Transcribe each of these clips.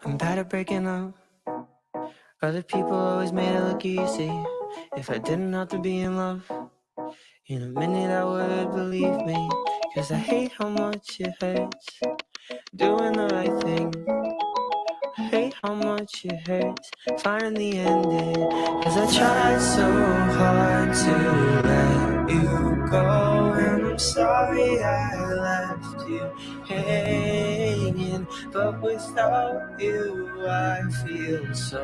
I'm bad at breaking up. Other people always made it look easy. If I didn't have to be in love, in a minute I would believe me. Cause I hate how much it hurts doing the right thing. I hate how much it hurts finding the ending. Cause I tried so hard to let you go, and I'm sorry I left you hanging. But without you I feel so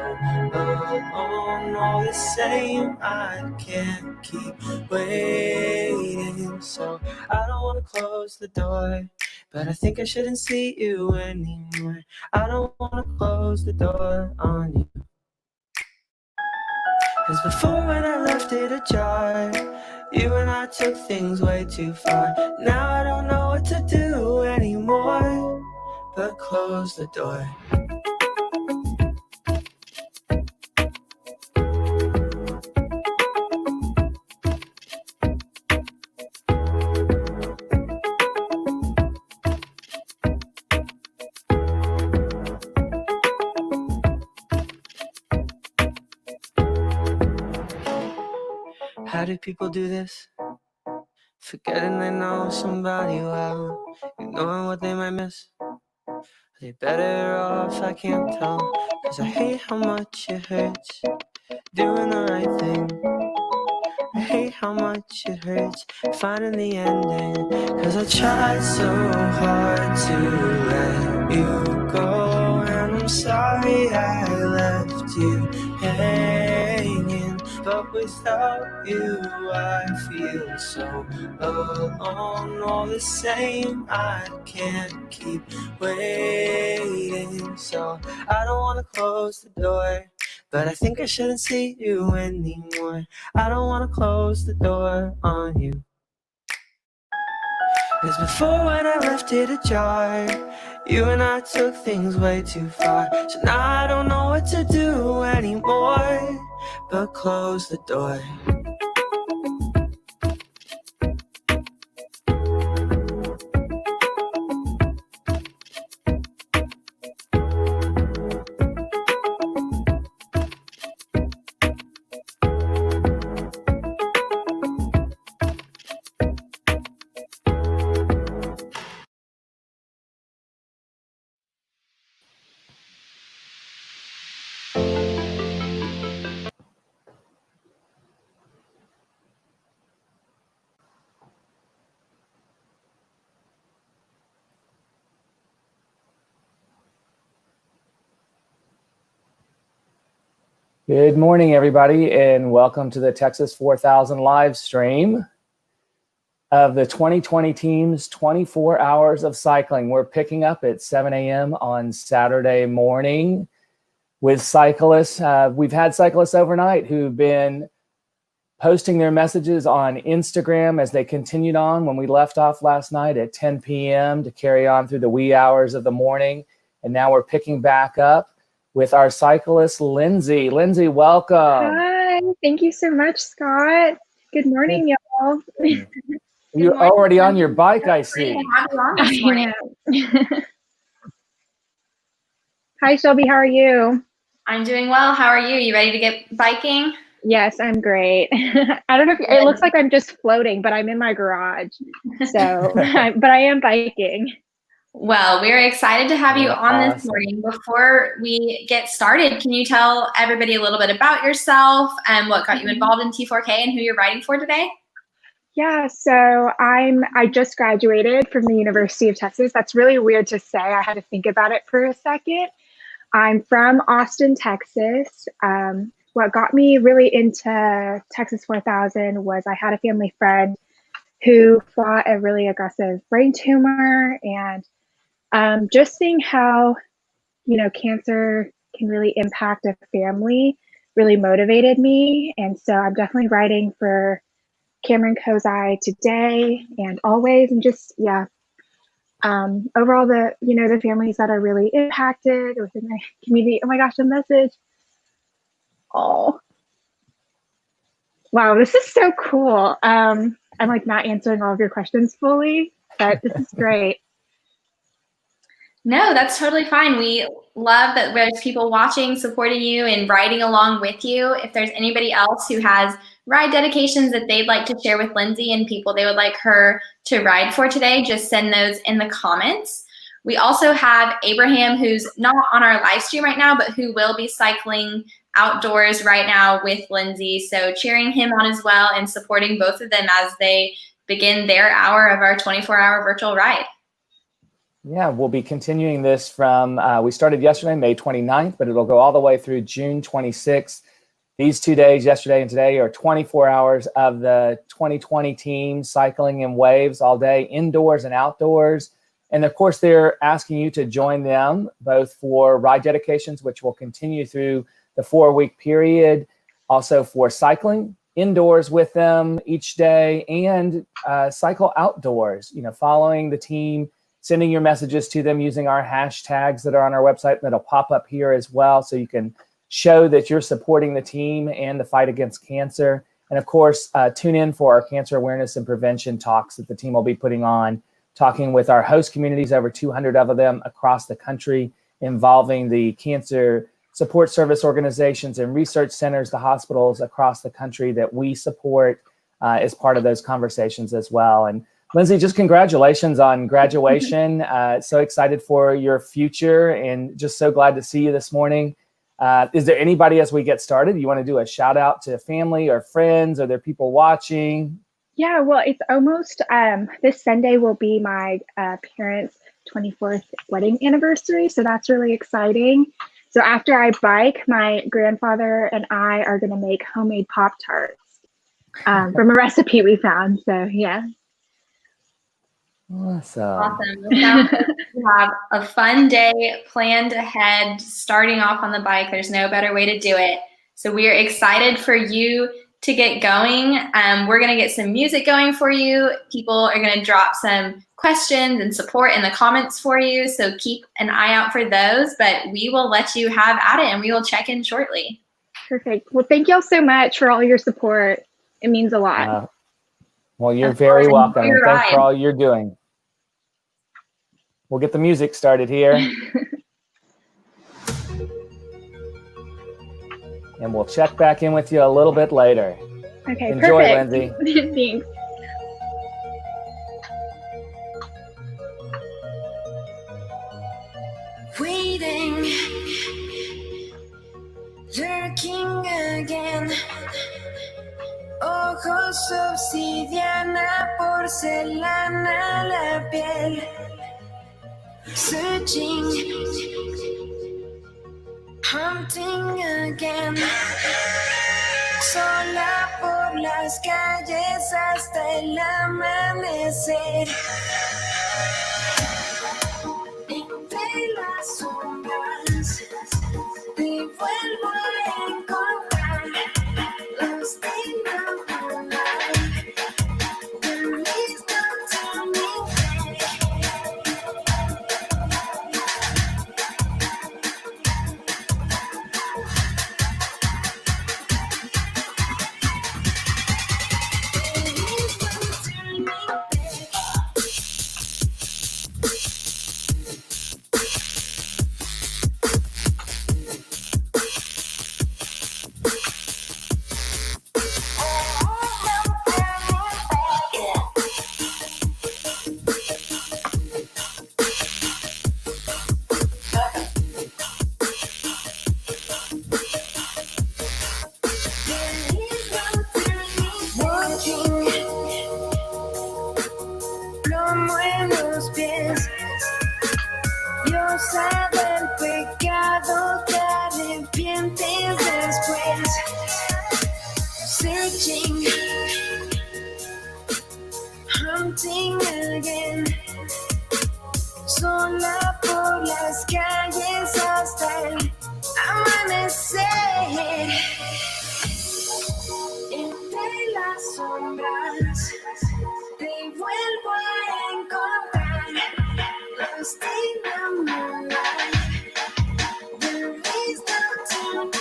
alone. All the same, I can't keep waiting. So I don't wanna close the door, but I think I shouldn't see you anymore. I don't wanna close the door on you. Cause before when I left it ajar, you and I took things way too far. Now I don't know what to do anymore, but close the door. How do people do this? Forgetting they know somebody well, ignoring what they might miss. Are they better off? I can't tell. Cause I hate how much it hurts doing the right thing. I hate how much it hurts finding the ending. Cause I tried so hard to let you go, and I'm sorry I left you hanging. But without you I feel so alone. All the same, I can't keep waiting. So I don't wanna close the door, but I think I shouldn't see you anymore. I don't wanna close the door on you. Cause before when I left it ajar, you and I took things way too far. So now I don't know what to do anymore, but close the door. Good morning, everybody, and welcome to the Texas 4000 live stream of the 2020 team's 24 hours of cycling. We're picking up at 7 a.m. on Saturday morning with cyclists. We've had cyclists overnight who've been posting their messages on Instagram as they continued on when we left off last night at 10 p.m. to carry on through the wee hours of the morning. And now we're picking back up with our cyclist, Lindsay. Lindsay, welcome. Hi, thank you so much, Scott. Good morning, y'all. You're already on your bike, I see. I am. Hi, Shelby, how are you? I'm doing well. How are you? You ready to get biking? Yes, I'm great. I don't know if it looks like I'm just floating, but I'm in my garage. So, but I am biking. Well, we're excited to have you on this morning. Before we get started, can you tell everybody a little bit about yourself and what got you involved in T4K and who you're riding for today? Yeah, so I just graduated from the University of Texas. That's really weird to say. I had to think about it for a second. I'm from Austin, Texas. What got me really into Texas 4000 was I had a family friend who fought a really aggressive brain tumor, and just seeing how, cancer can really impact a family really motivated me. And so I'm definitely writing for Cameron Kozai today and always, and just, overall the families that are really impacted within the community. Oh my gosh, the message. Oh, wow, this is so cool. I'm like not answering all of your questions fully, but this is great. No, that's totally fine. We love that there's people watching, supporting you, and riding along with you. If there's anybody else who has ride dedications that they'd like to share with Lindsay and people they would like her to ride for today, just send those in the comments. We also have Abraham, who's not on our live stream right now, but who will be cycling outdoors right now with Lindsay. So cheering him on as well and supporting both of them as they begin their hour of our 24-hour virtual ride. Yeah, we'll be continuing this from, we started yesterday, May 29th, but it'll go all the way through June 26th. These 2 days, yesterday and today, are 24 hours of the 2020 team cycling in waves all day, indoors and outdoors. And of course, they're asking you to join them both for ride dedications, which will continue through the 4-week period, also for cycling indoors with them each day, and cycle outdoors, following the team, sending your messages to them using our hashtags that are on our website that'll pop up here as well, so you can show that you're supporting the team and the fight against cancer. And of course, tune in for our cancer awareness and prevention talks that the team will be putting on, talking with our host communities, over 200 of them across the country, involving the cancer support service organizations and research centers, the hospitals across the country that we support as part of those conversations as well. And Lindsay, just congratulations on graduation. So excited for your future and just so glad to see you this morning. Is there anybody, as we get started, you want to do a shout out to family or friends? Are there people watching? Yeah, well, it's almost, this Sunday will be my parents' 24th wedding anniversary. So that's really exciting. So after I bike, my grandfather and I are going to make homemade Pop-Tarts from a recipe we found. So yeah. Awesome. We have a fun day planned ahead, starting off on the bike. There's no better way to do it. So we are excited for you to get going. We're going to get some music going for you. People are going to drop some questions and support in the comments for you. So keep an eye out for those, but we will let you have at it and we will check in shortly. Perfect. Well, thank y'all so much for all your support. It means a lot. Well, you're very welcome. And thanks for all you're doing. We'll get the music started here. And we'll check back in with you a little bit later. Okay, enjoy, perfect. Lindsay. Thanks. Waiting, lurking again. Ojos obsidiana, porcelana la piel. Searching, hunting again. Sola por las calles hasta el amanecer. Entre las sombras te vuelvo a encontrar. Lost in the moonlight, there is no turning back. Plomo en los pies, diosa del pecado, te arrepientes después. Searching, hunting again. Sola por las calles hasta el amanecer. Entre las sombras te vuelvo a encontrar. Lost in the moonlight, there is no turning back.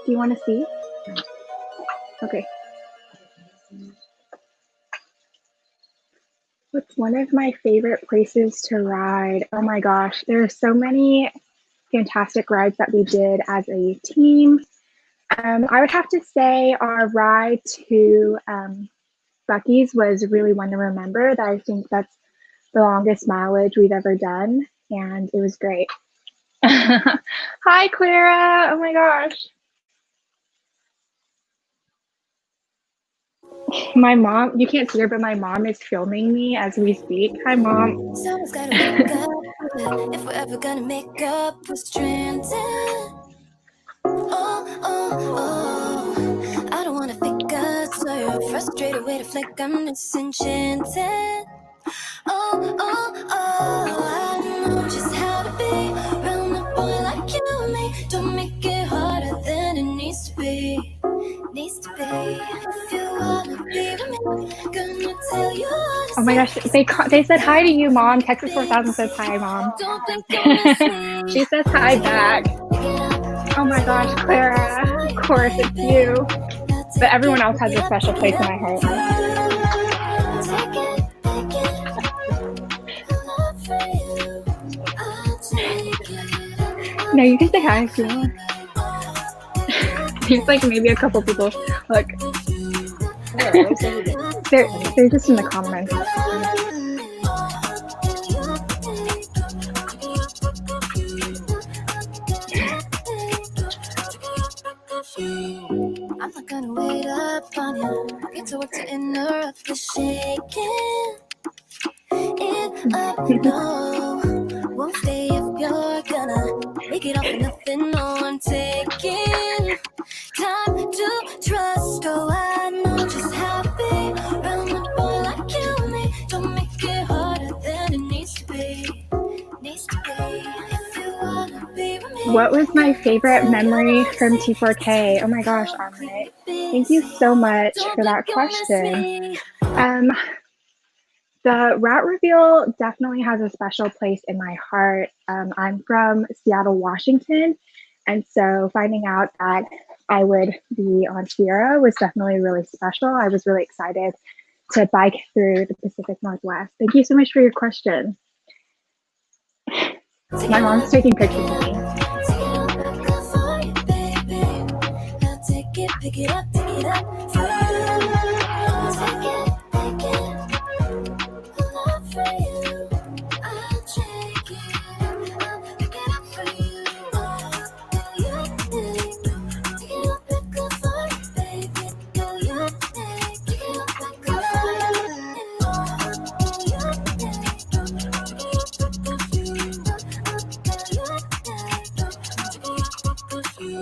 Do you want to see? Okay. What's one of my favorite places to ride? Oh my gosh, there are so many fantastic rides that we did as a team. I would have to say our ride to Buc-ee's was really one to remember. That I think that's the longest mileage we've ever done, and it was great. Hi, Clara. Oh my gosh. My mom, you can't see her, but my mom is filming me as we speak. Hi, Mom. Someone's gotta wake up. If we're ever gonna make up, we're stranded. I don't wanna fake us. So you're frustrated with a flick. I'm disenchanted. I know just how to be around a boy like you and me. Don't make it harder than it needs to be. Needs to be. If you wanna be with me, gonna tell you Oh my gosh, they said hi to you, Mom. Texas 4000 says hi, Mom. don't think you'll miss me. She says hi back. Oh my gosh, Clara. Of course, it's you. But everyone else has a special place in my heart. No, you can say hi if you want. There's like maybe a couple people. Look. they're just in the comments. I'm not gonna wait up on you. Get to work to interrupt the shaking. It up, no. Won't stay if you're gonna make it off with nothing. No, I'm taking time to trust. Oh, I know just how to be around a boy like you and me. Don't make it harder than it needs to be. Needs to be. If you wanna be with me. What was my favorite memory from T4K? Oh my gosh, Amit. Thank you so much for that question. The route reveal definitely has a special place in my heart. I'm from Seattle, Washington, and so finding out that I would be on Sierra was definitely really special. I was really excited to bike through the Pacific Northwest. Thank you so much for your question. My mom's taking pictures of me. Pick it up, pick it up. Take it, pull up for you. I'll take it, I'll pick it up for you. You take it up, pick up for you, baby. You take it up, pick up for you.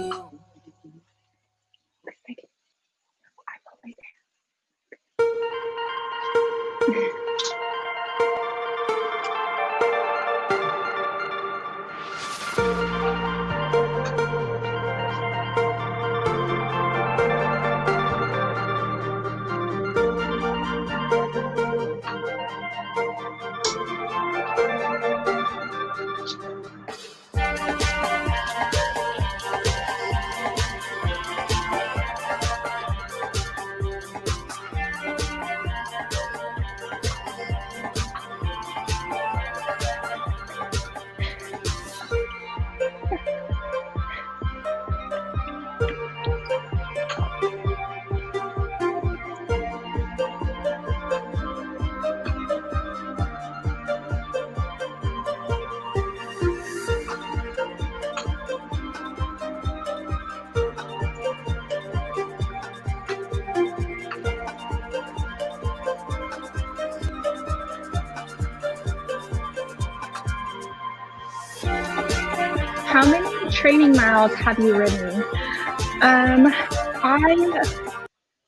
How many training miles have you ridden? I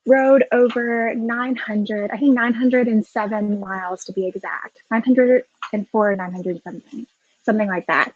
rode over 900, I think 907 miles to be exact. 904, 900 something like that.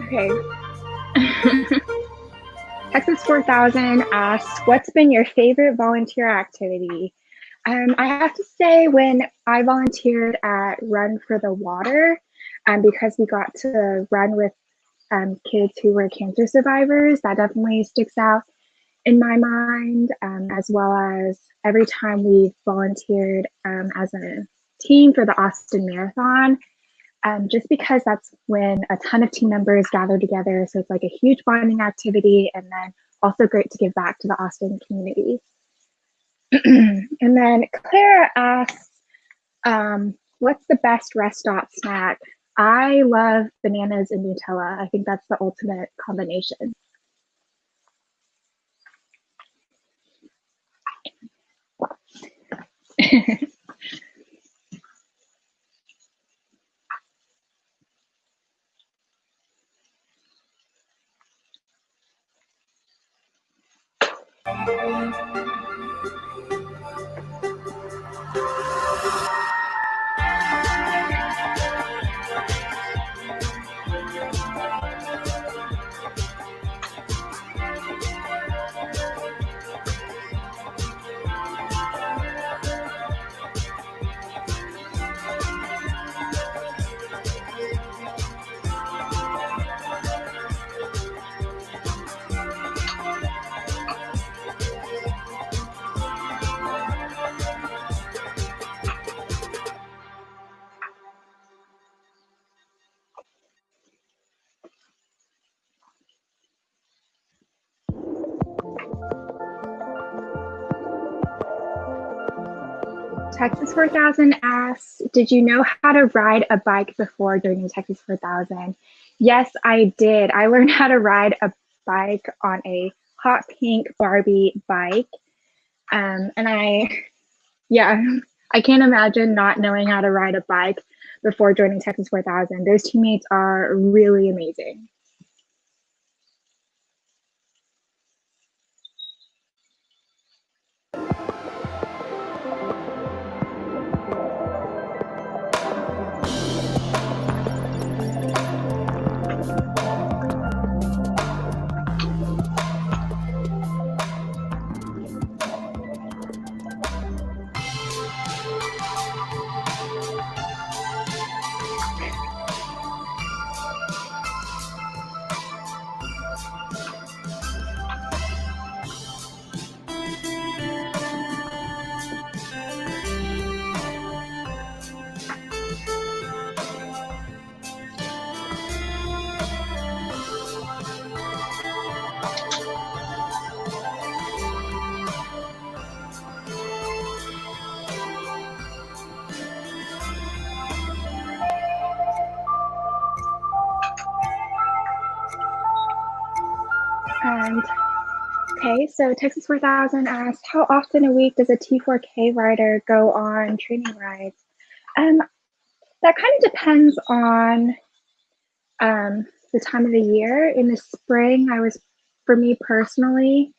Okay. Texas 4000 asks, what's been your favorite volunteer activity? I have to say when I volunteered at Run for the Water, because we got to run with kids who were cancer survivors, that definitely sticks out in my mind, as well as every time we volunteered as a team for the Austin Marathon, just because that's when a ton of team members gather together. So it's like a huge bonding activity, and then also great to give back to the Austin community. And then Claire asks, what's the best rest stop snack? I love bananas and Nutella. I think that's the ultimate combination. Texas 4000 asks, did you know how to ride a bike before joining Texas 4000? Yes, I did. I learned how to ride a bike on a hot pink Barbie bike. And I can't imagine not knowing how to ride a bike before joining Texas 4000. Those teammates are really amazing. And okay, so Texas 4000 asked, how often a week does a T4K rider go on training rides? That kind of depends on the time of the year. In the spring, for me personally,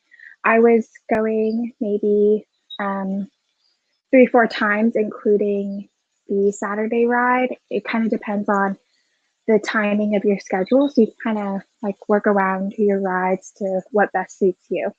I was going maybe 3-4 times, including the Saturday ride. It kind of depends on the timing of your schedule. So you kind of like work around your rides to what best suits you.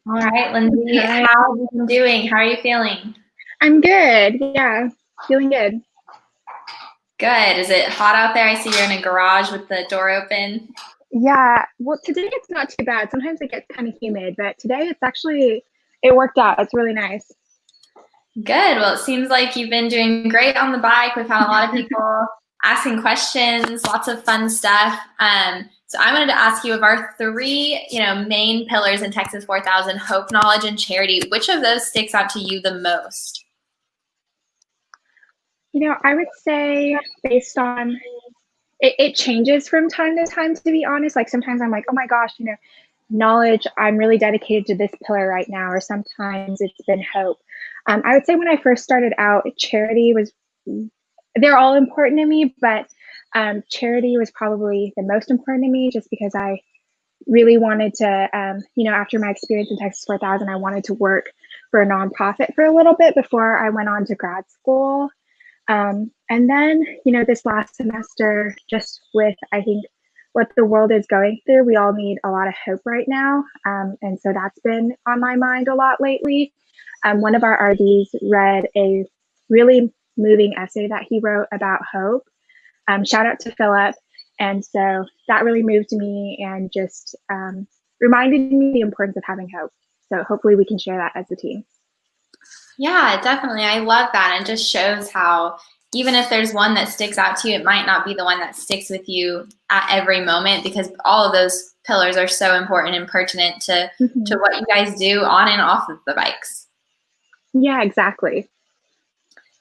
All right, Lindsay, Hi. how have you been doing? How are you feeling? I'm good. Yeah, feeling good. Good. Is it hot out there? I see you're in a garage with the door open. Yeah, well, today it's not too bad. Sometimes it gets kind of humid, but today it worked out. It's really nice. Good. Well, it seems like you've been doing great on the bike. We've had a lot of people asking questions, lots of fun stuff. So I wanted to ask you, of our three, main pillars in Texas 4000, hope, knowledge, and charity, which of those sticks out to you the most? I would say based on it changes from time to time, to be honest. Like sometimes I'm like, oh my gosh, knowledge, I'm really dedicated to this pillar right now, or sometimes it's been hope. I would say when I first started out, charity was, they're all important to me, but charity was probably the most important to me just because I really wanted to, after my experience in Texas 4000, I wanted to work for a nonprofit for a little bit before I went on to grad school. And then, this last semester, just with, I think, what the world is going through, we all need a lot of hope right now. And so that's been on my mind a lot lately. One of our RDs read a really moving essay that he wrote about hope. Shout out to Philip. And so that really moved me and just reminded me the importance of having hope. So hopefully we can share that as a team. Yeah, definitely. I love that. It just shows how even if there's one that sticks out to you, it might not be the one that sticks with you at every moment, because all of those pillars are so important and pertinent to what you guys do on and off of the bikes. Yeah, exactly.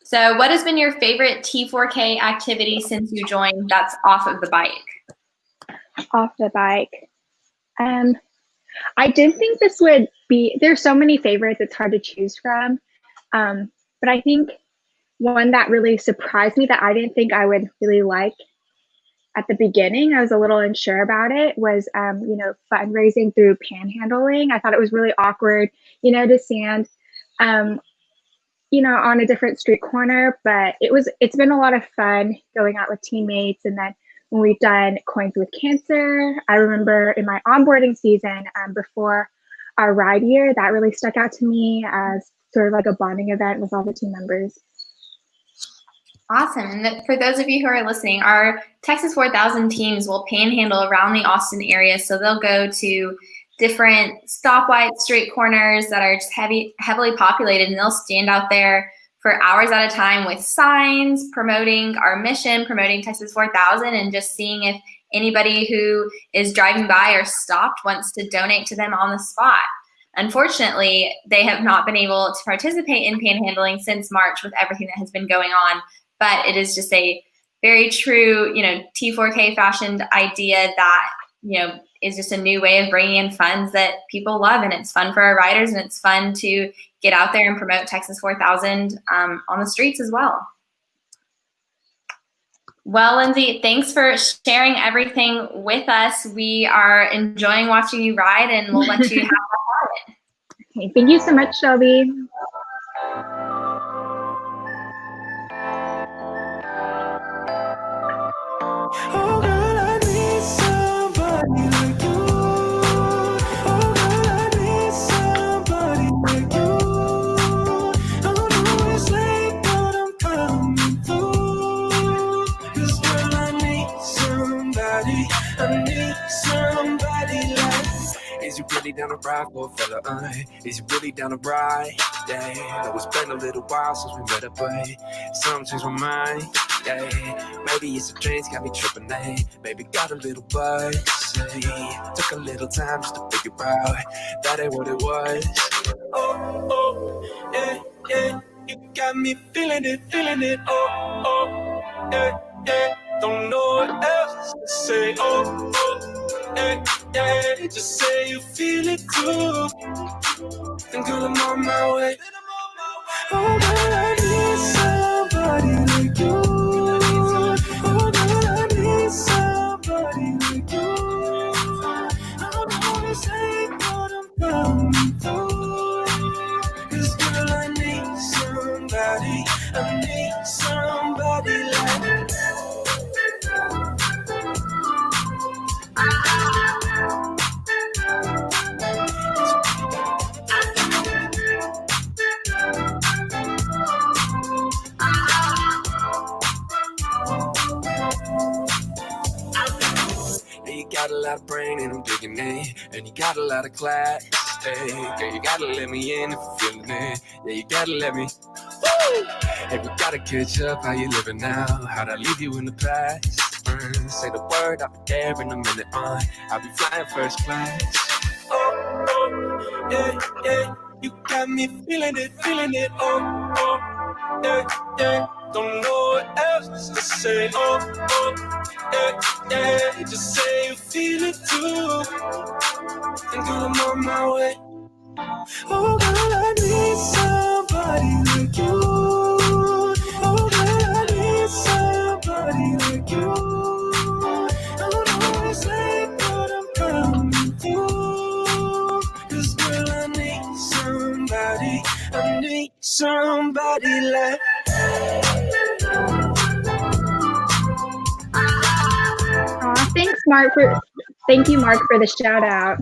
So what has been your favorite T4K activity since you joined that's off of the bike? Off the bike. I didn't think this would be, there's so many favorites, it's hard to choose from. But I think one that really surprised me that I didn't think I would really like at the beginning, I was a little unsure about it, was, fundraising through panhandling. I thought it was really awkward, to stand, on a different street corner, but it's been a lot of fun going out with teammates. And then when we've done Coins with Cancer, I remember in my onboarding season before our ride year, that really stuck out to me as sort of like a bonding event with all the team members. Awesome. And for those of you who are listening, our Texas 4000 teams will panhandle around the Austin area. So they'll go to different stoplights, street corners that are just heavily populated, and they'll stand out there for hours at a time with signs promoting our mission, promoting Texas 4000, and just seeing if anybody who is driving by or stopped wants to donate to them on the spot. Unfortunately, they have not been able to participate in panhandling since March with everything that has been going on, but it is just a very true, T4K fashioned idea that, is just a new way of bringing in funds that people love, and it's fun for our riders, and it's fun to get out there and promote Texas 4000 on the streets as well. Well, Lindsay, thanks for sharing everything with us. We are enjoying watching you ride, and we'll let you have that. Okay, thank you so much, Shelby. Oh, girl, I need somebody like you. Oh, girl, I need somebody like you. I know it's late, but I'm coming through. 'Cause girl, I need somebody. I need somebody like. Is you really down to ride for a fella? Is you really down to ride? Yeah, know it's been a little while since we met up, but something changed my mind. Yeah, maybe it's the dreams got me tripping, maybe got a little buzz. Took a little time just to figure out that ain't what it was. Oh, yeah, yeah, you got me feeling it, oh, yeah, don't know what else to say, oh, yeah, just say you feel it too, and girl, I'm on my way. Oh, girl, I need somebody like you. Oh, girl, I need somebody like you. I don't wanna say, but I'm coming through. 'Cause girl, I need somebody like you. You got a lot of brain and I'm digging it, and you got a lot of class. Hey, girl, you gotta let me in if you're feeling it. Yeah, you gotta let me. Woo! Hey, we gotta catch up. How you living now? How'd I leave you in the past? Say the word, I'll be there in a minute. I'll be flying first class. Oh, yeah, you got me feeling it. Oh, yeah, don't know what else to say. Oh, yeah, just say you feel it too, and girl, I'm on my way. Oh, girl, I need somebody I need somebody like. Aw, thank you, Mark, for the shout out.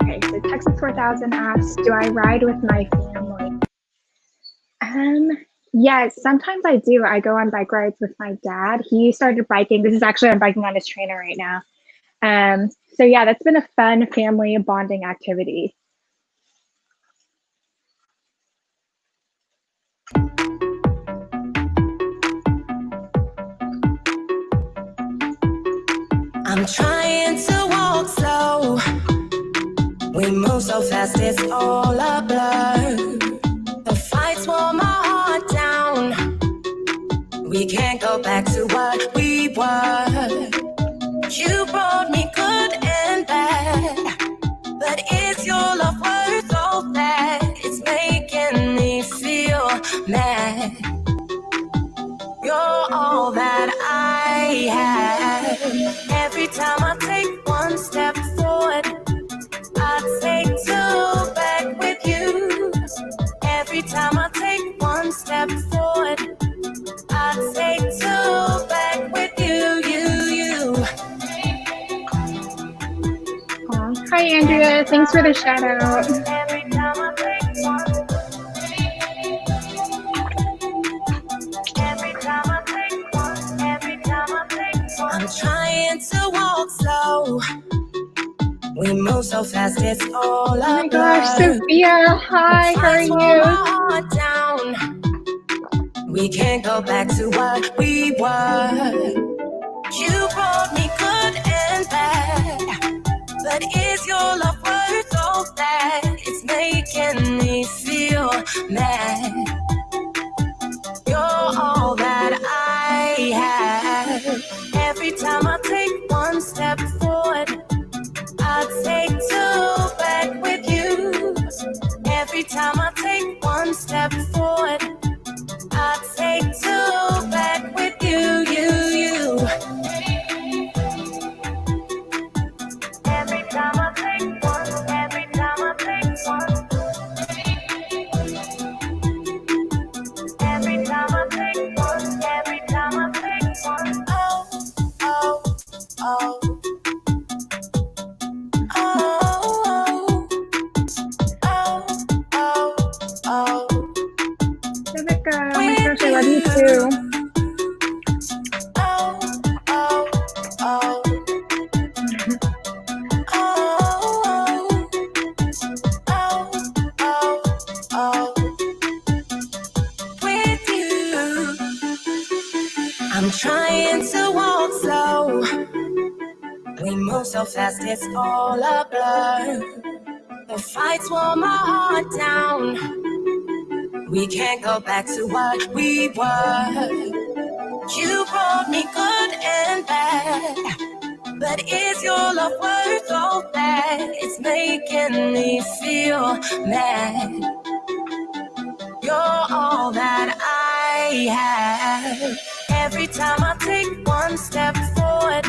Okay, so Texas 4000 asks, do I ride with my family? Yes, sometimes I do. I go on bike rides with my dad. He started biking. This is actually, I'm biking on his trainer right now. So yeah, that's been a fun family bonding activity. I'm trying to walk slow. We move so fast, it's all a blur. The fights wore my heart down. We can't go back to what we were. You brought me good and bad, but is your love worth all that? It's making me feel mad. You're all that I have. Every time I take one step forward, I take two back with you. Every time I take one step forward, I take two back with you. Aw. Hi, Andrea. Thanks for the shout out. Every time I take one. Every time I take one. Every time I take one. I'm trying to walk slow. We move so fast, it's all Oh my gosh, Sophia. Hi, how are you? Heart down. We can't go back to what we were. You brought me good and bad, but is your love worth all that? It's making me feel mad. You're all that I have. Every time I take one step forward, I take two back with you. Every time I take one step forward, I take two back with you. Every time I take one, every time I take one. Every time I take one, every time I take one. Oh, oh, oh. Vivica, oh my gosh, I love you too. With you, I'm trying to walk slow. We move so fast, it's all a blur. The fights wore my heart down. We can't go back to what we were. You brought me good and bad, but is your love worth all that? It's making me feel mad. You're all that I have. Every time I take one step forward,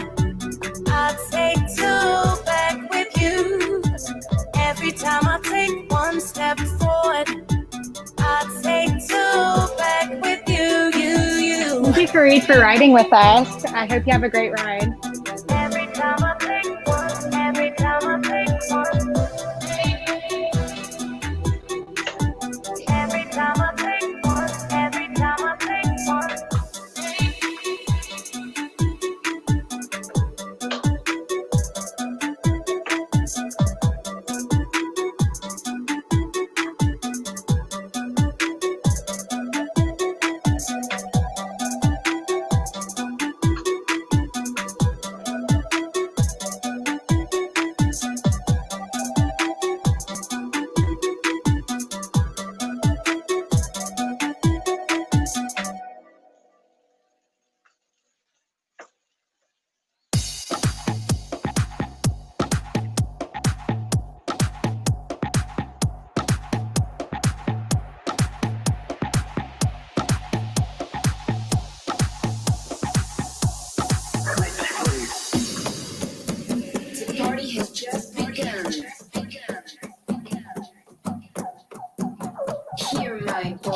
I take two back with you. Every time I take one step forward, I take two back with you. Thank you, Fareed, for riding with us. I hope you have a great ride. Every time I take one, every time I take one. Every time I take one, every time I take one. Just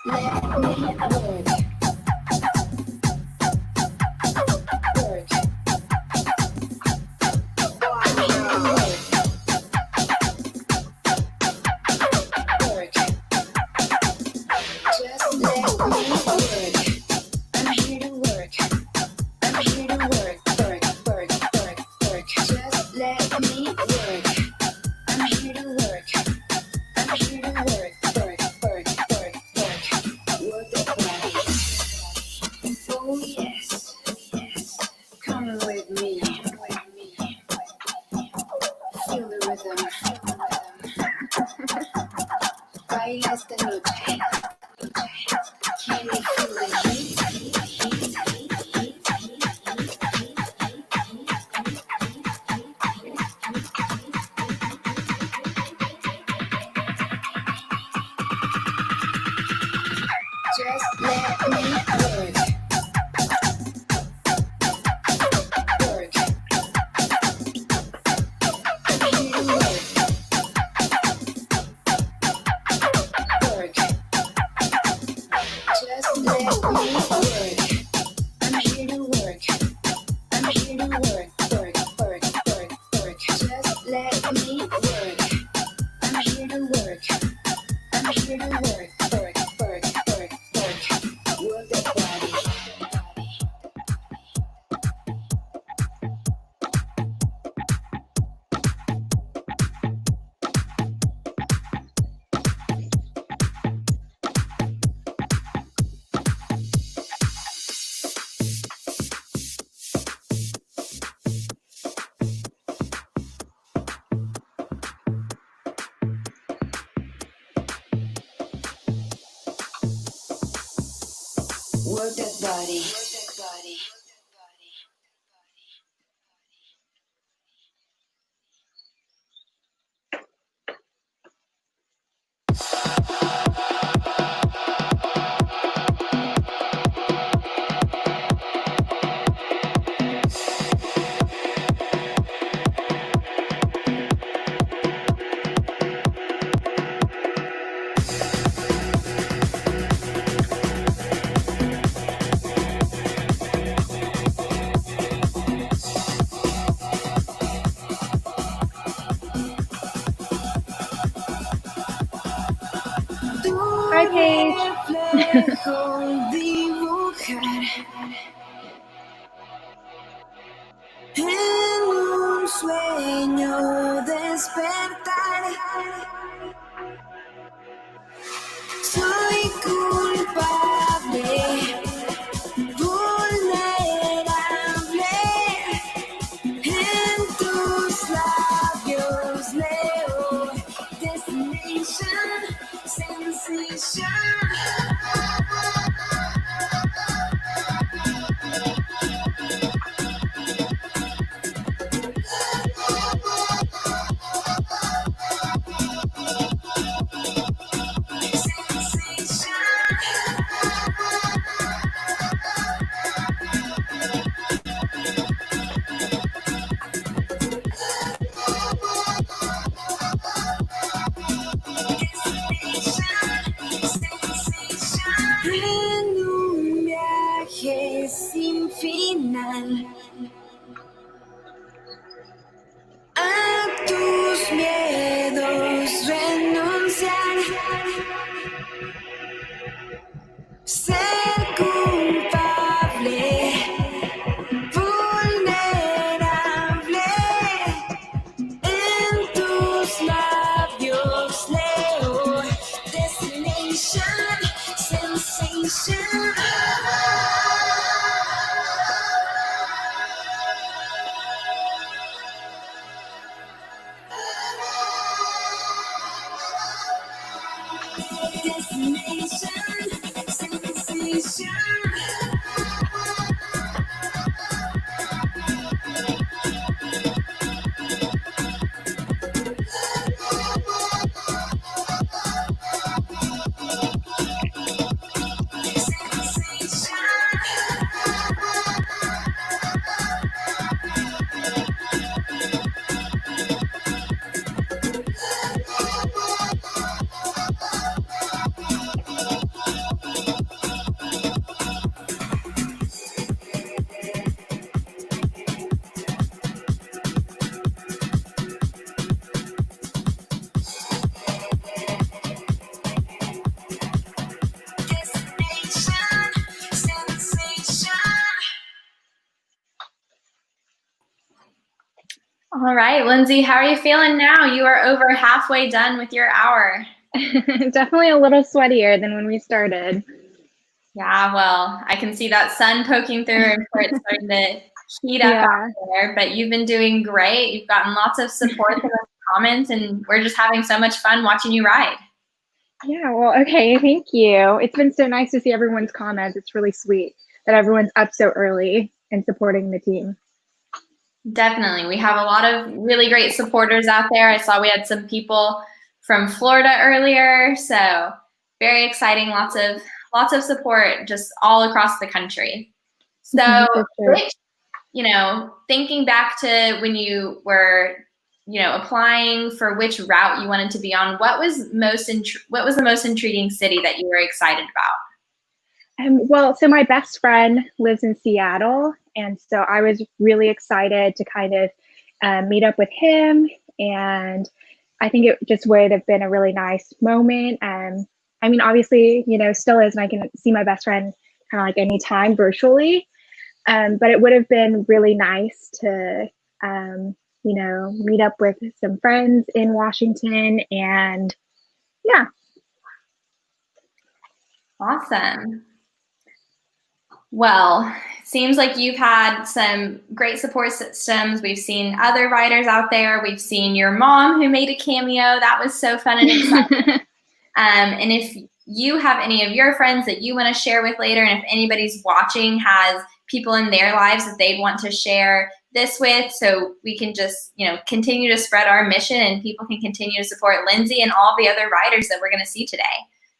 let me work. Work. Work. Just let me work. I'm here to work. I'm here to work. Work, work, work, work. Just let me work. I'm here to work. I'm here to work. Work, work, work, work. Work the body. Oh yes, yes. Come with me. Feel the rhythm. Baila esta noche. Can you feel the heat? Just let me work. Work. I'm here to work. Work. Just let me work. I'm here to work. I'm here to work. Work, work, work, work. Just let me work. I'm here to work. I'm here to work. Work, work, work, work. Work the body. Work that body. Work that body. Hi, Paige. En un sueño despertar. Soy culpable, vulnerable. En tus labios leo destination, sensation. All right, Lindsay, how are you feeling now? You are over halfway done with your hour. Definitely a little sweatier than when we started. Yeah, well, I can see that sun poking through and it's starting to heat up Yeah. out there, but you've been doing great. You've gotten lots of support in the comments, and we're just having so much fun watching you ride. Yeah, well, okay, thank you. It's been so nice to see everyone's comments. It's really sweet that everyone's up so early and supporting the team. Definitely. We have a lot of really great supporters out there. I saw we had some people from Florida earlier, so very exciting. Lots of support just all across the country. So, For sure. which, thinking back to when you were, applying for which route you wanted to be on, what was the most intriguing city that you were excited about? Well, so my best friend lives in Seattle, and so I was really excited to kind of meet up with him, and I think it just would have been a really nice moment. I mean, obviously, still is, and I can see my best friend kind of like anytime virtually, but it would have been really nice to, meet up with some friends in Washington, and yeah. Awesome. Well, it seems like you've had some great support systems. We've seen other writers out there. We've seen your mom who made a cameo. That was so fun and exciting. And if you have any of your friends that you want to share with later, and if anybody's watching has people in their lives that they'd want to share this with, so we can just, continue to spread our mission and people can continue to support Lindsay and all the other writers that we're going to see today.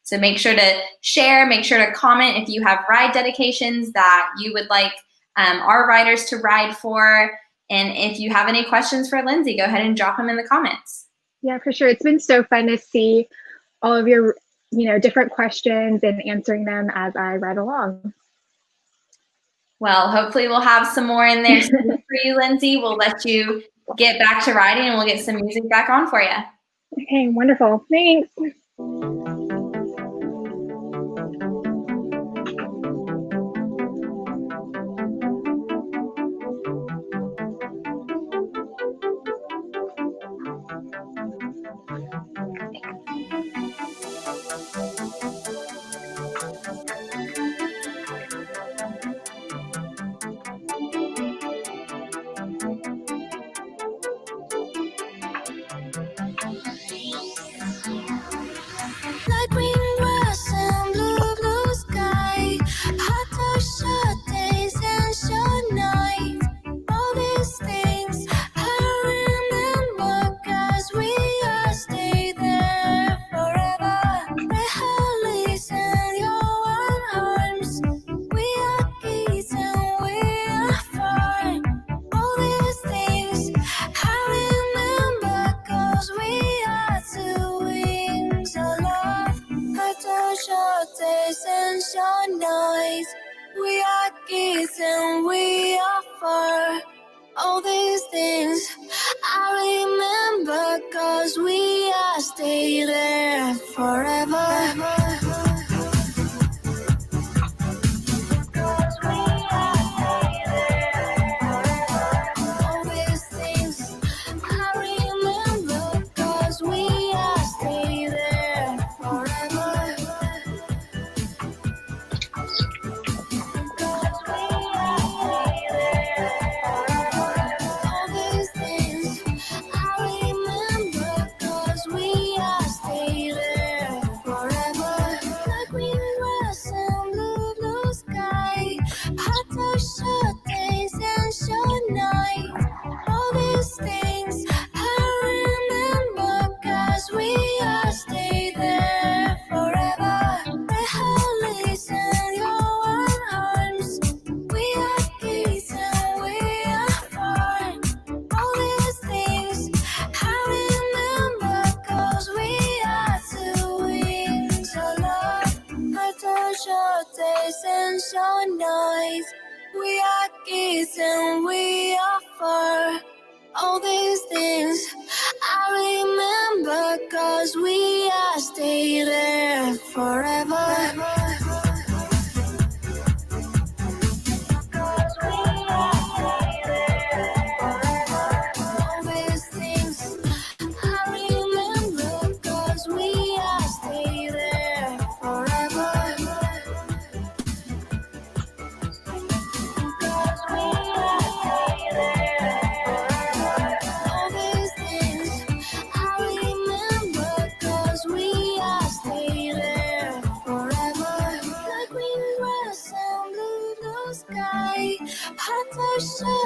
So make sure to share, make sure to comment if you have ride dedications that you would like our riders to ride for. And if you have any questions for Lindsay, go ahead and drop them in the comments. Yeah, for sure. It's been so fun to see all of your, different questions and answering them as I ride along. Well, hopefully we'll have some more in there soon for you, Lindsay. We'll let you get back to riding and we'll get some music back on for you. Okay, wonderful. Thanks.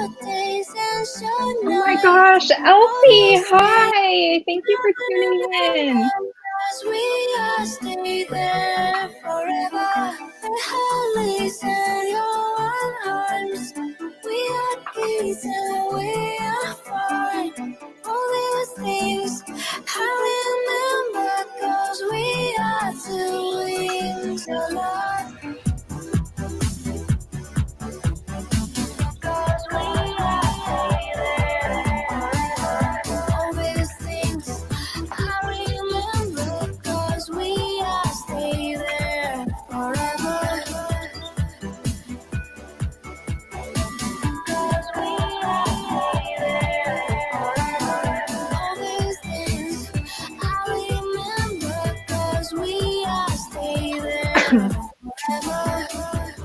good days and short Oh my nights. gosh, Elsie, hi. Thank you for tuning in. Cause we are stay there forever. The Hollies and your arms. We are peace and we are fine. All these things I remember, cause we are two wings alive. Cause we are stay there forever. All these things I remember, cause we are stay there forever. Cause we are stay there forever. All these things I remember, cause we are stay there forever.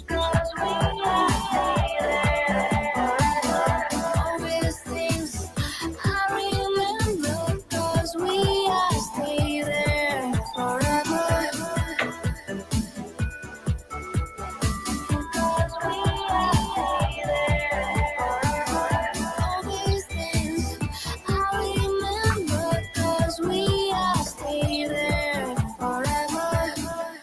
Cause we are stay there forever. All these things I remember, cause we are stay there forever. Cause we are stay there forever. All these things I remember, cause we are stay there forever.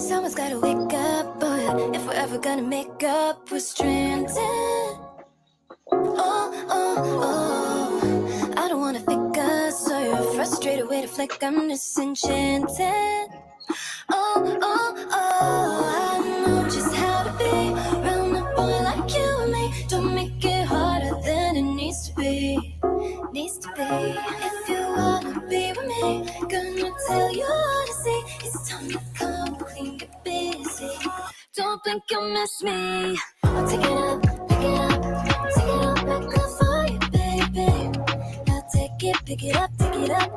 Someone's gotta wake up, but if we're ever gonna make up, we're stranded. Oh, I don't wanna fake us, so you're a frustrated way to flick. I'm disenchanted. I know just how to be around a boy like you and me. Don't make it harder than it needs to be. Needs to be. If you wanna be with me, gonna tell you what to see. It's time to come clean, get busy. Don't blink, you'll miss me. I'll take it up, pick it up, take it up back up for you, baby. Now take it, pick it up for you. I'll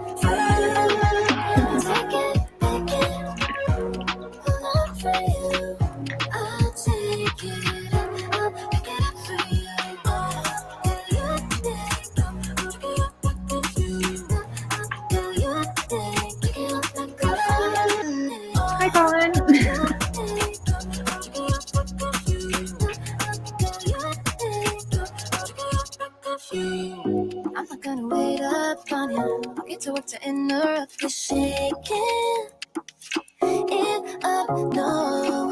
take it, pick it up for you. I'll take it up, I'll pick it up for you. Hi, Colin. I'm not gonna wait up on you. I'll get to work to interrupt the shaking. It up, no.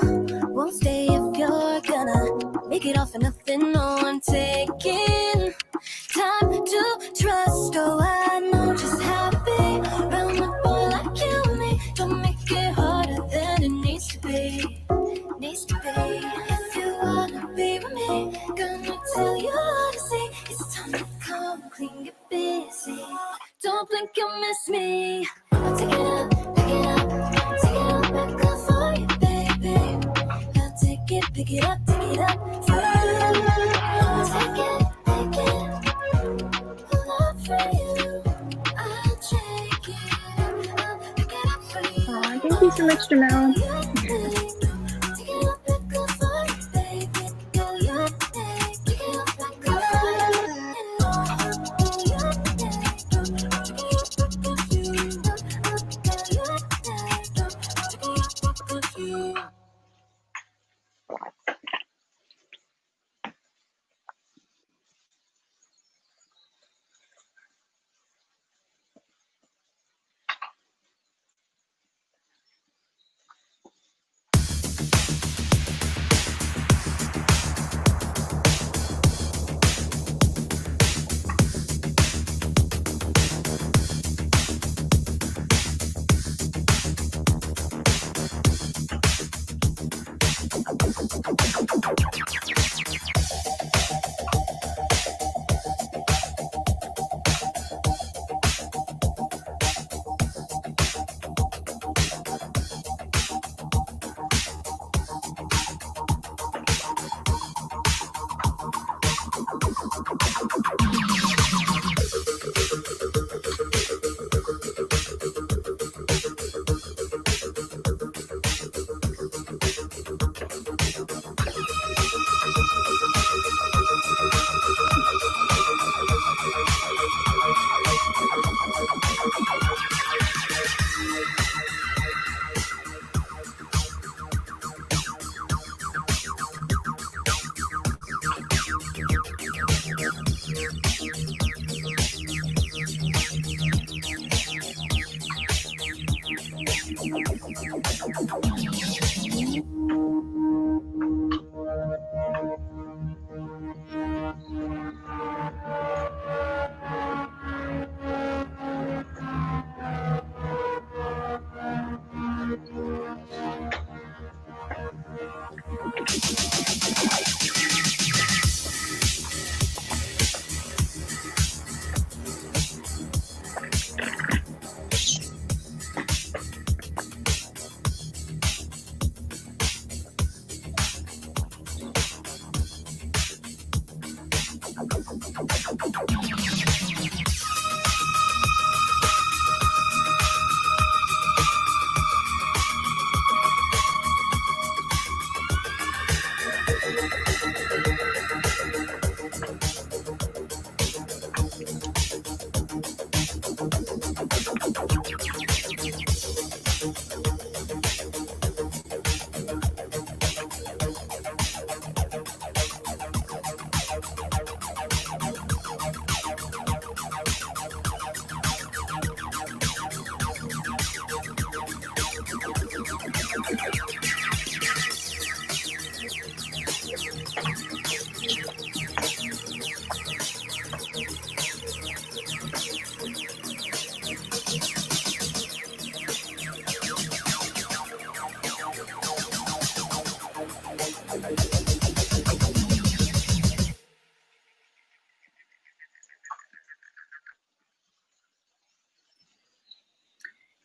Won't stay if you're gonna make it all for nothing. No, I'm taking time to trust. Oh, I know just how to be around a boy like you and me. Don't make it harder than it needs to be. Needs to be. If you wanna be with me, gonna tell you what to see. It's time to come clean, get busy. Don't blink, you'll miss me. I'll take it up, pick it up, take it up back up for you, baby. I'll take it, pick it up for you. I'll take it, pick it up for you. I'll take it, I'll pick it up for you. Aw, thank you so much, Jamel.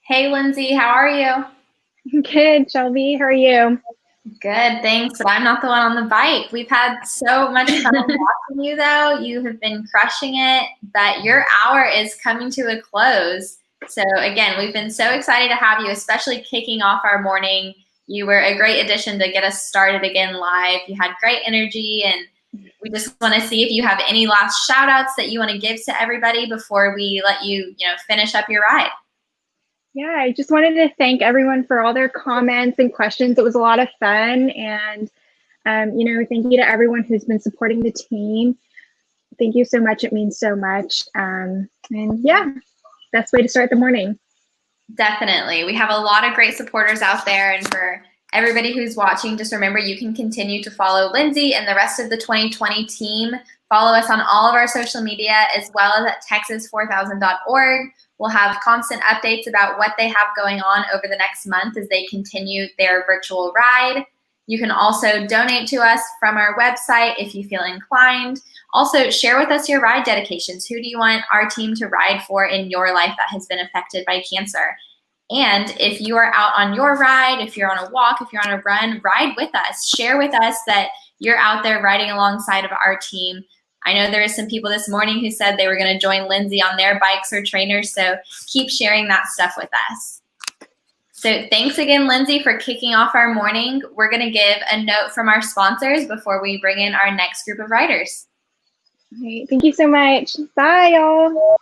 Hey, Lindsay, how are you? Good, Shelby. How are you? Good, thanks. But I'm not the one on the bike. We've had so much fun watching you, though. You have been crushing it. But your hour is coming to a close. So again, we've been so excited to have you, especially kicking off our morning. You were a great addition to get us started again live. You had great energy, and we just want to see if you have any last shout outs that you want to give to everybody before we let you, finish up your ride. Yeah, I just wanted to thank everyone for all their comments and questions. It was a lot of fun. And, thank you to everyone who's been supporting the team. Thank you so much. It means so much. And yeah, best way to start the morning. Definitely. We have a lot of great supporters out there. And for everybody who's watching, just remember you can continue to follow Lindsay and the rest of the 2020 team. Follow us on all of our social media as well as at texas4000.org. We'll have constant updates about what they have going on over the next month as they continue their virtual ride. You can also donate to us from our website if you feel inclined. Also, share with us your ride dedications. Who do you want our team to ride for in your life that has been affected by cancer? And if you are out on your ride, if you're on a walk, if you're on a run, ride with us. Share with us that you're out there riding alongside of our team. I know there are some people this morning who said they were going to join Lindsay on their bikes or trainers, so keep sharing that stuff with us. So thanks again, Lindsay, for kicking off our morning. We're going to give a note from our sponsors before we bring in our next group of riders. All right, thank you so much. Bye, y'all.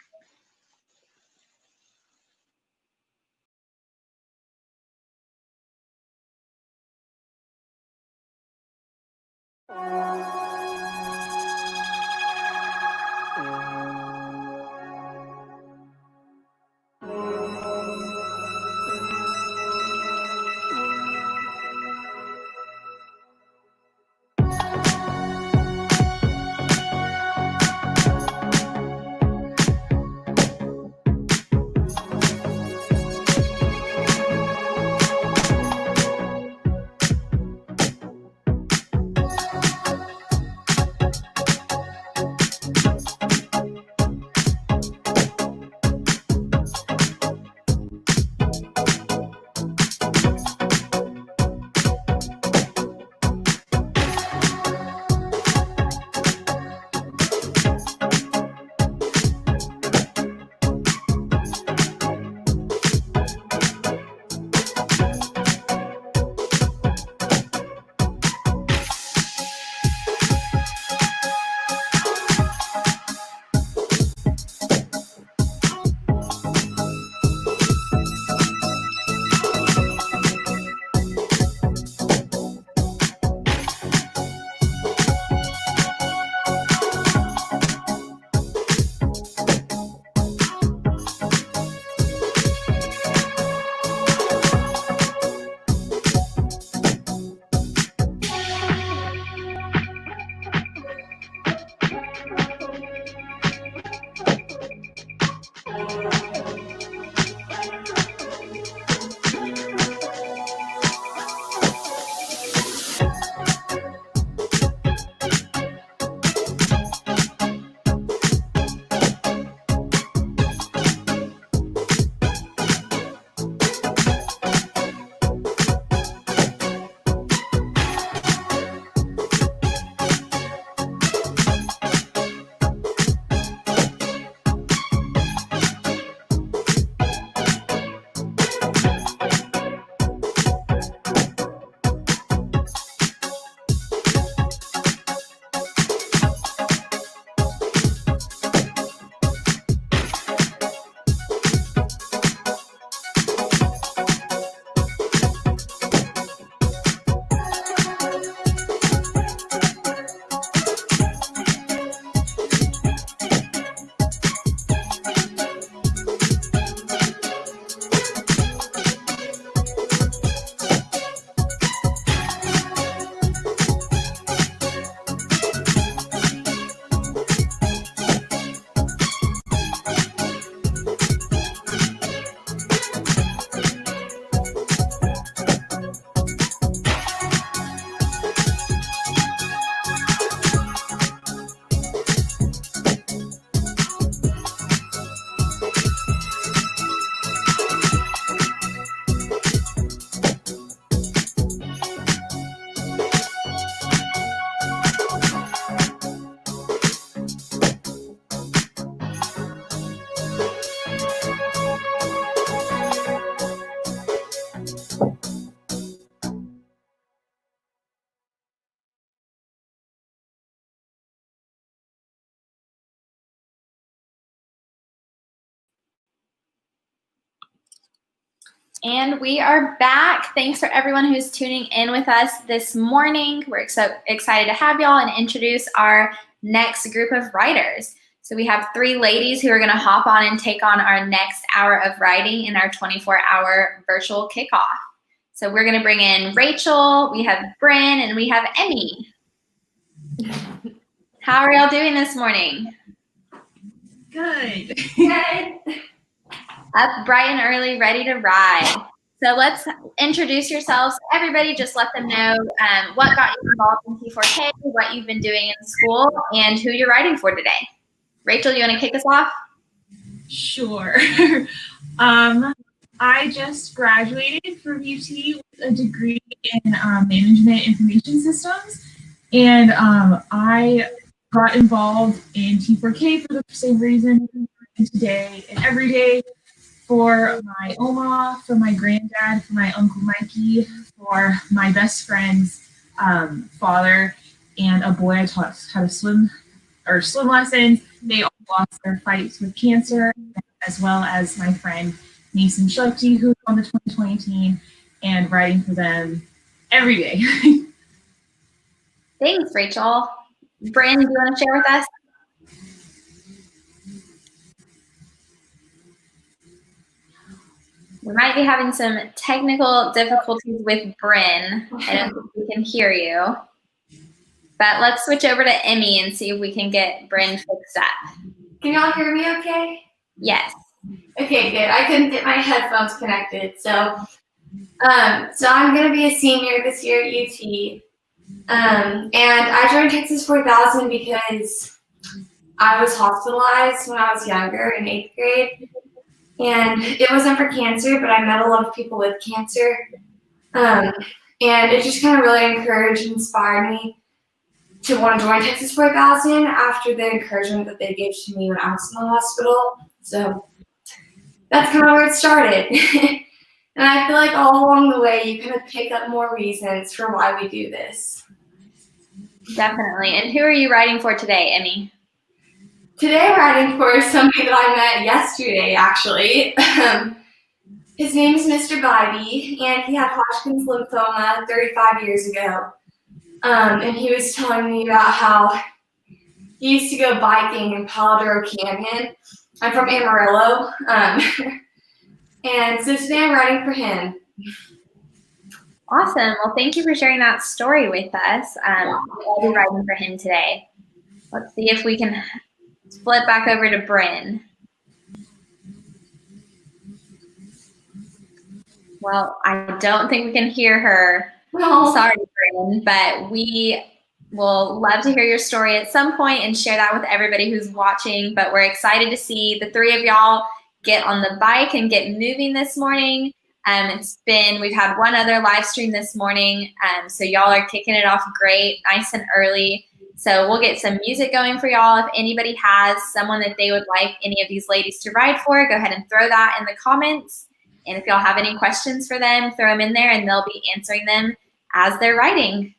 And we are back. Thanks for everyone who's tuning in with us this morning. We're so excited to have y'all and introduce our next group of writers. So we have 3 ladies who are going to hop on and take on our next hour of writing in our 24-hour virtual kickoff. So we're going to bring in Rachel, we have Bryn, and we have Emmy. How are y'all doing this morning? Good. Good. Up bright and early, ready to ride. So let's introduce yourselves. Everybody, just let them know what got you involved in T4K, what you've been doing in school, and who you're writing for today. Rachel, you want to kick us off? Sure. I just graduated from UT with a degree in management information systems, and I got involved in T4K for the same reason today and every day. For my Oma, for my granddad, for my Uncle Mikey, for my best friend's father, and a boy I taught how to swim lessons. They all lost their fights with cancer, as well as my friend Mason Schlepke, who's on the 2020 team, and writing for them every day. Thanks, Rachel. Bryn, do you want to share with us? We might be having some technical difficulties with Bryn. I don't think we can hear you. But let's switch over to Emmy and see if we can get Bryn fixed up. Can y'all hear me okay? Yes. Okay, good. I couldn't get my headphones connected. So I'm going to be a senior this year at UT. And I joined Texas 4000 because I was hospitalized when I was younger in 8th grade. And it wasn't for cancer, but I met a lot of people with cancer. And it just kind of really encouraged and inspired me to want to join Texas 4000 after the encouragement that they gave to me when I was in the hospital. So that's kind of where it started. And I feel like all along the way, you kind of pick up more reasons for why we do this. Definitely. And who are you writing for today, Emmy? Today I'm writing for somebody that I met yesterday, actually. His name is Mr. Bybee, and he had Hodgkin's lymphoma 35 years ago. And he was telling me about how he used to go biking in Palo Duro Canyon. I'm from Amarillo. And so today I'm writing for him. Awesome. Well, thank you for sharing that story with us. I'll be writing for him today. Let's see if we can flip back over to Bryn. Well, I don't think we can hear her. Oh. Sorry, Bryn, but we will love to hear your story at some point and share that with everybody who's watching. But we're excited to see the 3 of y'all get on the bike and get moving this morning. We've had one other live stream this morning, so y'all are kicking it off great, nice and early. So we'll get some music going for y'all. If anybody has someone that they would like any of these ladies to ride for, go ahead and throw that in the comments. And if y'all have any questions for them, throw them in there and they'll be answering them as they're writing.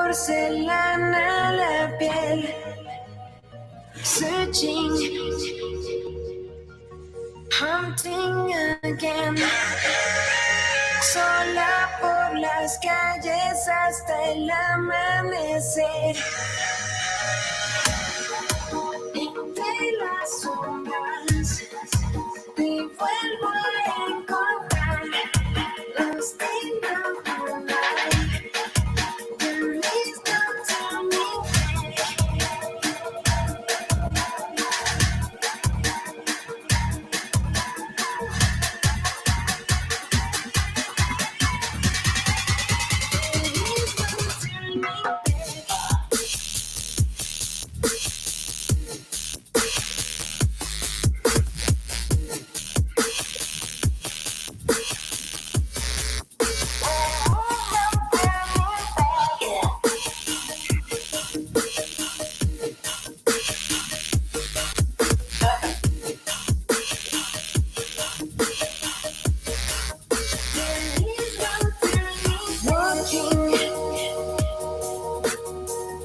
porcelana la piel. Searching, hunting again. Sola por las calles hasta el amanecer. Entre las sombras te vuelvo a encontrar. Lost in the moonlight, there is no turning back.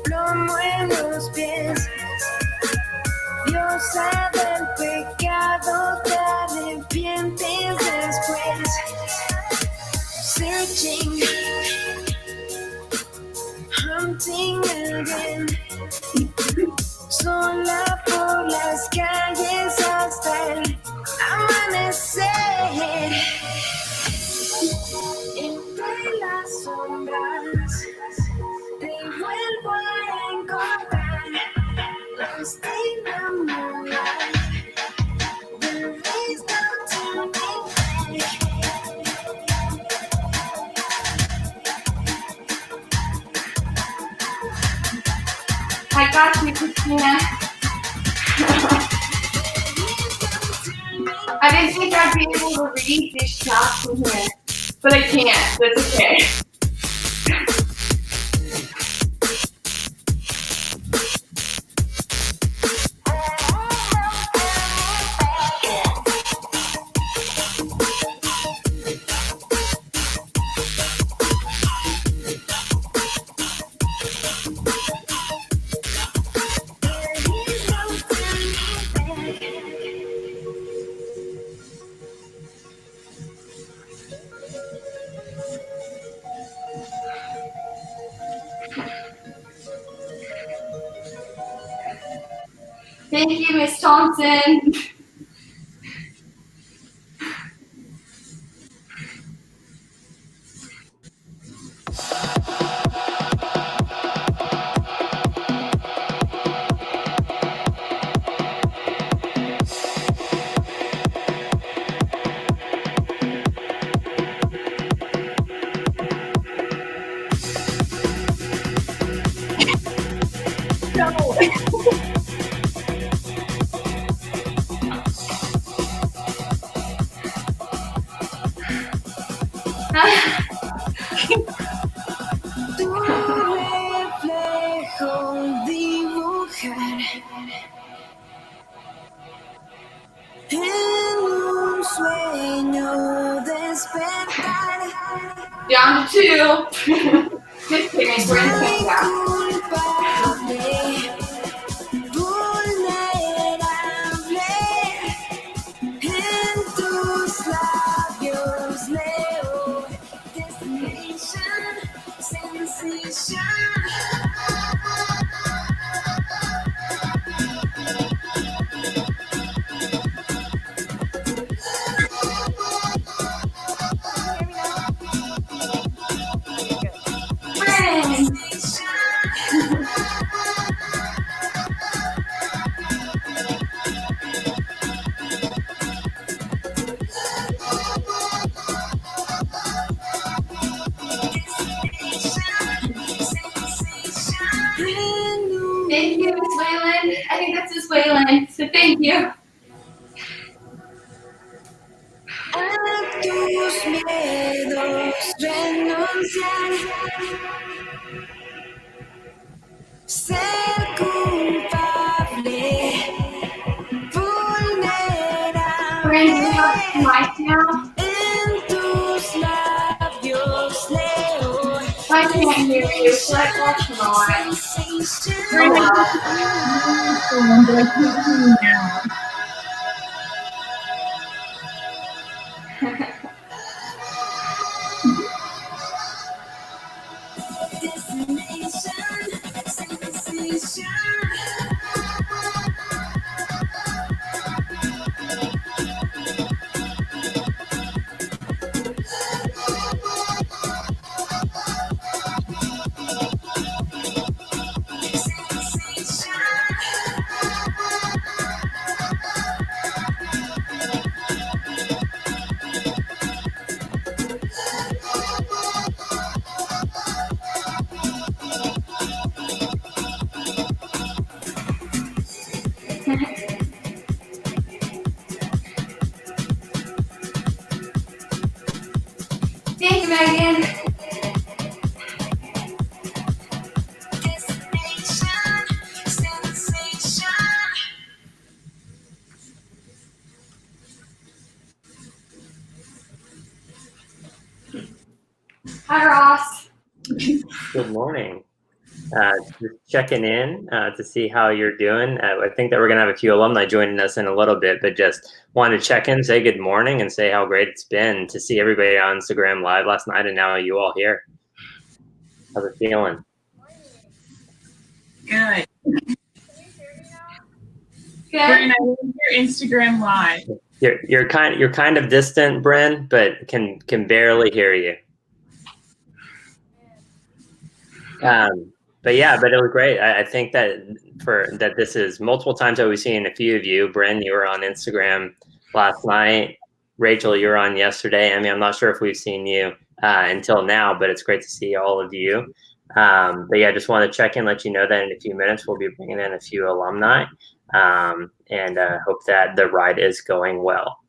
Plomo en los pies, diosa del pecado, te arrepientes después. Searching, hunting again. Sola por las calles hasta el amanecer. Entre las sombras te vuelvo a encontrar. Lost in the moonlight, there is no turning back. I got you, Christina. I didn't think I'd be able to read these shots from here, but I can't. That's okay. Thank you, Miss Thompson. Tu reflejo dibujar en un sueño despertar. Down to 2. Just kidding, we're gonna take it out. Culpable, vulnerable, en tus labios leo destination, sensation. Thank you, Miss Wayland. I think that's Miss Wayland, so thank you. A tus miedos renunciar, ser culpable, We're gonna do some lights now. en tus labios leo Lights can't hear you. Should I call tomorrow? Brandon, I can't hear you now. Thank you, Megan. Hi, Ross. Good morning. Just checking in to see how you're doing. I think that we're going to have a few alumni joining us in a little bit, but just wanted to check in, say good morning, and say how great it's been to see everybody on Instagram Live last night and now you all here. How's it feeling? Good. Good. Brandon, I love your Instagram Live. You're kind of distant, Bryn, but can barely hear you. But it was great. I think that this is multiple times that we've seen a few of you. Bryn, you were on Instagram last night. Rachel, you were on yesterday. I mean, I'm not sure if we've seen you until now, but it's great to see all of you. Just want to check in, let you know that in a few minutes we'll be bringing in a few alumni, and hope that the ride is going well.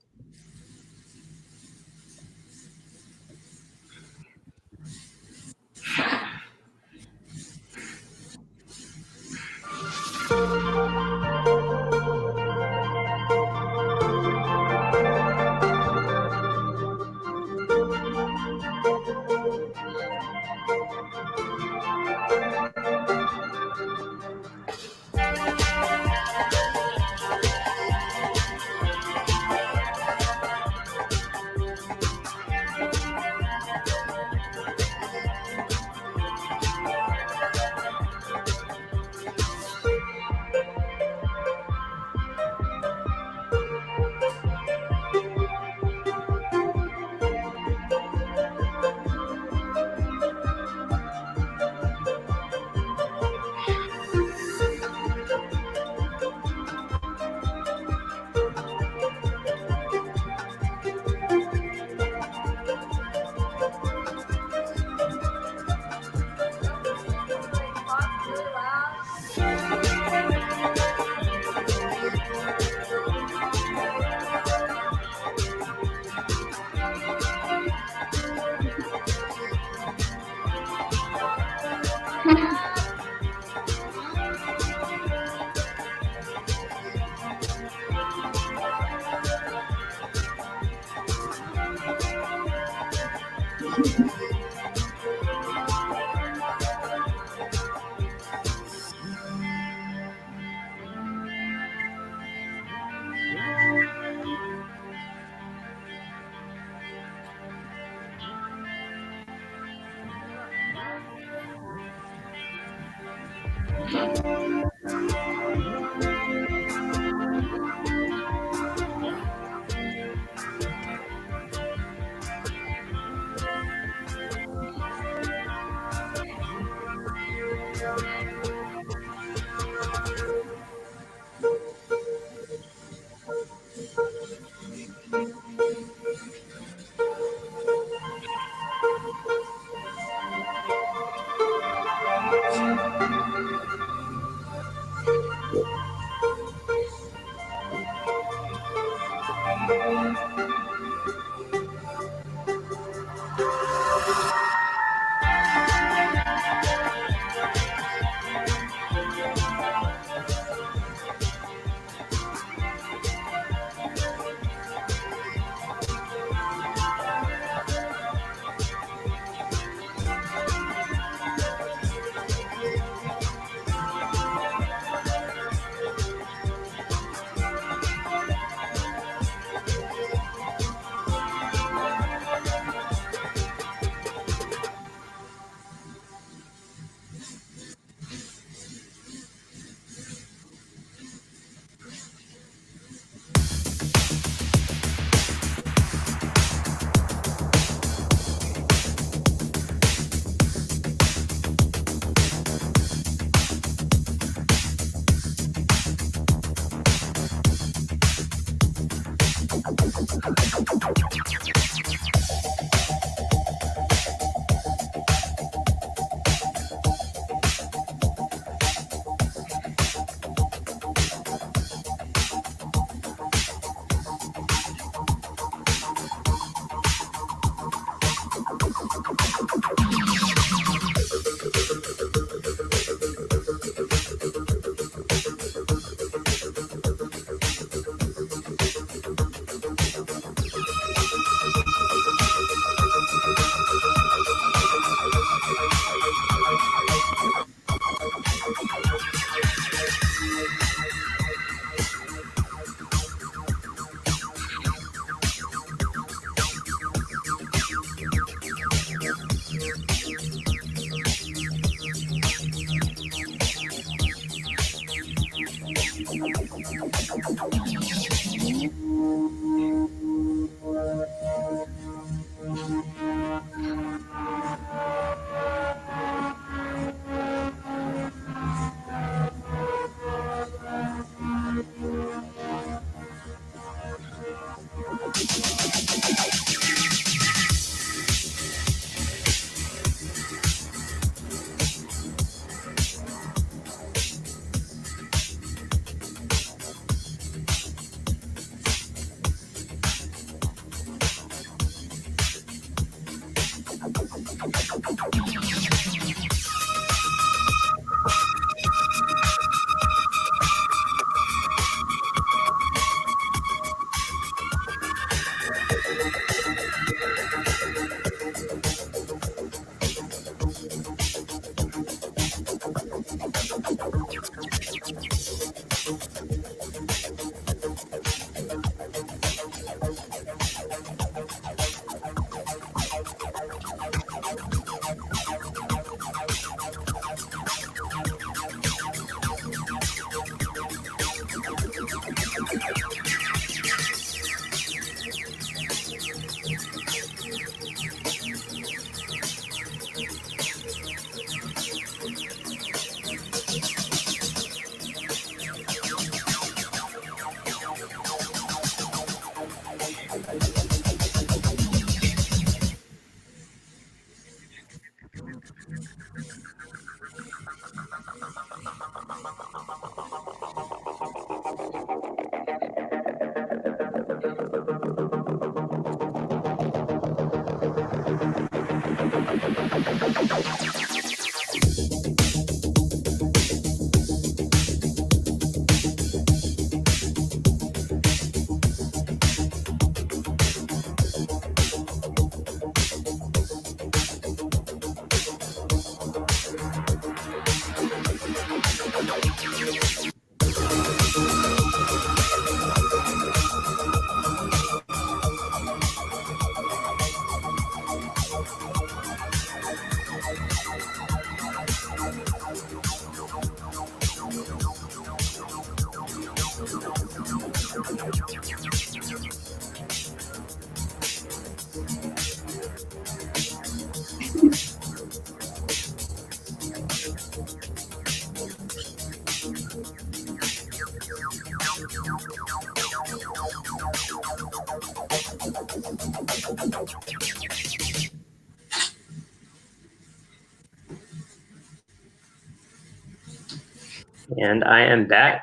And I am back.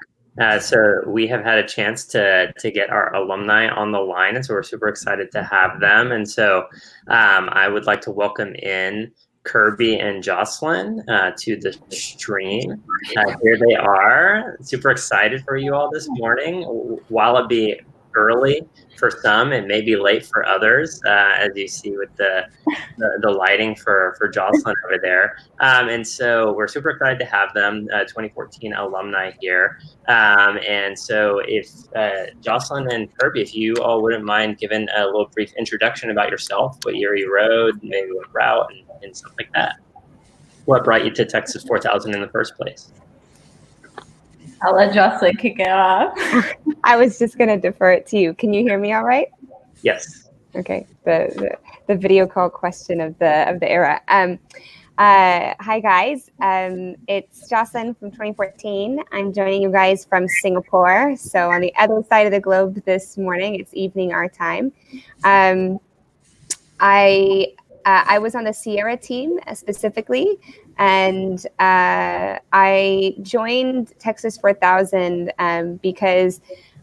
So we have had a chance to get our alumni on the line, and so we're super excited to have them. And so I would like to welcome in Kirby and Jocelyn to the stream. Here they are. Super excited for you all this morning. While it be early for some and maybe late for others, as you see with the lighting for Jocelyn over there. And so we're super excited to have them, 2014 alumni here. And so if Jocelyn and Kirby, if you all wouldn't mind giving a little brief introduction about yourself, what year you rode, maybe what route, and stuff like that. What brought you to Texas 4000 in the first place? I'll let Jocelyn kick it off. I was just going to defer it to you. Can you hear me all right? Yes. Okay. The video call question of the era. Hi guys. It's Jocelyn from 2014. I'm joining you guys from Singapore. So on the other side of the globe this morning, it's evening our time. I was on the Sierra team specifically, and I joined Texas 4000 because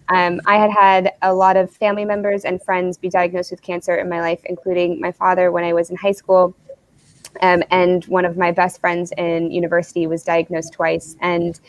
I had a lot of family members and friends be diagnosed with cancer in my life, including my father when I was in high school. And one of my best friends in university was diagnosed twice. And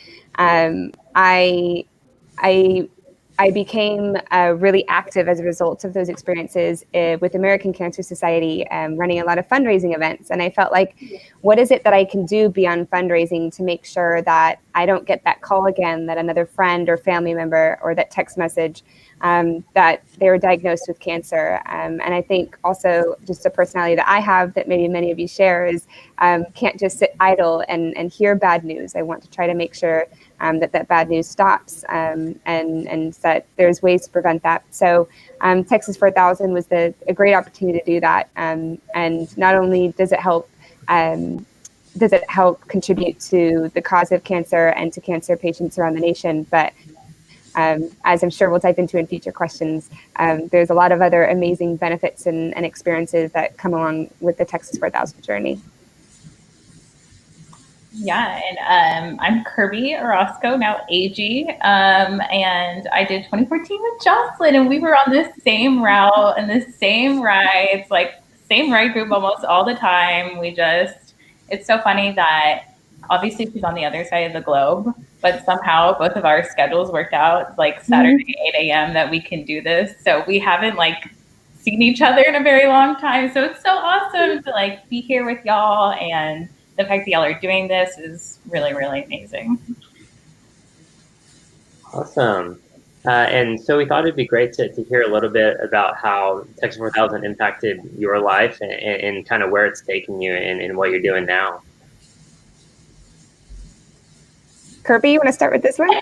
I became really active as a result of those experiences with American Cancer Society, running a lot of fundraising events. And I felt like, what is it that I can do beyond fundraising to make sure that I don't get that call again, that another friend or family member or that text message that they were diagnosed with cancer. And I think also just a personality that I have that maybe many of you share is can't just sit idle and hear bad news. I want to try to make sure that bad news stops and that there's ways to prevent that. So Texas 4000 was a great opportunity to do that. And not only does it help contribute to the cause of cancer and to cancer patients around the nation, but as I'm sure we'll dive into in future questions, there's a lot of other amazing benefits and experiences that come along with the Texas 4000 journey. Yeah, and I'm Kirby Orozco, now AG, and I did 2014 with Jocelyn, and we were on the same route and the same rides, like same ride group almost all the time. It's so funny that obviously she's on the other side of the globe, but somehow both of our schedules worked out, like Saturday 8 a.m. that we can do this. So we haven't like seen each other in a very long time. So it's so awesome to like be here with y'all, and the fact that y'all are doing this is really, really amazing. Awesome. And so we thought it'd be great to hear a little bit about how Texas 4000 impacted your life and kind of where it's taken you and what you're doing now. Kirby, you want to start with this one?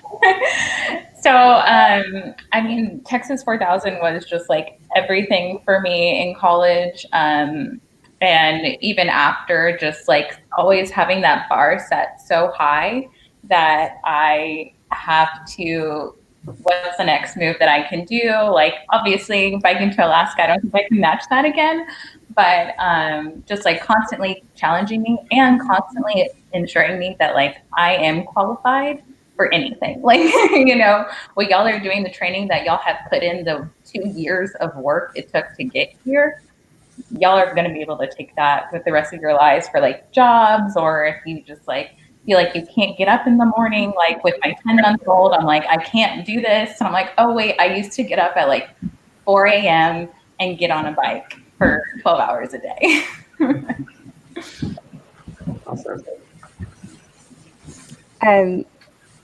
So, I mean, Texas 4000 was just like everything for me in college. And even after, just like always having that bar set so high that I have to, what's the next move that I can do? Like, obviously, biking to Alaska, I don't think I can match that again. But just like constantly challenging me and constantly ensuring me that like I am qualified for anything. Like, you know, what y'all are doing, the training that y'all have put in, the 2 years of work it took to get here, y'all are going to be able to take that with the rest of your lives for like jobs, or if you just like feel like you can't get up in the morning, like with my 10-month-old, I'm like, I can't do this. And I'm like, oh wait, I used to get up at like 4 a.m. and get on a bike for 12 hours a day. Awesome.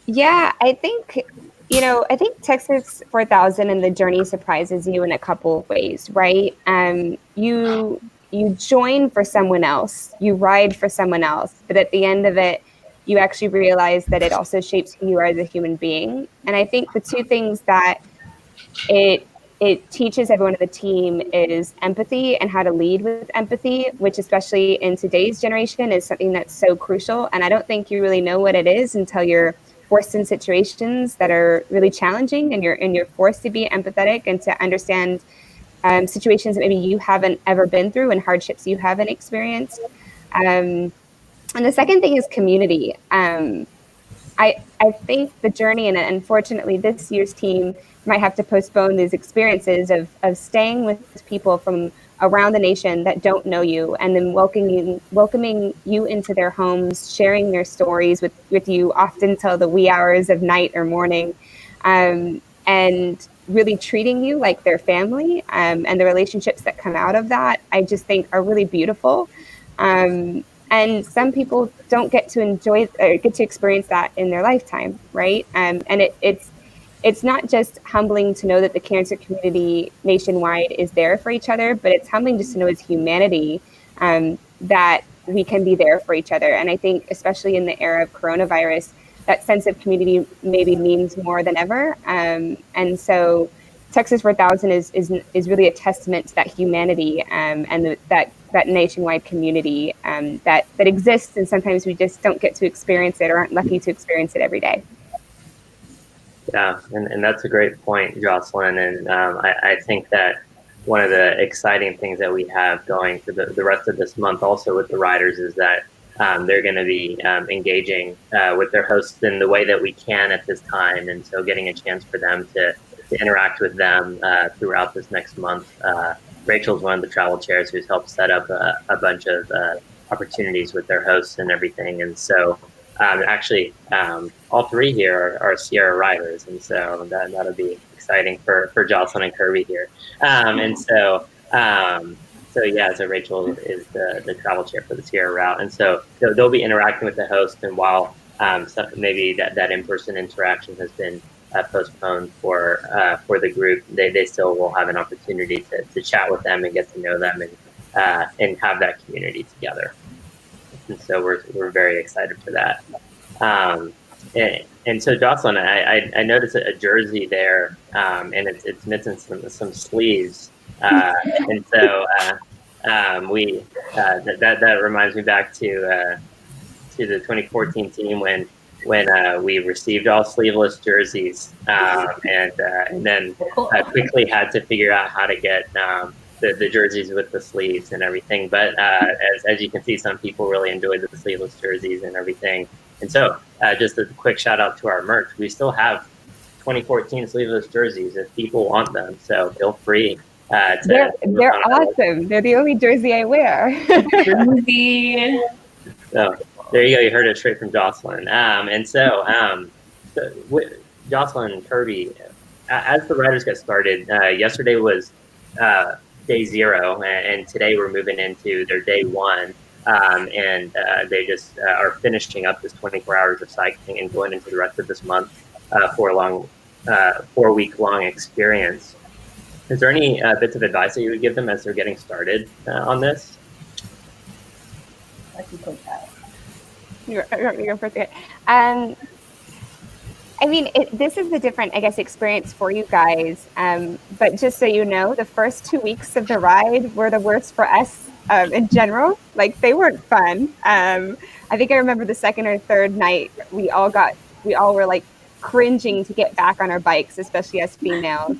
Yeah, I think Texas 4000 and the journey surprises you in a couple of ways, right? You join for someone else, you ride for someone else, but at the end of it, you actually realize that it also shapes who you are as a human being. And I think the two things that it teaches everyone on the team is empathy and how to lead with empathy, which especially in today's generation is something that's so crucial. And I don't think you really know what it is until you're forced in situations that are really challenging, and you're forced to be empathetic and to understand situations that maybe you haven't ever been through and hardships you haven't experienced. And the second thing is community. I think the journey, and unfortunately this year's team might have to postpone these experiences of staying with people from around the nation that don't know you, and then welcoming you into their homes, sharing their stories with you often till the wee hours of night or morning, and really treating you like their family, and the relationships that come out of that, I just think are really beautiful. And some people don't get to enjoy or get to experience that in their lifetime, right? And it's not just humbling to know that the cancer community nationwide is there for each other, but it's humbling just to know as humanity that we can be there for each other. And I think especially in the era of coronavirus, that sense of community maybe means more than ever. And so Texas 4000 is really a testament to that humanity and that nationwide community that exists, and sometimes we just don't get to experience it or aren't lucky to experience it every day. Yeah, and that's a great point, Jocelyn. And I think that one of the exciting things that we have going for the rest of this month also with the riders is that they're going to be engaging with their hosts in the way that we can at this time. And so getting a chance for them to interact with them throughout this next month. Rachel's one of the travel chairs who's helped set up a bunch of opportunities with their hosts and everything. And so actually, all three here are Sierra riders, and so that'll be exciting for Jocelyn and Kirby here. So Rachel is the travel chair for the Sierra route, and so they'll be interacting with the host. And while so maybe that in-person interaction has been postponed for the group, they still will have an opportunity to chat with them and get to know them and have that community together. And so we're very excited for that. And so Jocelyn, I noticed a jersey there, and it's missing some sleeves, and so that reminds me back to the 2014 team when we received all sleeveless jerseys, and then quickly had to figure out how to get the jerseys with the sleeves and everything. But as you can see, some people really enjoyed the sleeveless jerseys and everything. And so just a quick shout out to our merch. We still have 2014 sleeveless jerseys if people want them. So feel free. They're awesome. They're the only jersey I wear. So there you go. You heard it straight from Jocelyn. And so Jocelyn and Kirby, as the riders get started, yesterday was day 0, and today we're moving into their day 1. And they just are finishing up this 24 hours of cycling and going into the rest of this month for a 4-week-long experience. Is there any bits of advice that you would give them as they're getting started on this? I can take that. You're first. I mean, this is a different, I guess, experience for you guys. But just so you know, the first 2 weeks of the ride were the worst for us in general. Like, they weren't fun. I think I remember the second or third night, we all were like cringing to get back on our bikes, especially us females.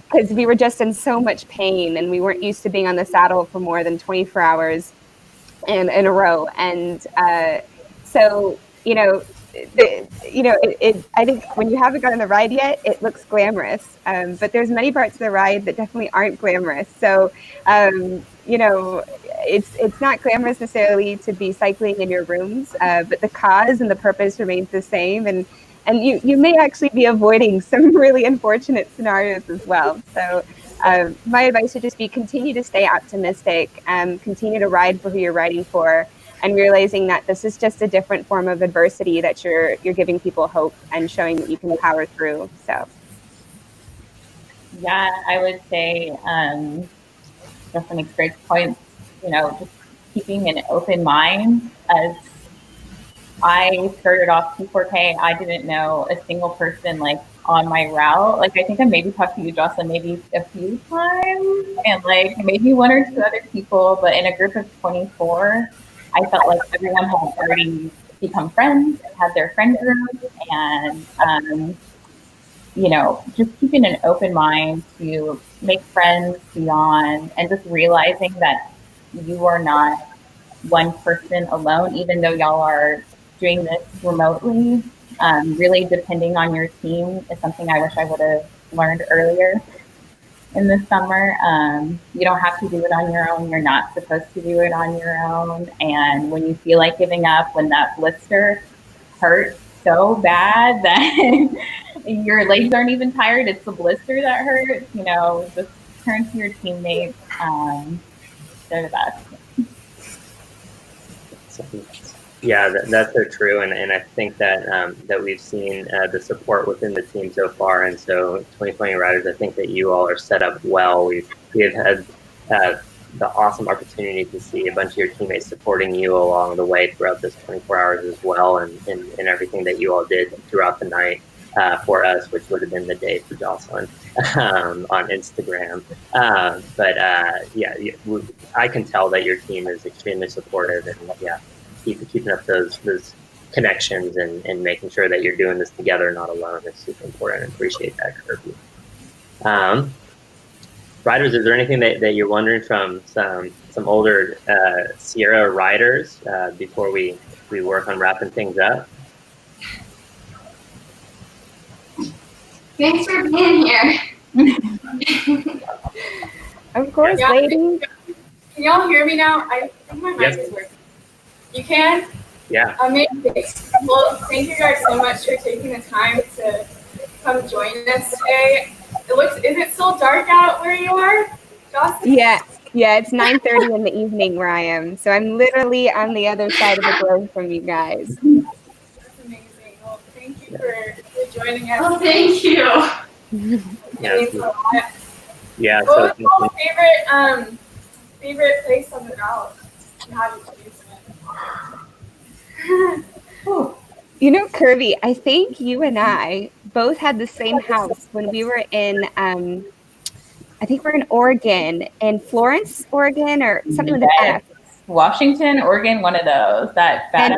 Because we were just in so much pain and we weren't used to being on the saddle for more than 24 hours in a row. And so, I think when you haven't gotten the ride yet, it looks glamorous. But there's many parts of the ride that definitely aren't glamorous. So, it's not glamorous necessarily to be cycling in your rooms, but the cause and the purpose remains the same. And you may actually be avoiding some really unfortunate scenarios as well. So my advice would just be continue to stay optimistic, continue to ride for who you're riding for, and realizing that this is just a different form of adversity that you're giving people hope and showing that you can power through. So, yeah, I would say Justin makes great points. Just keeping an open mind. As I started off T4K, I didn't know a single person like on my route. Like, I think I maybe talked to you, Jocelyn, maybe a few times, and like maybe 1 or 2 other people, but in a group of 24. I felt like everyone had already become friends, had their friend group, and, just keeping an open mind to make friends beyond, and just realizing that you are not one person alone, even though y'all are doing this remotely. Really depending on your team is something I wish I would have learned earlier in the summer. You don't have to do it on your own. You're not supposed to do it on your own. And when you feel like giving up, when that blister hurts so bad that your legs aren't even tired, it's the blister that hurts, just turn to your teammates. They're the best. Yeah, that's so true, and I think that that we've seen the support within the team so far, and so 2020 riders, I think that you all are set up well. We have had the awesome opportunity to see a bunch of your teammates supporting you along the way throughout this 24 hours as well, and everything that you all did throughout the night for us, which would have been the day for Jocelyn on Instagram. But I can tell that your team is extremely supportive, and keeping up those connections and making sure that you're doing this together, not alone, is super important. I appreciate that, Kirby. Riders, is there anything that you're wondering from some older Sierra riders before we work on wrapping things up? Thanks for being here. Of course, lady. Can y'all hear me now? I think my mic is working. You can? Yeah. Amazing. Well, thank you guys so much for taking the time to come join us today. Is it still dark out where you are, Jocelyn? Yeah, it's 9:30 in the evening where I am. So I'm literally on the other side of the globe from you guys. for joining us. Oh, thank you. Yeah. What was your favorite place on the route? You had to choose one. You know, Kirby, I think you and I both had the same house when we were in, I think we're in Oregon, in Florence, Oregon, or something with an F. Washington, Oregon, one of those. That bad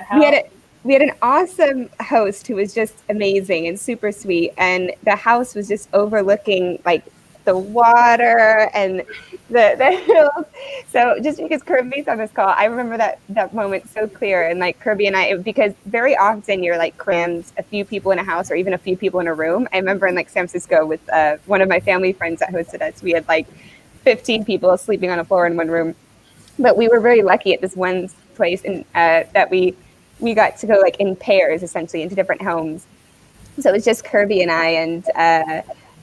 house. We had an awesome host who was just amazing and super sweet, and the house was just overlooking like the water and the hills. So just because Kirby's on this call, I remember that moment so clear. And like Kirby and I, because very often you're like crammed a few people in a house or even a few people in a room. I remember in like San Francisco with one of my family friends that hosted us, we had like 15 people sleeping on a floor in one room. But we were very lucky at this one place and that we got to go like in pairs essentially into different homes. So it was just Kirby and I, and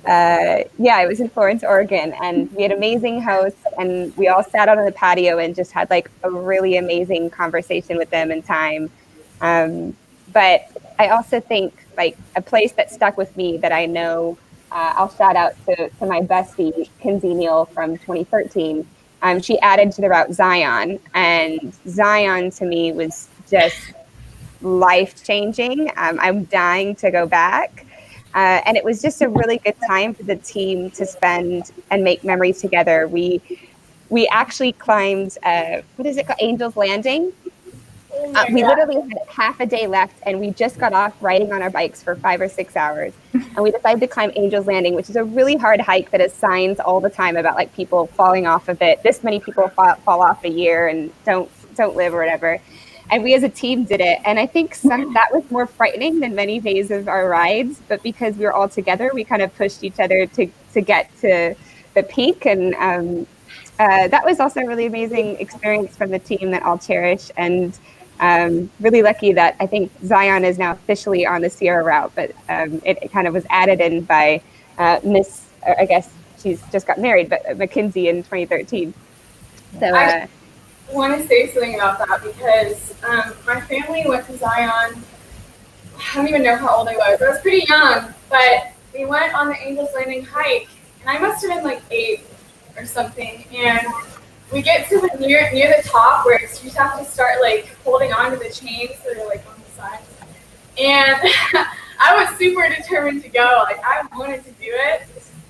it was in Florence, Oregon, and we had amazing hosts, and we all sat out on the patio and just had like a really amazing conversation with them and time. But I also think like a place that stuck with me that I know, I'll shout out to my bestie, Kinsey Neal from 2013. She added to the route Zion, and Zion to me was just life-changing. I'm dying to go back. And it was just a really good time for the team to spend and make memories together. We actually climbed, what is it called? Angel's Landing. We literally had half a day left, and we just got off riding on our bikes for 5 or 6 hours. And we decided to climb Angel's Landing, which is a really hard hike that has signs all the time about like people falling off of it. This many people fall off a year and don't live or whatever. And we as a team did it. And I think that was more frightening than many days of our rides. But because we were all together, we kind of pushed each other to get to the peak. And that was also a really amazing experience from the team that I'll cherish. And really lucky that I think Zion is now officially on the Sierra route. But it kind of was added in by I guess she's just got married, but Mackenzie in 2013. So. I want to say something about that because my family went to Zion. I don't even know how old I was. I was pretty young, but we went on the Angel's Landing hike, and I must have been like 8 or something. And we get to near the top where you just have to start like holding on to the chains that are like on the sides. And I was super determined to go. Like I wanted to do it,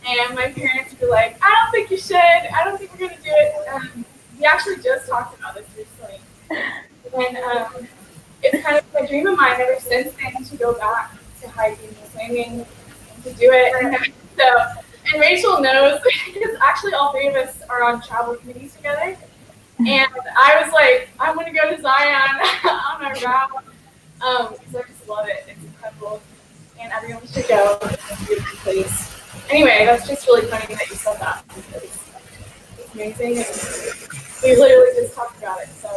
and my parents were like, "I don't think you should. I don't think we're gonna do it." We actually just talked about this recently, and it's kind of a dream of mine ever since then to go back to hiking and swimming and to do it. And Rachel knows because actually all 3 of us are on travel committees together, and I was like, I want to go to Zion on our route because I just love it. It's incredible, and everyone should go. It's a beautiful place. Anyway, that's just really funny that you said that. It's amazing. And we literally just talked about it. So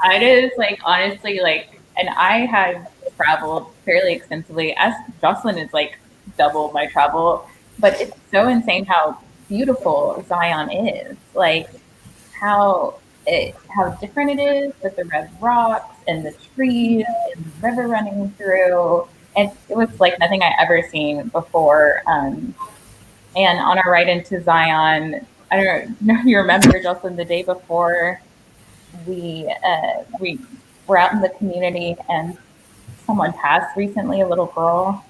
it is like honestly like, and I have traveled fairly extensively. As Jocelyn is like double my travel, but it's so insane how beautiful Zion is. Like how different it is with the red rocks and the trees and the river running through. And it was like nothing I ever seen before. And on our ride into Zion, I don't know if you remember, Jocelyn, the day before we were out in the community and someone passed recently, a little girl.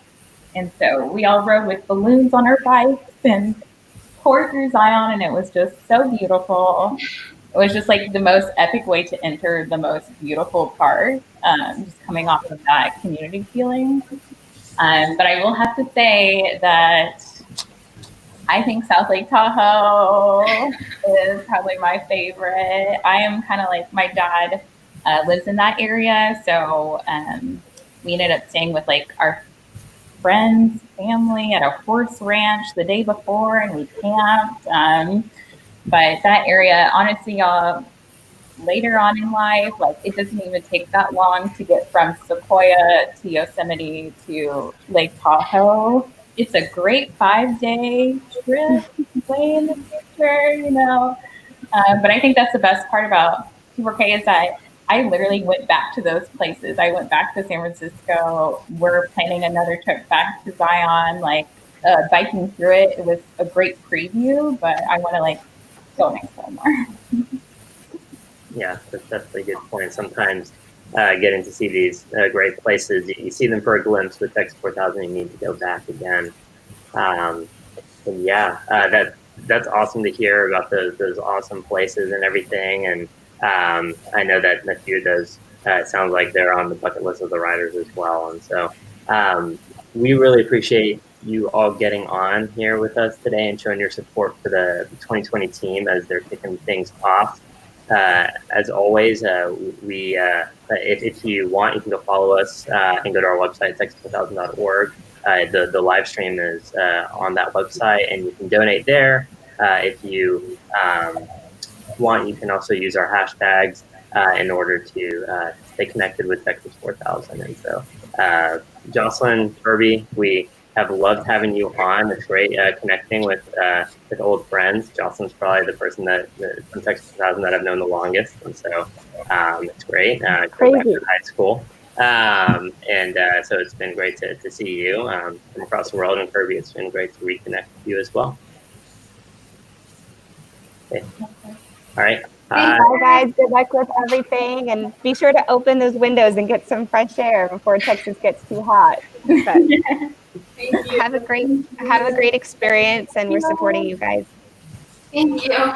And so we all rode with balloons on our bikes and poured through Zion, and it was just so beautiful. It was just like the most epic way to enter the most beautiful part, just coming off of that community feeling. But I will have to say that I think South Lake Tahoe is probably my favorite. I am kind of like, my dad lives in that area, so we ended up staying with like our friends, family at a horse ranch the day before, and we camped. But that area, honestly, y'all, later on in life, like it doesn't even take that long to get from Sequoia to Yosemite to Lake Tahoe. It's a great 5-day trip way in the future, you know. But I think that's the best part about T4K is that I literally went back to those places. I went back to San Francisco. We're planning another trip back to Zion, like biking through it. It was a great preview, but I want to like go and explore more. Yeah, that's definitely a good point. Sometimes getting to see these great places, you see them for a glimpse. With Texas 4000, you need to go back again. And yeah, that's awesome to hear about those awesome places and everything. And I know that a few of those, it sounds like they're on the bucket list of the riders as well. And so we really appreciate you all getting on here with us today and showing your support for the 2020 team as they're kicking things off. As always, if you want, you can go follow us and go to our website, texas4000.org. The live stream is on that website, and you can donate there. If you want, you can also use our hashtags in order to stay connected with Texas 4000. And so, Jocelyn, Kirby, we have loved having you on. It's great connecting with old friends. Jocelyn's probably the person that from Texas 4000 that I've known the longest, and so it's great. Crazy. Back to high school, and so it's been great to see you from across the world. And Kirby, it's been great to reconnect with you as well. Okay. All right. Bye, guys. Good luck with everything, and be sure to open those windows and get some fresh air before Texas gets too hot. But have a great experience, and we're supporting you guys. Thank you.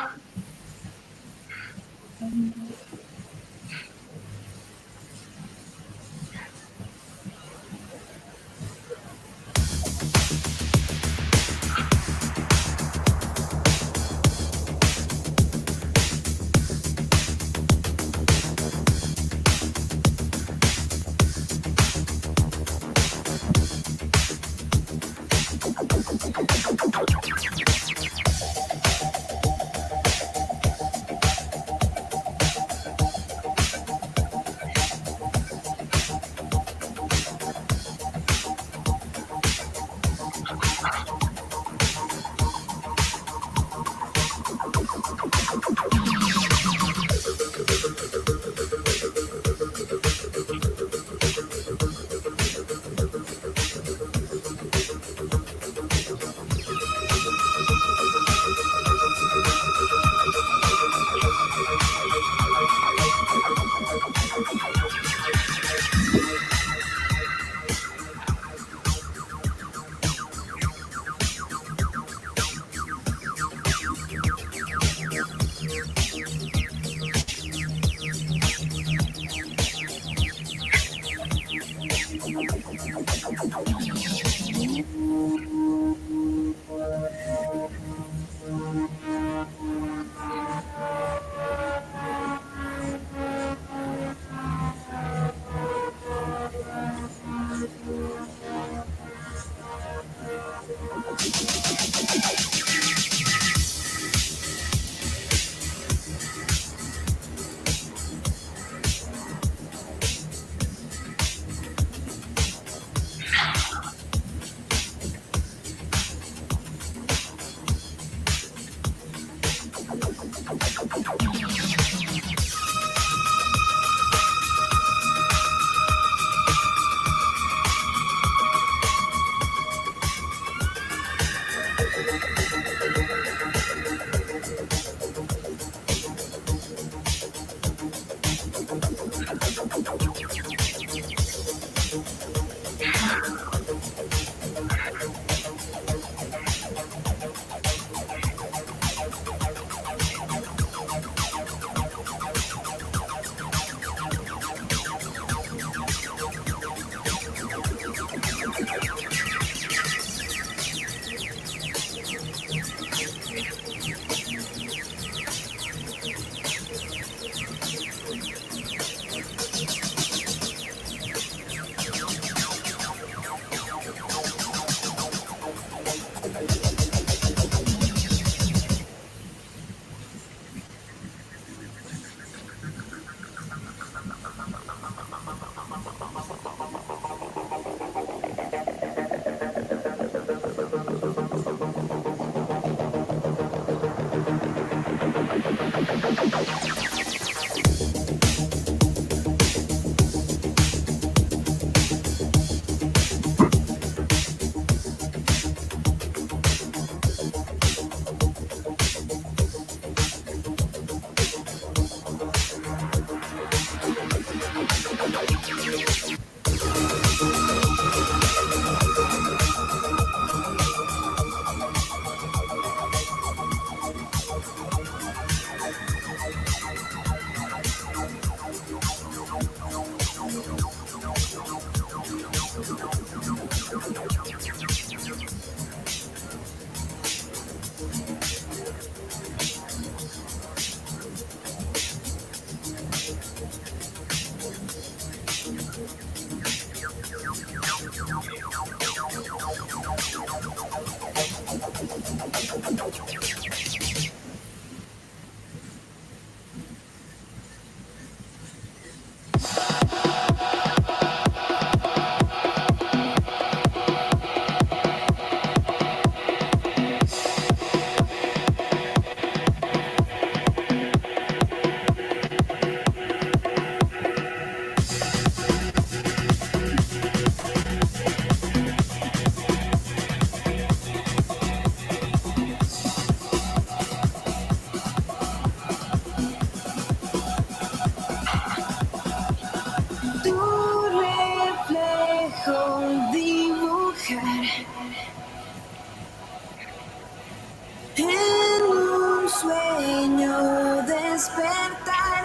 En un sueño despertar.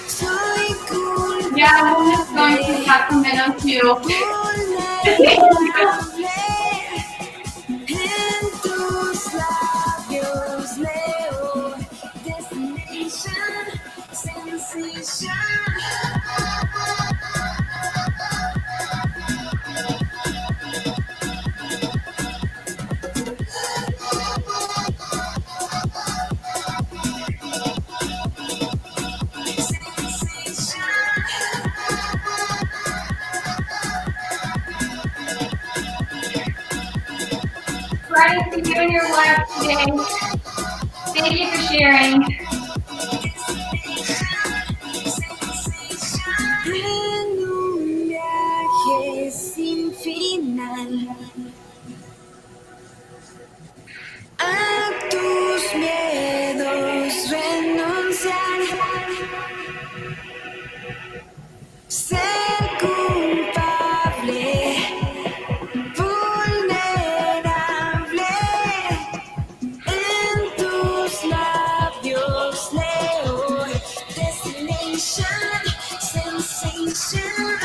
Soy culpable. Yeah, we're just going to Sacramento too. Vulnerable. En tus labios leo destination, sensation. Friday for you and your wife today. Thank you for sharing. En un viaje sin final, a tus miedos renunciar, ser culpable, vulnerable, en tus labios leo destination, sensation.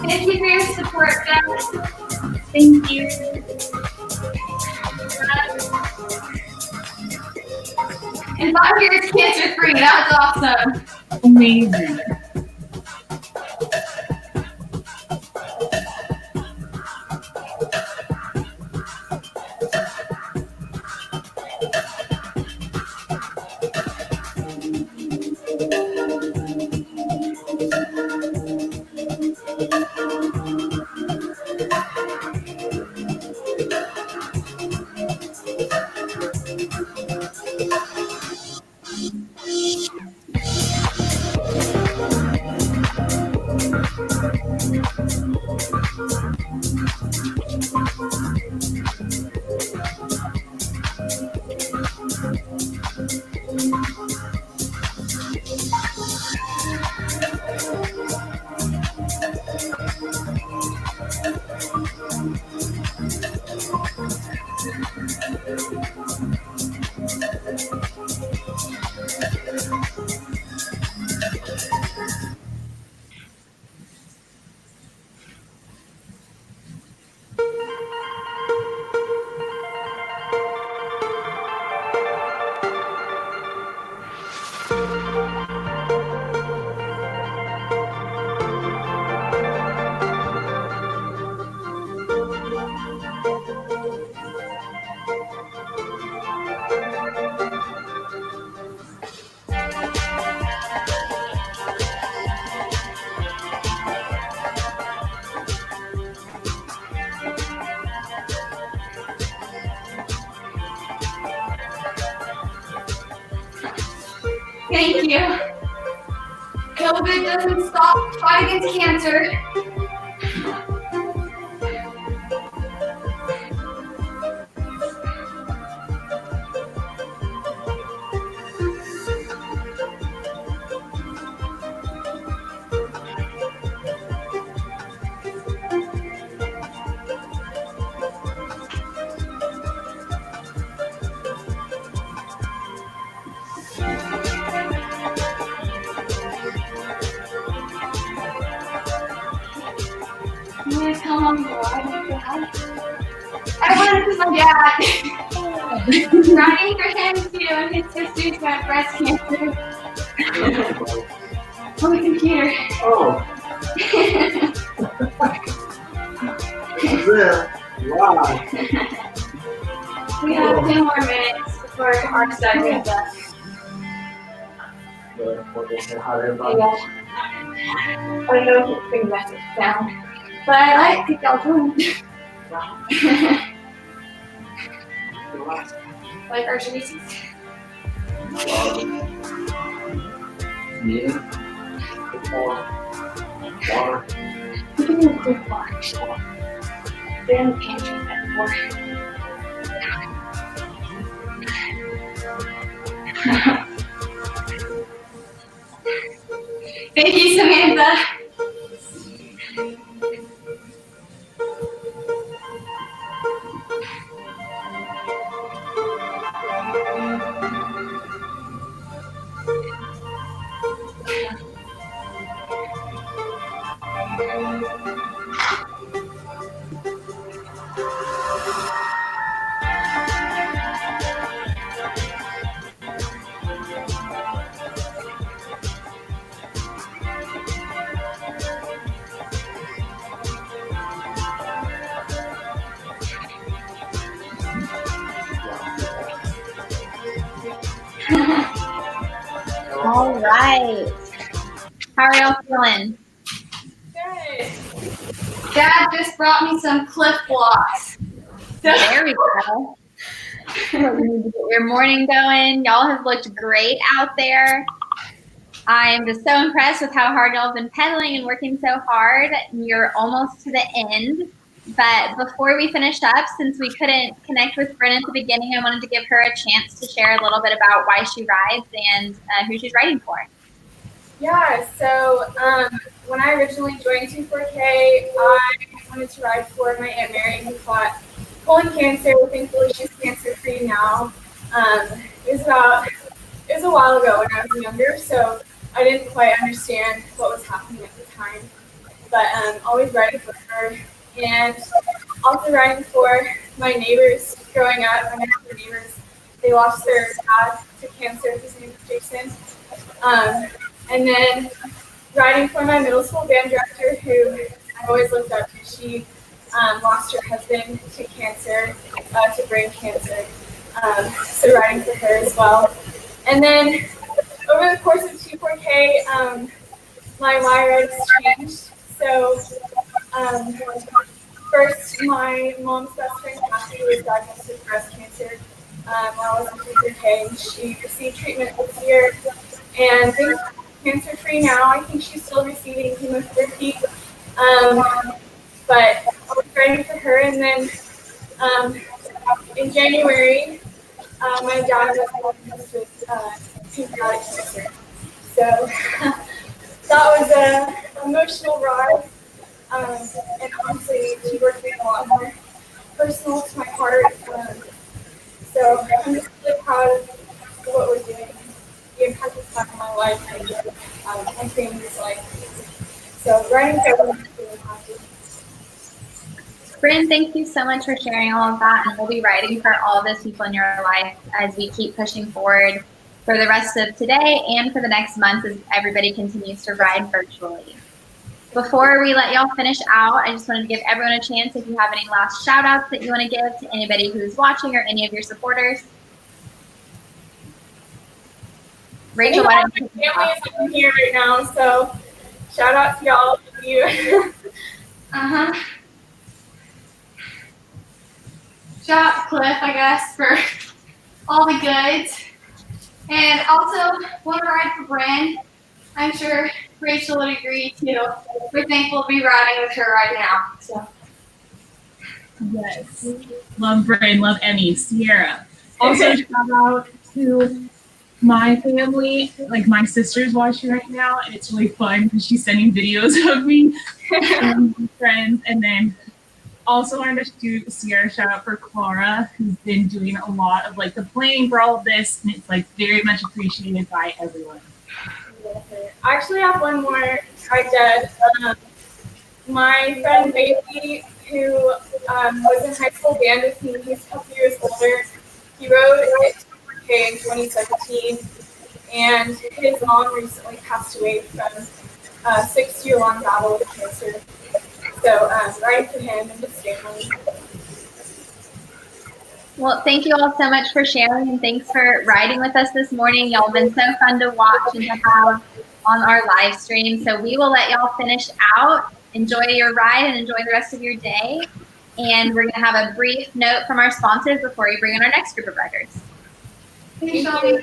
Thank you for your support, guys. Thank you. And 5 years cancer free. That was awesome. Amazing. Thank you. COVID doesn't stop the fight against cancer. I'm gonna tell Mom why I wanted to my dad. Writing for him too, and his sister's got breast cancer. On the computer. Oh. Wow. We have 10 more minutes before our segment is done. Yeah. I know it's a big message sound, but I like to go home. Like our Reese's. Yeah. Water. You can do a quick watch. They're in the pantry at 4. Thank you, Samantha. All right. How are y'all feeling? Good. Dad just brought me some Cliff Blocks. There we go. You need to get your morning going. Y'all have looked great out there. I'm just so impressed with how hard y'all have been pedaling and working so hard. You're almost to the end. But before we finish up, since we couldn't connect with Bryn at the beginning, I wanted to give her a chance to share a little bit about why she rides and who she's riding for. Yeah, so when I originally joined T4K, I wanted to ride for my Aunt Mary who fought colon cancer. Thankfully, she's cancer-free now. It was a while ago when I was younger, so I didn't quite understand what was happening at the time. But always riding for her, and also riding for my neighbors growing up. My next door neighbors, they lost their dad to cancer. His name is Jason. And then riding for my middle school band director, who I always looked up to. She lost her husband to cancer, to brain cancer. So riding for her as well. And then over the course of T4K, my rides changed. So first, my mom's best friend, Kathy, was diagnosed with breast cancer while I was in T4K, and she received treatment this year. And she's cancer-free now. I think she's still receiving chemotherapy. But I was riding for her, and then in January, my dad was diagnosed with pancreatic cancer. So that was an emotional ride, and honestly, she worked a lot more personal to my heart. So I'm just really proud of what we're doing, the impact it's had on my life and my family's life. So riding for me is really happy. Bryn, thank you so much for sharing all of that, and we'll be writing for all those people in your life as we keep pushing forward for the rest of today and for the next month as everybody continues to ride virtually. Before we let y'all finish out, I just wanted to give everyone a chance if you have any last shout outs that you want to give to anybody who's watching or any of your supporters. Rachel, why don't you my family is in here right now, so shout out to y'all. You. Shout out to Cliff, I guess, for all the goods. And also, want to ride for Bryn. I'm sure Rachel would agree too. We're thankful to be riding with her right now. So. Yes. Love Bryn, love Emmy, Sierra. Also, shout out to my family. Like, my sister's watching right now, and it's really fun because she's sending videos of me and my friends. And then also wanted to do Sierra shout out for Clara, who's been doing a lot of like the planning for all of this, and it's like very much appreciated by everyone. I actually have one more I did. My friend Bailey, who was in high school band with me, he's a couple years older. He rode at T4K in 2017, and his mom recently passed away from a 6-year-long battle with cancer. So riding for him and his family. Well, thank you all so much for sharing, and thanks for riding with us this morning. Y'all have been so fun to watch and to have on our live stream. So we will let y'all finish out. Enjoy your ride and enjoy the rest of your day. And we're going to have a brief note from our sponsors before we bring in our next group of riders. Thank you.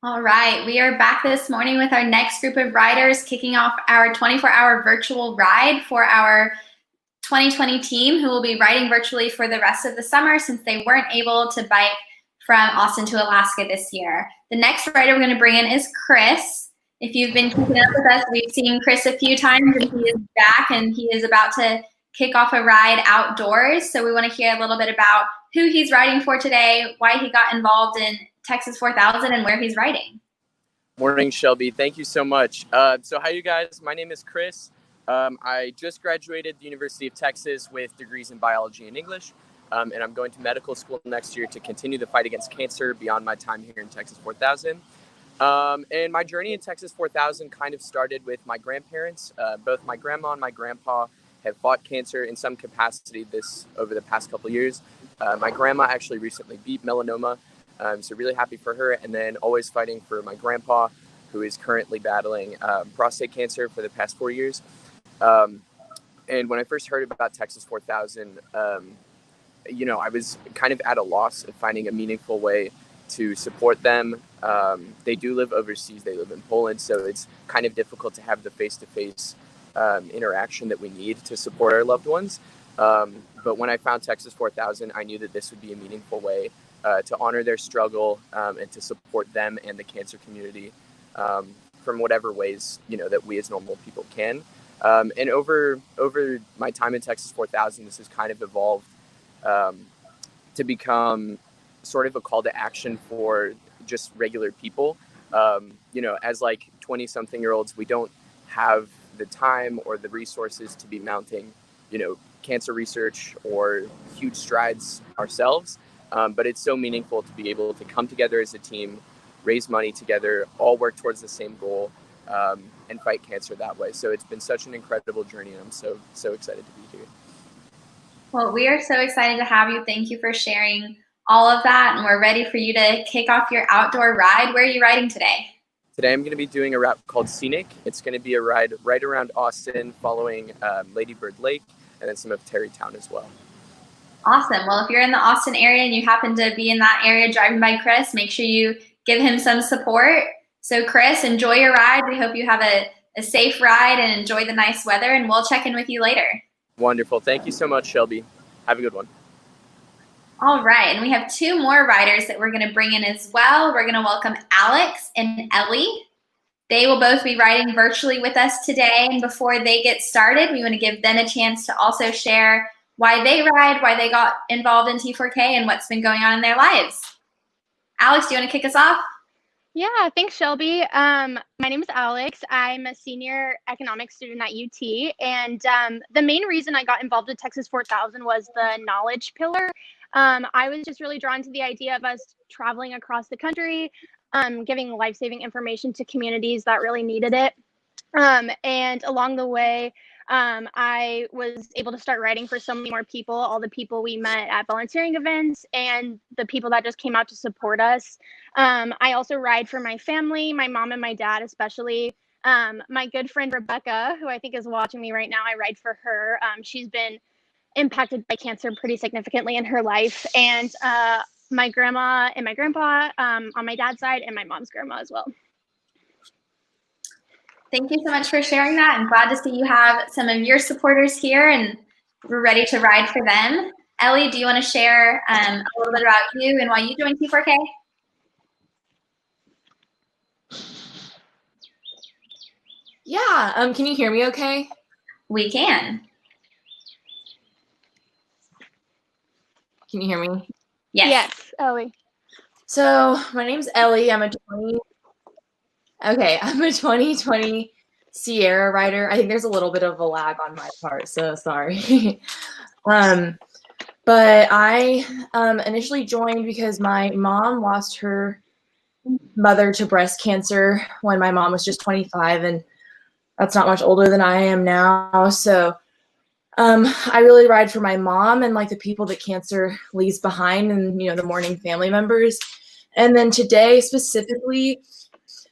All right, we are back this morning with our next group of riders, kicking off our 24-hour virtual ride for our 2020 team, who will be riding virtually for the rest of the summer since they weren't able to bike from Austin to Alaska this year. The next rider we're going to bring in is Chris. If you've been keeping up with us, we've seen Chris a few times, and he is back, and he is about to kick off a ride outdoors. So we want to hear a little bit about who he's riding for today, why he got involved in Texas 4000, and where he's riding. Morning, Shelby. Thank you so much. So hi, you guys. My name is Chris. I just graduated the University of Texas with degrees in biology and English, and I'm going to medical school next year to continue the fight against cancer beyond my time here in Texas 4000. And my journey in Texas 4000 kind of started with my grandparents. Both my grandma and my grandpa have fought cancer in some capacity over the past couple of years. My grandma actually recently beat melanoma, so really happy for her. And then always fighting for my grandpa, who is currently battling prostate cancer for the past 4 years. And when I first heard about Texas 4000, I was kind of at a loss of finding a meaningful way to support them. They do live overseas. They live in Poland, so it's kind of difficult to have the face-to-face interaction that we need to support our loved ones. But when I found Texas 4000, I knew that this would be a meaningful way to honor their struggle and to support them and the cancer community from whatever ways, that we as normal people can. And over my time in Texas 4000, this has kind of evolved to become sort of a call to action for just regular people. As like 20-something-year-olds, we don't have the time or the resources to be mounting, cancer research or huge strides ourselves. But it's so meaningful to be able to come together as a team, raise money together, all work towards the same goal, and fight cancer that way. So it's been such an incredible journey, and I'm so excited to be here. Well, we are so excited to have you. Thank you for sharing all of that, and we're ready for you to kick off your outdoor ride. Where are you riding today? Today I'm going to be doing a route called Scenic. It's going to be a ride right around Austin, following Lady Bird Lake, and then some of Terrytown as well. Awesome. Well, if you're in the Austin area and you happen to be in that area driving by Chris, make sure you give him some support. So Chris, enjoy your ride. We hope you have a safe ride and enjoy the nice weather, and we'll check in with you later. Wonderful. Thank you so much, Shelby. Have a good one. All right, and we have two more riders that we're going to bring in as well. We're going to welcome Alex and Ellie. They will both be riding virtually with us today, and before they get started, we want to give them a chance to also share why they ride, why they got involved in T4K, and what's been going on in their lives. Alex, do you want to kick us off? Yeah, thanks, Shelby. My name is Alex. I'm a senior economics student at UT, and the main reason I got involved with Texas 4000 was the knowledge pillar. I was just really drawn to the idea of us traveling across the country, giving life-saving information to communities that really needed it. And along the way, I was able to start writing for so many more people, all the people we met at volunteering events and the people that just came out to support us. I also ride for my family, my mom and my dad especially. My good friend Rebecca, who I think is watching me right now, I ride for her. She's been impacted by cancer pretty significantly in her life. And my grandma and my grandpa on my dad's side, and my mom's grandma as well. Thank you so much for sharing that. I'm glad to see you have some of your supporters here, and we're ready to ride for them. Ellie, do you want to share a little bit about you and why you joined T4K? Yeah, can you hear me okay? We can. Can you hear me? Yes, Ellie. So my name's Ellie. I'm a 2020 Sierra rider. I think there's a little bit of a lag on my part, so sorry. But I initially joined because my mom lost her mother to breast cancer when my mom was just 25, and that's not much older than I am now. So I really ride for my mom and like the people that cancer leaves behind, and the mourning family members. And then today specifically,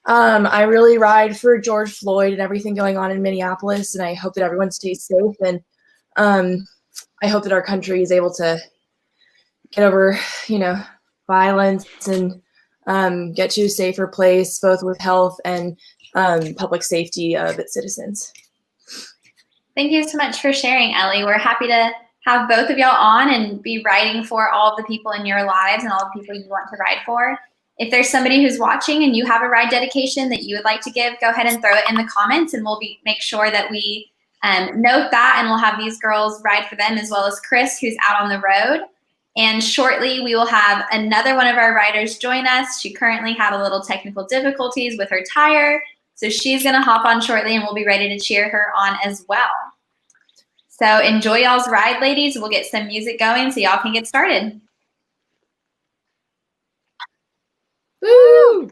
I really ride for George Floyd and everything going on in Minneapolis, and I hope that everyone stays safe, and I hope that our country is able to get over, violence and get to a safer place, both with health and public safety of its citizens. Thank you so much for sharing, Ellie. We're happy to have both of y'all on and be writing for all of the people in your lives and all the people you want to ride for. If there's somebody who's watching and you have a ride dedication that you would like to give, go ahead and throw it in the comments, and we'll make sure that we note that, and we'll have these girls ride for them, as well as Chris, who's out on the road. And shortly, we will have another one of our riders join us. She currently had a little technical difficulties with her tire, so she's going to hop on shortly, and we'll be ready to cheer her on as well. So enjoy y'all's ride, ladies. We'll get some music going so y'all can get started. Woo!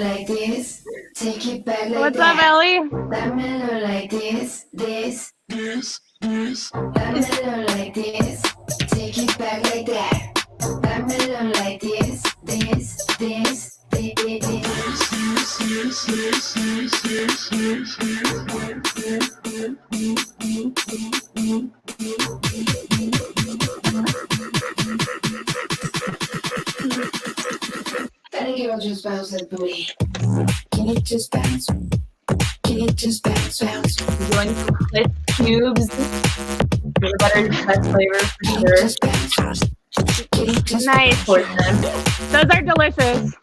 Like this, take it back like What's that. up, Ellie? Dámelo like this. Dámelo like this, take it back like that. Dámelo like this. That girl just bounce that booty. Can it just bounce? Can it just bounce? Doing some split cubes. Peanut butter is the best flavor for sure. Nice. Portion. Those are delicious. I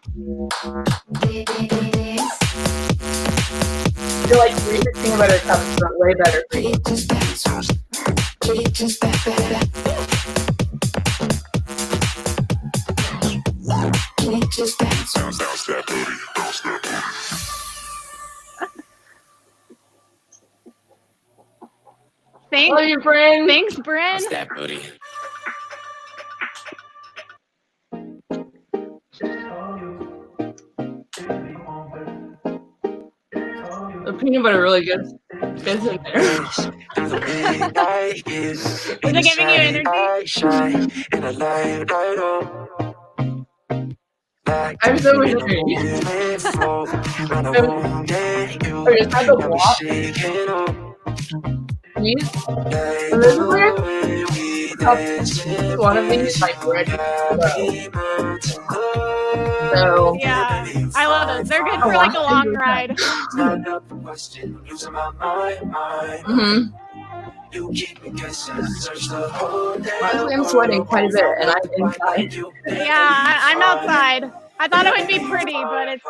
feel like Reese's peanut butter cups are way better for you. Thanks. Love you, Bryn. Thanks, Bryn. That booty. The peanut butter really gets in there. Is it giving you energy? I'm so hungry. I just had to walk. These, and this is like one of these like ready to go. So Yeah, I love those. They're good for like a long ride. Mm-hmm. Honestly, I'm sweating quite a bit, and I'm inside. Yeah, I'm outside. I thought it would be pretty, but it's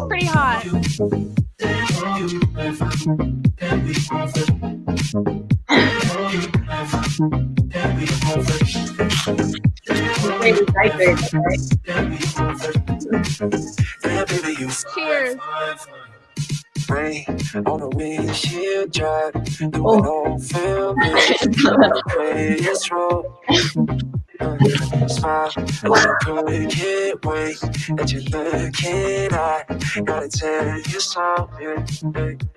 pretty hot. Cheers. Rain on the windshield drive, doing all film, it's roll. Smile, I can't wait that you're looking at. Gotta tell you something.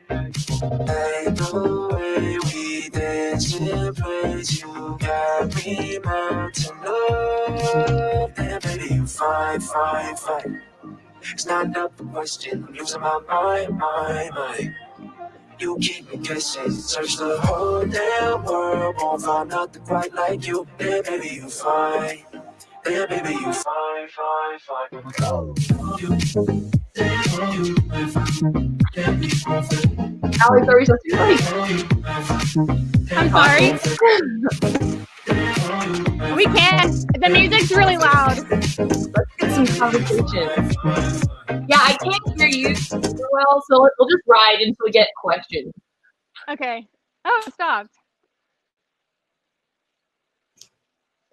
Like the way we dance in place, you got me mountain love. And baby, you fine. It's not up a question, I'm losing my mind. You keep me guessing, search the whole damn world, won't find nothing quite like you. Yeah, baby, you fine. Yeah, baby, you fine. Alex, are we supposed to be I'm sorry. We can. The music's really loud. Let's get some conversation. Yeah, I can't hear you super well, so we'll just ride until we get questions. Okay. Oh, it stopped.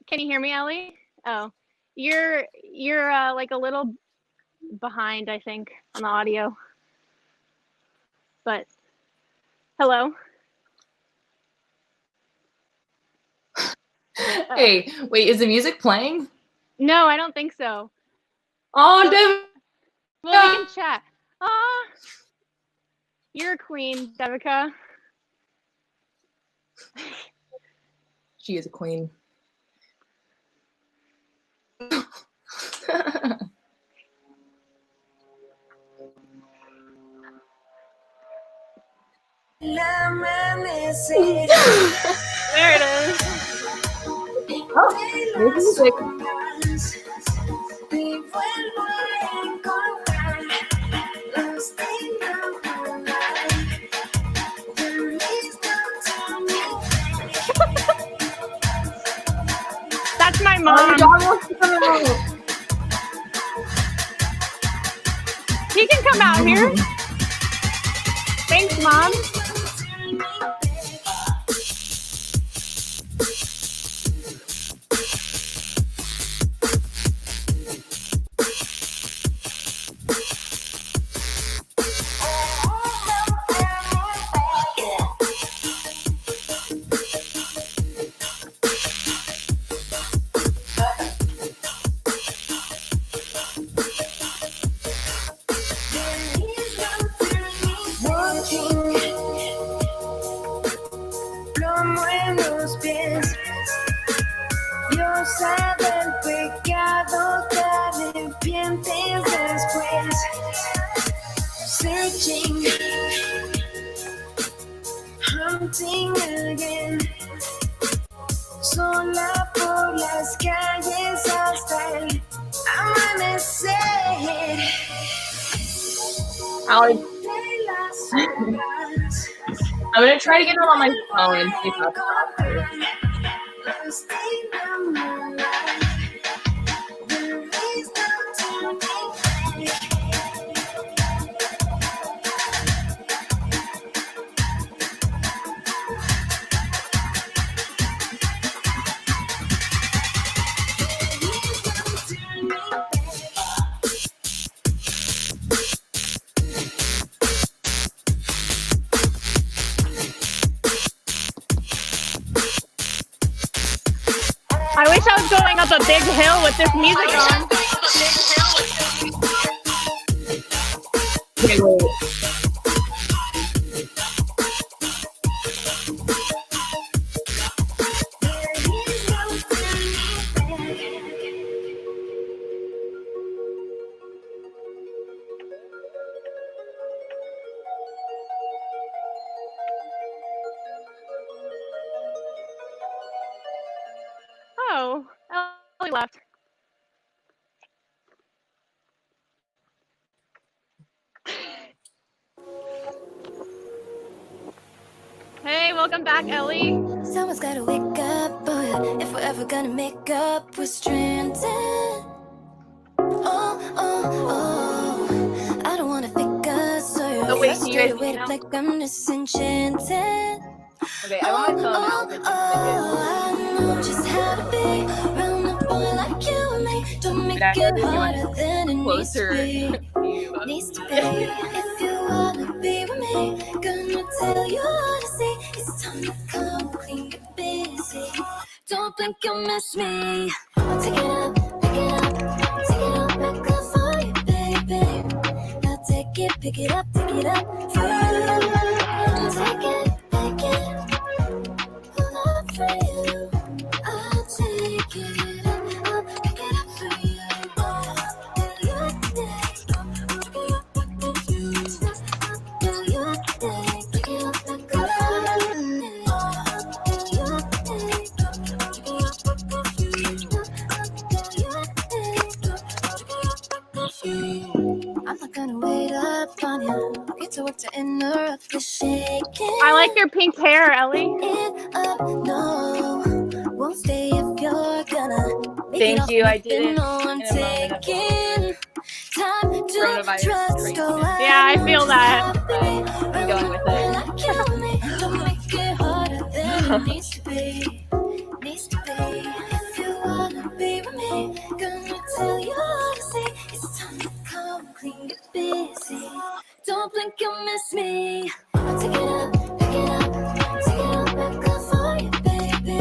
Can you hear me, Ellie? Oh, you're like a little behind, I think, on the audio. But hello. Hey, wait, is the music playing? No, I don't think so. Oh, Dev. Well, we can chat. You're a queen, Devika. She is a queen. There it is. Music. That's my mom. He can come out here. Thanks, Mom. Sola por las calles hasta el amanecer. Alex. I'm gonna try to get it on my phone and see if that's I wish I was going up a big hill with this music on. Okay, wait. Oh, Ellie left. Hey, welcome back, Ellie. Someone's gotta wake up, boy. If we're ever gonna make up, we're stranded. I don't wanna fake us, so you're Oh, wait, can you guys frustrated, see now? like I'm disenchanted. Okay, I want my phone out. I know just how to be around a boy like you and me. Don't make But I it really want harder than it needs to closer be. to you. Needs to be. If you wanna be with me, gonna tell you what to see. It's time to come clean, get busy. Don't blink, you'll miss me. I'll take it up, pick it up, take it up back up for you, baby. I'll take it, pick it up for you. I'll take it, pick it, pull up for you. I'll take it up, I'll pick it up for you. Do your thing, do your thing, pick it up back up for you. Do your thing. I'm not gonna wait up on you. I'll get to work to interrupt the shaking. I like your pink hair, Ellie. No, won't stay if you're gonna make Thank it off you, I nothing, did it no one in a moment of taking time to coronavirus trust. craziness. Go Yeah, I feel that. I'm going with it. Don't make it harder than it needs to be. Needs to be. If you wanna be with me, gonna tell you all to see. It's time to come clean, get busy. Don't blink, you'll miss me. I'll take it up, pick it up, take it up back up for you, baby.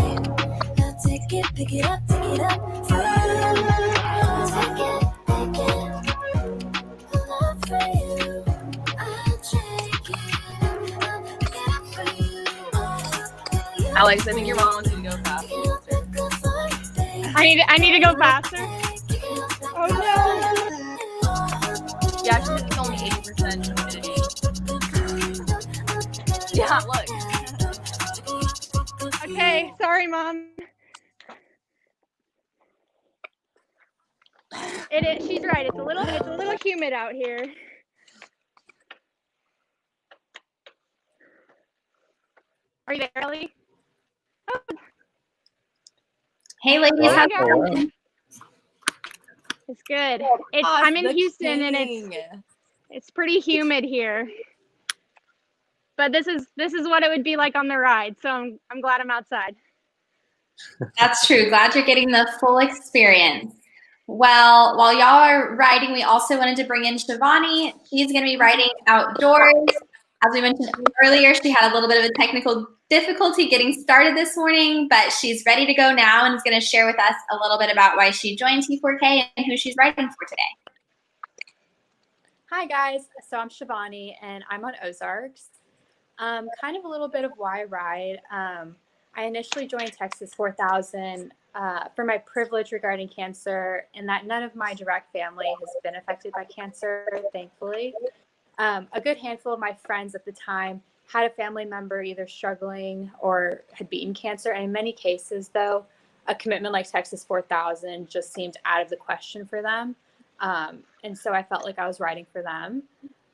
I'll take it, pick it up for you. I'll take it, pick it, pull up for you. I'll take it, I'll pick it up for you. Alex, I think your mom wants you to go fast. I need to go faster. Oh 100% humidity. Yeah, look. Okay, sorry, Mom. It is. She's right. It's a little humid out here. Are you there, Ellie? Oh. Hey, ladies, There how's you it go. going? It's good. I'm in Houston, and it's pretty humid here. But this is what it would be like on the ride. So I'm glad I'm outside. That's true. Glad you're getting the full experience. Well, while y'all are riding, we also wanted to bring in Shivani. She's going to be riding outdoors. As we mentioned earlier, she had a little bit of a technical difficulty getting started this morning, but she's ready to go now and is going to share with us a little bit about why she joined T4K and who she's riding for today. Hi guys, so I'm Shivani and I'm on Ozarks. Kind of a little bit of why I ride. I initially joined Texas 4000 for my privilege regarding cancer, and that none of my direct family has been affected by cancer, thankfully. A good handful of my friends at the time had a family member either struggling or had beaten cancer, and in many cases, though, a commitment like Texas 4000 just seemed out of the question for them. And so I felt like I was riding for them.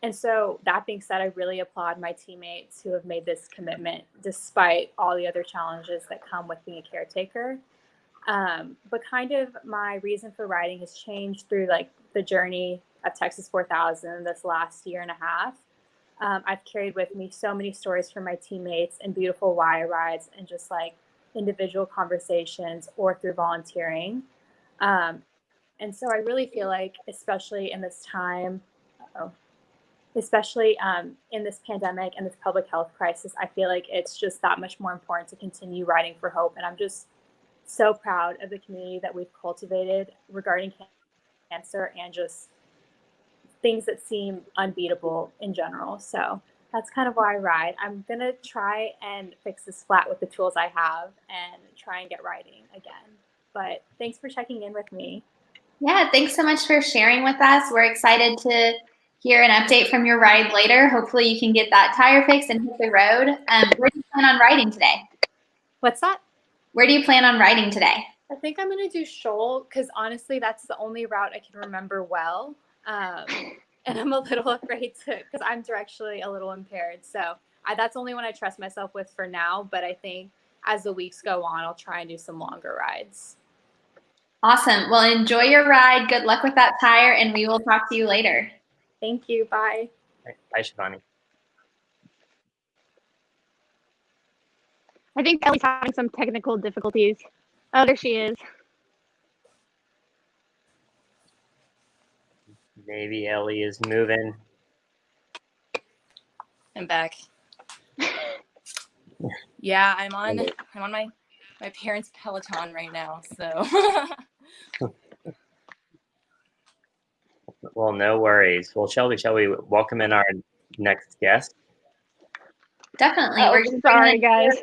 And so that being said, I really applaud my teammates who have made this commitment despite all the other challenges that come with being a caretaker. But kind of my reason for riding has changed through like the journey of Texas 4000 this last year and a half. I've carried with me so many stories from my teammates and beautiful why rides and just like individual conversations or through volunteering. And so I really feel like, especially in this time, especially in this pandemic and this public health crisis, I feel like it's just that much more important to continue riding for hope. And I'm just so proud of the community that we've cultivated regarding cancer and just things that seem unbeatable in general. So that's kind of why I ride. I'm going to try and fix this flat with the tools I have and try and get riding again. But thanks for checking in with me. Yeah, thanks so much for sharing with us. We're excited to hear an update from your ride later. Hopefully you can get that tire fixed and hit the road. Where do you plan on riding today? What's that? Where do you plan on riding today? I think I'm going to do Shoal because honestly, that's the only route I can remember well. And I'm a little afraid to, because I'm directionally a little impaired. So that's the only one I trust myself with for now. But I think as the weeks go on, I'll try and do some longer rides. Awesome. Well, enjoy your ride. Good luck with that tire, and we will talk to you later. Thank you. Bye. Bye, Shivani. I think Ellie's having some technical difficulties. Oh, there she is. Maybe Ellie is moving. I'm back. Yeah, I'm on my parents' Peloton right now, so. Well, no worries. Well, shall we welcome in our next guest? Definitely. Oh, sorry, guys.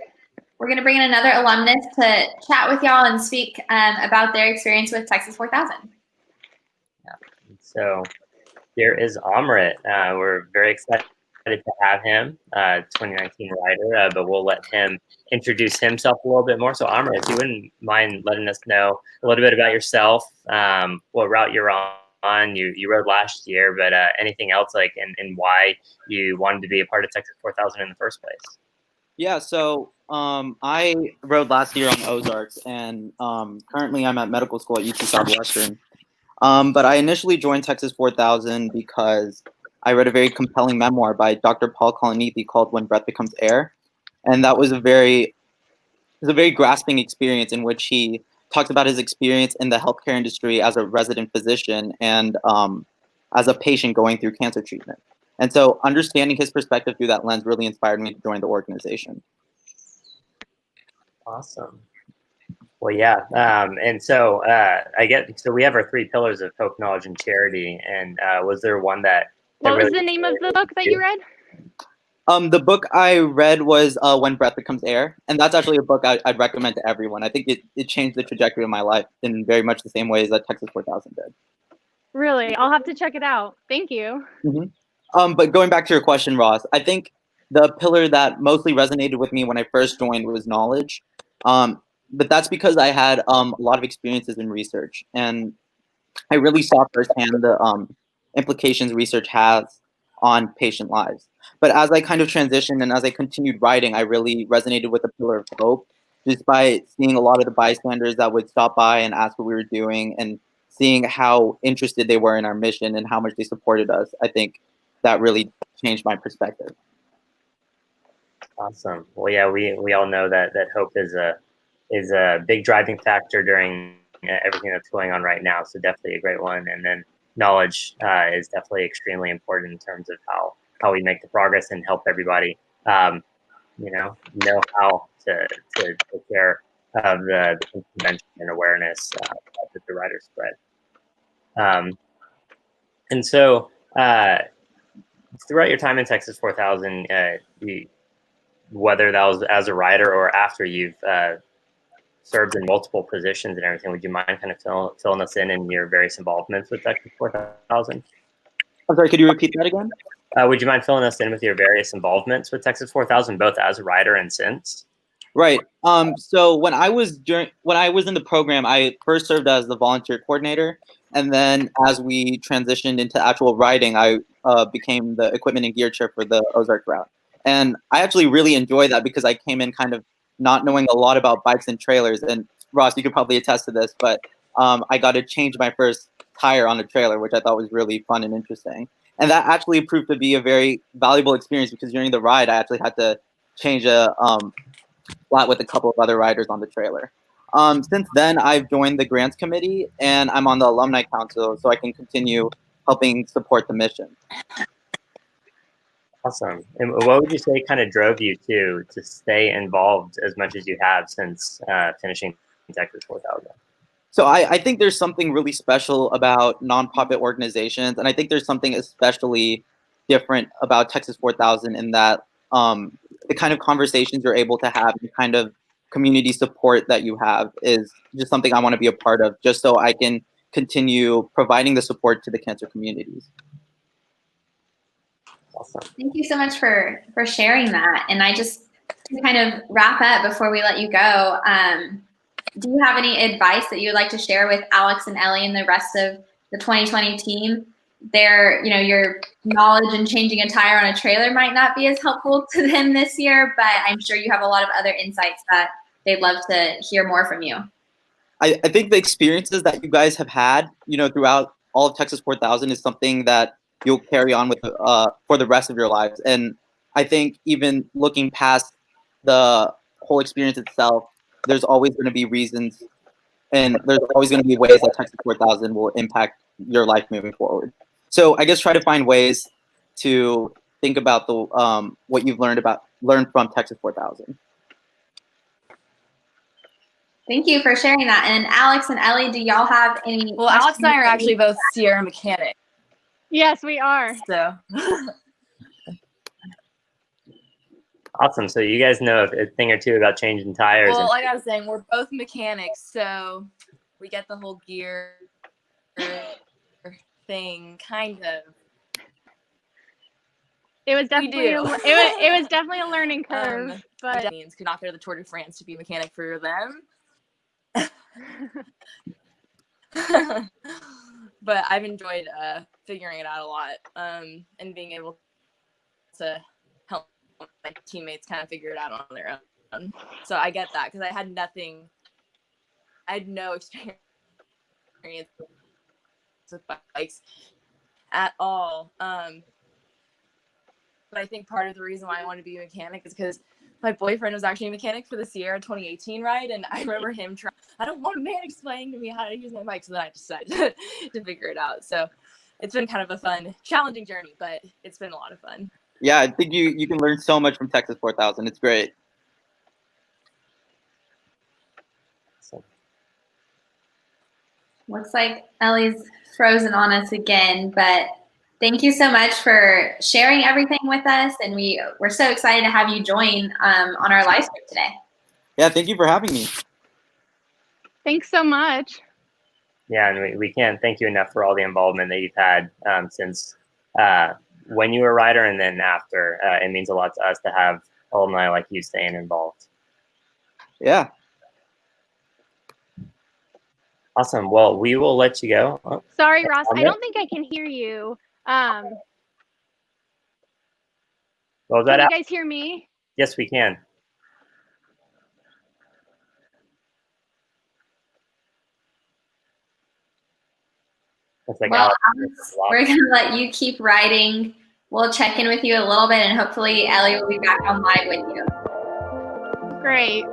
We're going to bring in another alumnus to chat with y'all and speak about their experience with Texas 4000. Yeah. So here is Amrit. We're very excited to have him, 2019 rider, but we'll let him introduce himself a little bit more. So Amrit, if you wouldn't mind letting us know a little bit about yourself, what route you're on. You rode last year, but anything else like and why you wanted to be a part of Texas 4000 in the first place? Yeah, so I rode last year on Ozarks, and currently I'm at medical school at UT Southwestern. But I initially joined Texas 4000 because I read a very compelling memoir by Dr. Paul Kalanithi called When Breath Becomes Air, and that was a very grasping experience in which he talked about his experience in the healthcare industry as a resident physician and as a patient going through cancer treatment. And so understanding his perspective through that lens really inspired me to join the organization. Awesome. Well, yeah. And so so we have our 3 pillars of hope, knowledge, and charity. And was there one that What was really the name of the book that you read? The book I read was When Breath Becomes Air, and that's actually a book I'd recommend to everyone. I think it changed the trajectory of my life in very much the same ways that Texas 4000 did. Really? I'll have to check it out. Thank you. Mm-hmm. But going back to your question, Ross, I think the pillar that mostly resonated with me when I first joined was knowledge. But that's because I had a lot of experiences in research, and I really saw firsthand the implications research has on patient lives. But as I kind of transitioned and as I continued writing, I really resonated with the pillar of hope, just by seeing a lot of the bystanders that would stop by and ask what we were doing, and seeing how interested they were in our mission and how much they supported us. I think that really changed my perspective. Awesome. Well, yeah, we all know that hope is a big driving factor during everything that's going on right now. So definitely a great one. And then knowledge is definitely extremely important in terms of how we make the progress and help everybody, know how to take care of the prevention and awareness that the writers spread. And so throughout your time in Texas 4000, whether that was as a writer or after you've served in multiple positions and everything, would you mind kind of filling us in your various involvements with Texas 4000? I'm sorry, could you repeat that again? Would you mind filling us in with your various involvements with Texas 4000, both as a writer and since? Right. So when I was in the program, I first served as the volunteer coordinator, and then as we transitioned into actual writing, I became the equipment and gear chair for the Ozark route. And I actually really enjoyed that because I came in kind of not knowing a lot about bikes and trailers. And Ross, you could probably attest to this, but I got to change my first tire on a trailer, which I thought was really fun and interesting. And that actually proved to be a very valuable experience because during the ride, I actually had to change a flat with a couple of other riders on the trailer. Since then, I've joined the grants committee and I'm on the alumni council, so I can continue helping support the mission. Awesome. And what would you say kind of drove you to stay involved as much as you have since finishing Texas 4000? So I think there's something really special about nonprofit organizations, and I think there's something especially different about Texas 4000 in that the kind of conversations you're able to have, the kind of community support that you have is just something I want to be a part of, just so I can continue providing the support to the cancer communities. Awesome. Thank you so much for sharing that. And I just, to kind of wrap up before we let you go, do you have any advice that you would like to share with Alex and Ellie and the rest of the 2020 team? Your knowledge in changing a tire on a trailer might not be as helpful to them this year, but I'm sure you have a lot of other insights that they'd love to hear more from you. I think the experiences that you guys have had, throughout all of Texas 4000 is something that you'll carry on with for the rest of your lives. And I think even looking past the whole experience itself, there's always going to be reasons and there's always going to be ways that Texas 4000 will impact your life moving forward. So I guess try to find ways to think about the what you've learned from Texas 4000. Thank you for sharing that. And Alex and Ellie, do y'all have any? Well, Alex and I are actually both Sierra mechanics. Yes, we are. So. Awesome. So you guys know a thing or two about changing tires. Well, like I was saying, we're both mechanics, so we get the whole gear thing, kind of. It was definitely it was definitely a learning curve, but could not go to the Tour de France to be a mechanic for them. But I've enjoyed figuring it out a lot, and being able to help my teammates kind of figure it out on their own. So I get that because I had no experience with bikes at all. But I think part of the reason why I wanted to be a mechanic is because my boyfriend was actually a mechanic for the Sierra 2018 ride, and I remember him trying, I don't want a man explaining to me how to use my bike, so then I decided to figure it out. So it's been kind of a fun, challenging journey, but it's been a lot of fun. Yeah, I think you can learn so much from Texas 4000. It's great. Looks like Ellie's frozen on us again, but thank you so much for sharing everything with us, and we're so excited to have you join on our live stream today. Yeah, thank you for having me. Thanks so much. Yeah, and we can't thank you enough for all the involvement that you've had since when you were a rider and then after. It means a lot to us to have alumni like you staying involved. Yeah. Awesome. Well, we will let you go. Oh, Sorry, Ross. I Amanda? don't think I can hear you. What was Can that? you guys hear me? Yes, we can. Looks like Well, Alex Alex, we're going to let you keep riding. We'll check in with you a little bit, and hopefully Ellie will be back online with you. Great.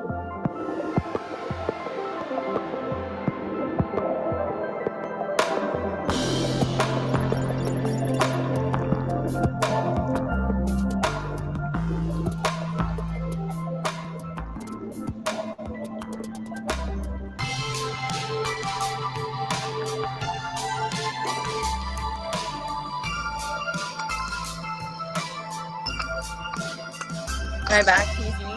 Am I back? Can you see me?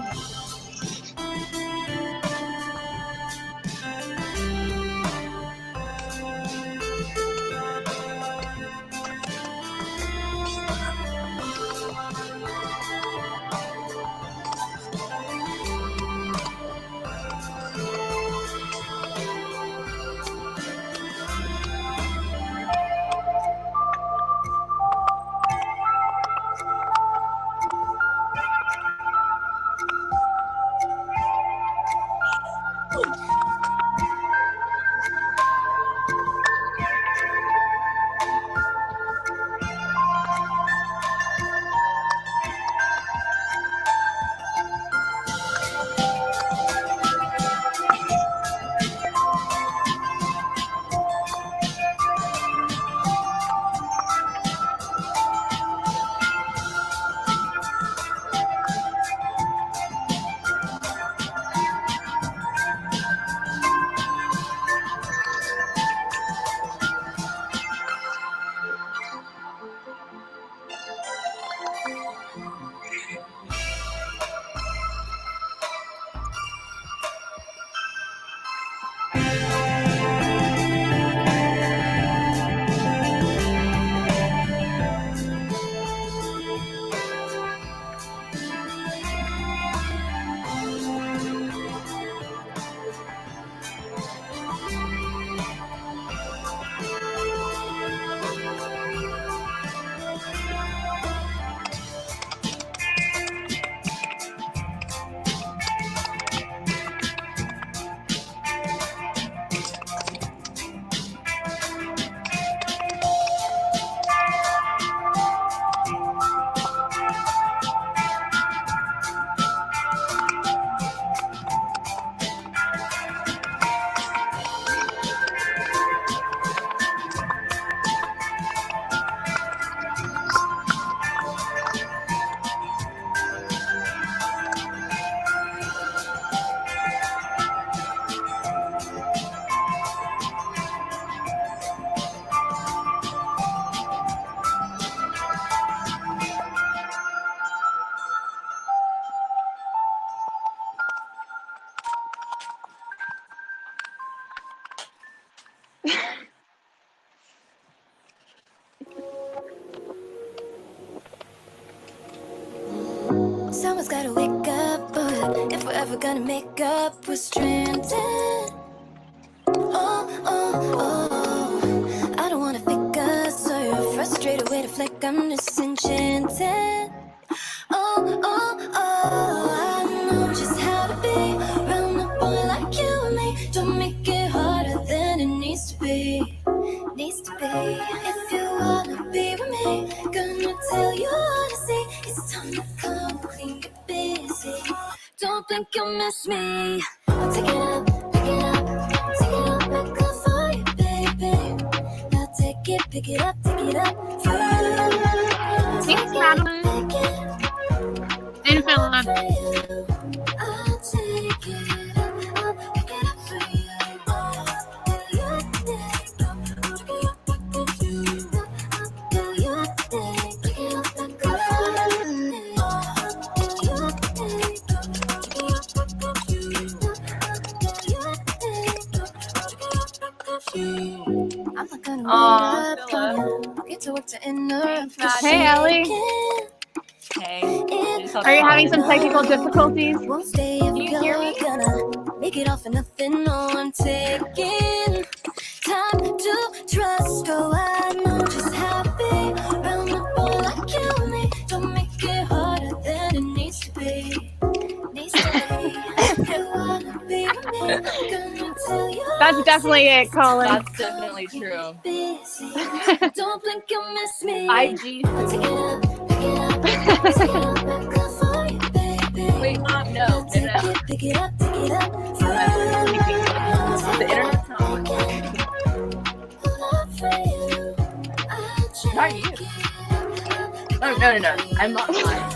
Someone's gotta wake up, but if we're ever gonna make up, we're stranded. Oh, oh, oh. I don't wanna fake us or frustrated way to flick, I'm disenchanted. Oh, oh, oh. I know just how to be around a boy like you and me. Don't make it harder than it needs to be. Needs to be. If you wanna be with me, gonna tell you what to see. It's time to come clean, get busy. Don't think you'll miss me. I'll take it up, pick it up, take it up, back up for you, baby. Now take it, pick it up, take it up for you. Thanks, Madeline. And Philip. I'll take it up, I'll pick it up for you. I'm not gonna Aw, wait up on you. I'll get to work to interrupt the Hey, Ellie. shaking. Are you having some technical difficulties? Won't stay if you're gonna make it off for nothing. No, I'm taking time to trust. Oh, I know just how big round the ball like you and me. Don't make it harder than it needs to be. Needs to be. You wanna be with me? Gonna tell you. That's definitely it, Colin. That's definitely true. Don't blink, you'll miss me. IG. Take it up, pick it up, take it up, back up for you, baby. Wait, Mom, no. Pick it up, take it up. The internet's not working. Not you. Oh, no. I'm not lying.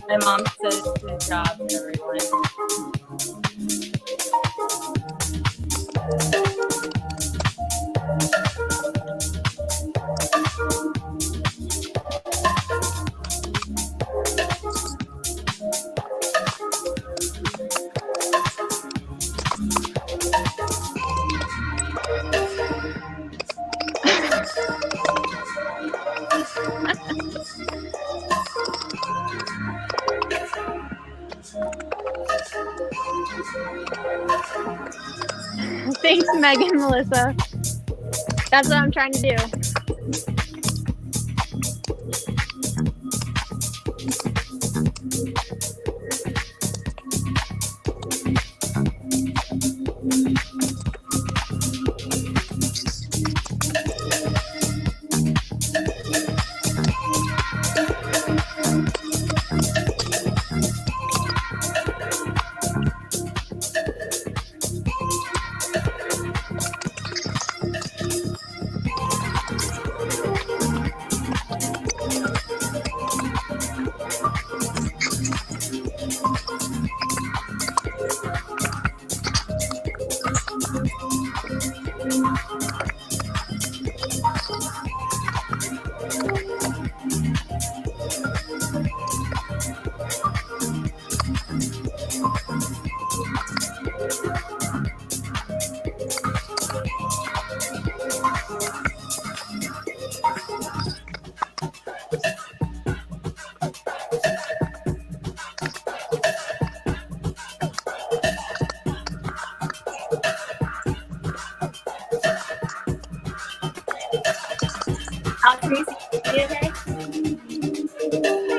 My mom says good job, everyone. Thanks, Megan, Melissa. That's what I'm trying to do.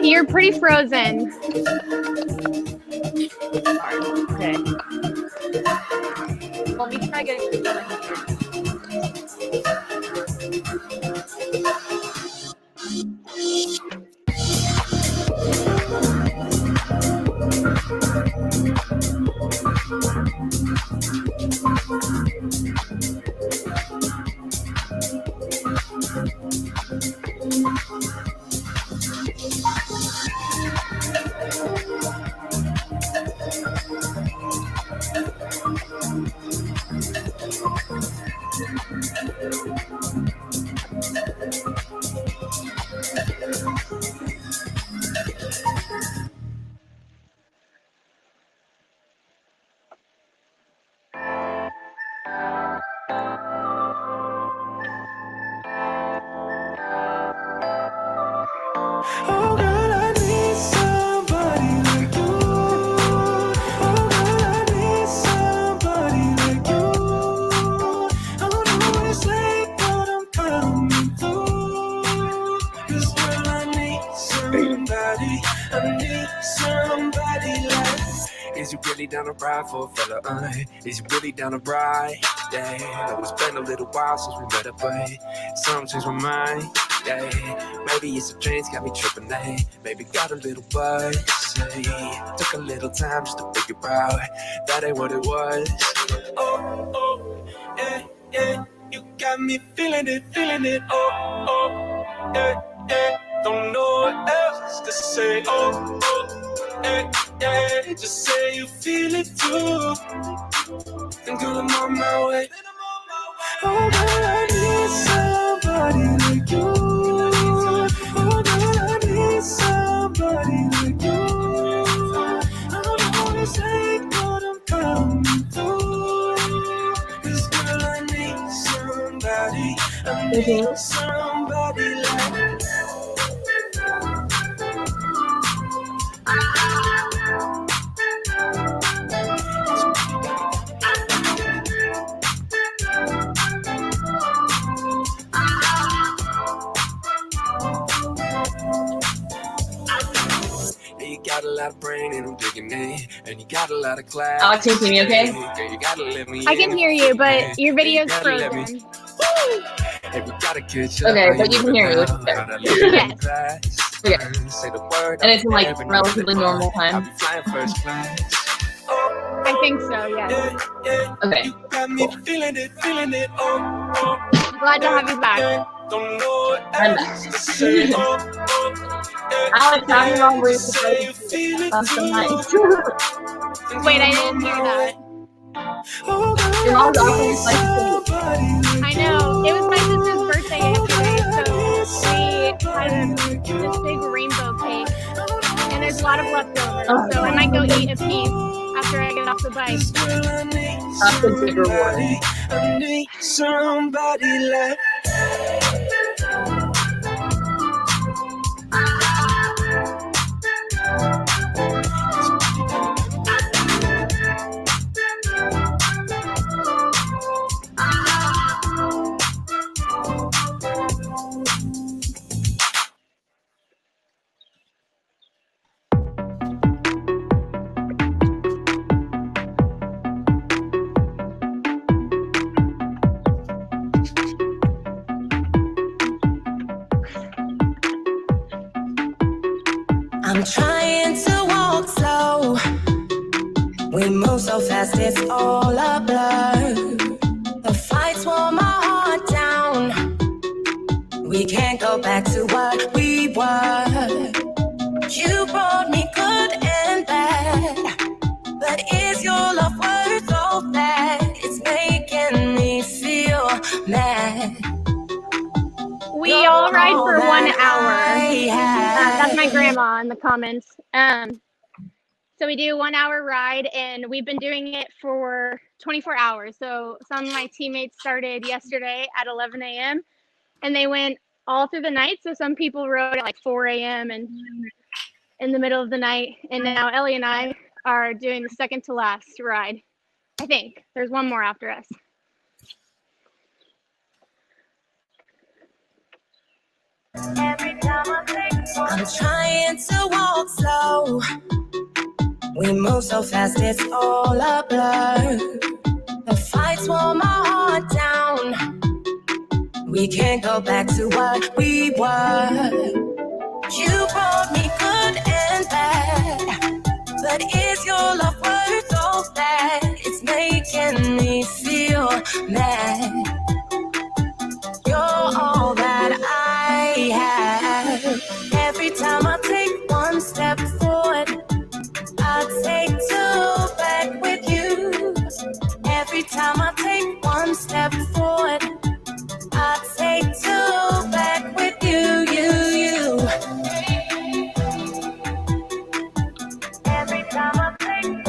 You're pretty frozen. Okay. Let me try getting it over Is you really down to ride for a fella? Is you really down to ride? Yeah, it's been a little while since we met up, but something changed my mind. Yeah, maybe it's the dreams got me tripping. Maybe got a little buzz. Took a little time just to figure out that ain't what it was. Oh, oh, yeah, yeah. You got me feeling it, oh, oh, yeah, yeah. Don't know what else to say, oh, oh, yeah, yeah. Just say you feel it too, and girl, I'm on my way. Oh, girl, I need somebody like you. Oh, girl, I need somebody like you. I don't wanna say, but I'm coming through. 'Cause girl, I need somebody. I need somebody like you. You got a lot of brain and I'm digging it, and you got a lot of class. Alex, can you see me okay? You gotta let me I can hear you, but your video's gotta let me- frozen. Hey, we gotta catch up. Okay, but you can hear me, which is good. Yes. Okay. And it's in like relatively normal time. I think so, yes. Okay. Got me feeling it, oh, oh. Glad to have you back. Don't know what I'm back. else to say, oh, Alex, how long were you supposed to last night? Wait, I didn't hear that. Your mom's always like, I know. It was my sister's birthday yesterday, so we had this big rainbow cake, and there's a lot of leftovers. So I might go eat a piece after I get off the bike. That's a big reward. I need somebody like. I'm trying to walk slow. We move so fast, it's all a blur. The fights wore my heart down. We can't go back to what we were. You brought me good and bad, but is your love worth all that? It's making me feel mad. We all ride for 1 hour. That's my grandma in the comments. So we do 1 hour ride, and we've been doing it for 24 hours. So some of my teammates started yesterday at 11 a.m. and they went all through the night. So some people rode at like 4 a.m. and in the middle of the night. And now Ellie and I are doing the second to last ride. I think there's one more after us. I'm trying to walk slow. We move so fast, it's all a blur. The fights wore my heart down. We can't go back to what we were. You brought me good and bad, but is your love worth all that? It's making me feel mad. You're all that I have. Every time I take one step forward, I take two back with you. Every time I take one step forward, I take two back with you, you. Every time I take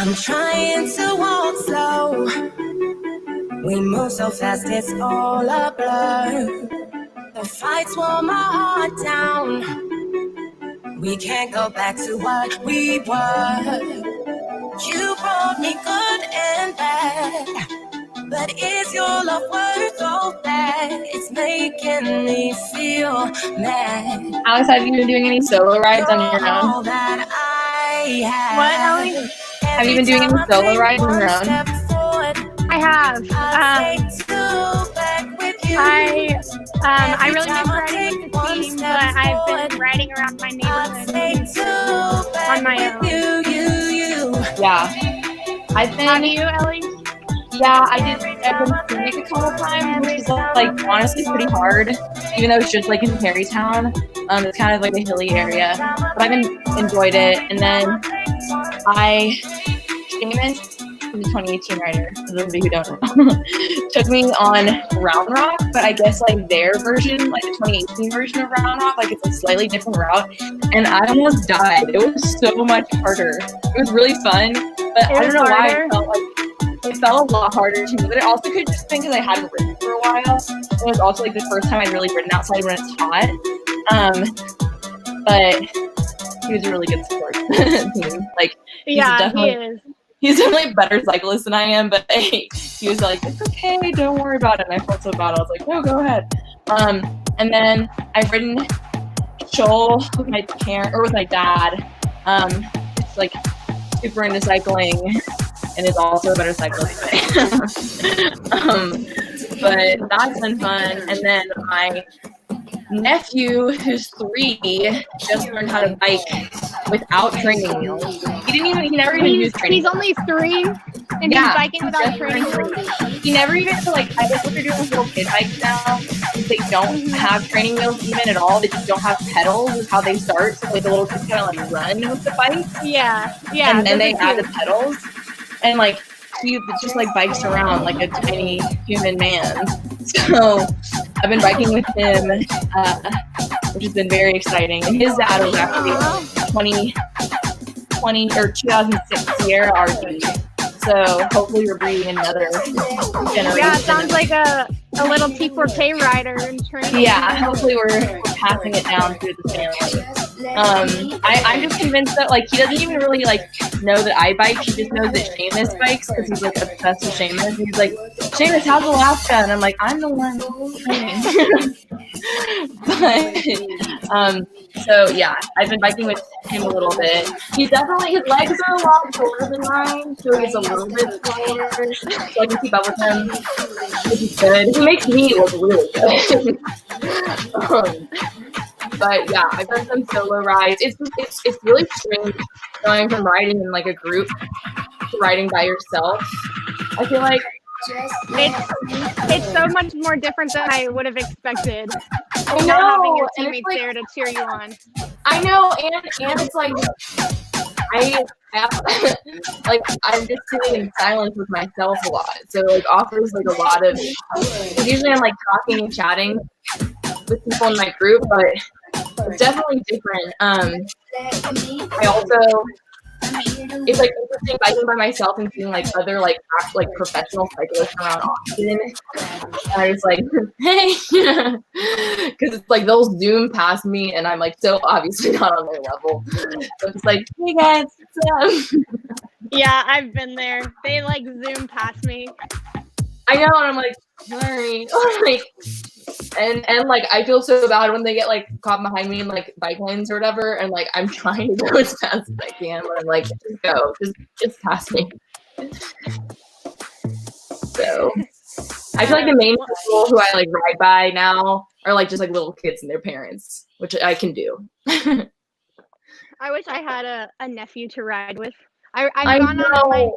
I'm trying to walk slow. We move so fast, it's all a blur. The fights wore my heart down. We can't go back to what we were. You brought me good and bad, but is your love worth all that? It's making me feel mad. Alex, have you been doing any solo rides on your All own? that I have. What, Ellie? Have you been doing any solo rides on your own? I have. I really miss riding with the team, but I've been riding around my neighborhood on my own. Yeah. I've been. Have you, Ellie? Yeah, I've been scenic a couple times, which is like honestly pretty hard, even though it's just like in Perrytown. It's kind of like a hilly area, but I've enjoyed it. And then Shaman, the 2018 rider, for those of you who don't know, took me on Round Rock, but I guess like their version, like the 2018 version of Round Rock, like it's a slightly different route, and I almost died. It was so much harder. It was really fun, but I don't know why it felt a lot harder to me, but it also could just been because I hadn't ridden for a while. It was also like the first time I'd really ridden outside when it's hot. But he was a really good sport. Like, he is. He's definitely a better cyclist than I am, but he was like, it's okay, don't worry about it. And I felt so bad. I was like, no, go ahead. And then I've ridden Shoal with my parent or with my dad. It's like super into cycling and is also a better cyclist than I am. But that's been fun. And then my nephew, who's 3, just learned how to bike without training wheels. He never even used training He's only 3, and he's biking without training wheels. He never even, I guess what they're doing with little kid bikes now is they don't have training wheels even at all. They just don't have pedals is how they start. So like the little kids kind of like run with the bike. Yeah. And then they add the pedals. And like, he just like bikes around like a tiny human man. So I've been biking with him, which has been very exciting. And his dad was actually 2006 Sierra RT. So hopefully we're breeding another generation. Yeah, it sounds like a little T4K rider in training. Yeah, hopefully we're passing it down through the family. I'm just convinced that like he doesn't even really like know that I bike. He just knows that Seamus bikes because he's like obsessed with Seamus. And he's like, Seamus, how's Alaska? And I'm like, I'm the one training. But so yeah, I've been biking with him a little bit. He's definitely, his legs are a lot shorter than mine, so he's a little bit slower. So I can keep up with him, which is good. He makes me look really good. But yeah, I've done some solo rides. It's really strange going from riding in like a group to riding by yourself. I feel like it's so much more different than I would have expected. I know, Not having your and teammates it's like, there to cheer you on. I know, and it's like like I'm just sitting in silence with myself a lot. So like offers like a lot of. Usually I'm like talking and chatting with people in my group, but it's definitely different. I also, it's like interesting biking by myself and seeing like other like professional cyclists around Austin. And I was like, hey, because it's like they'll zoom past me, and I'm like so obviously not on their level. So it's like, hey guys, what's up? Yeah, I've been there. They like zoom past me. I know, and I'm like, sorry. And like I feel so bad when they get like caught behind me in like bike lanes or whatever, and like I'm trying to go as fast as I can, but I'm like, just go, just pass me. So I feel like the main people who I like ride by now are like just like little kids and their parents, which I can do. I wish I had a nephew to ride with. I gone know. on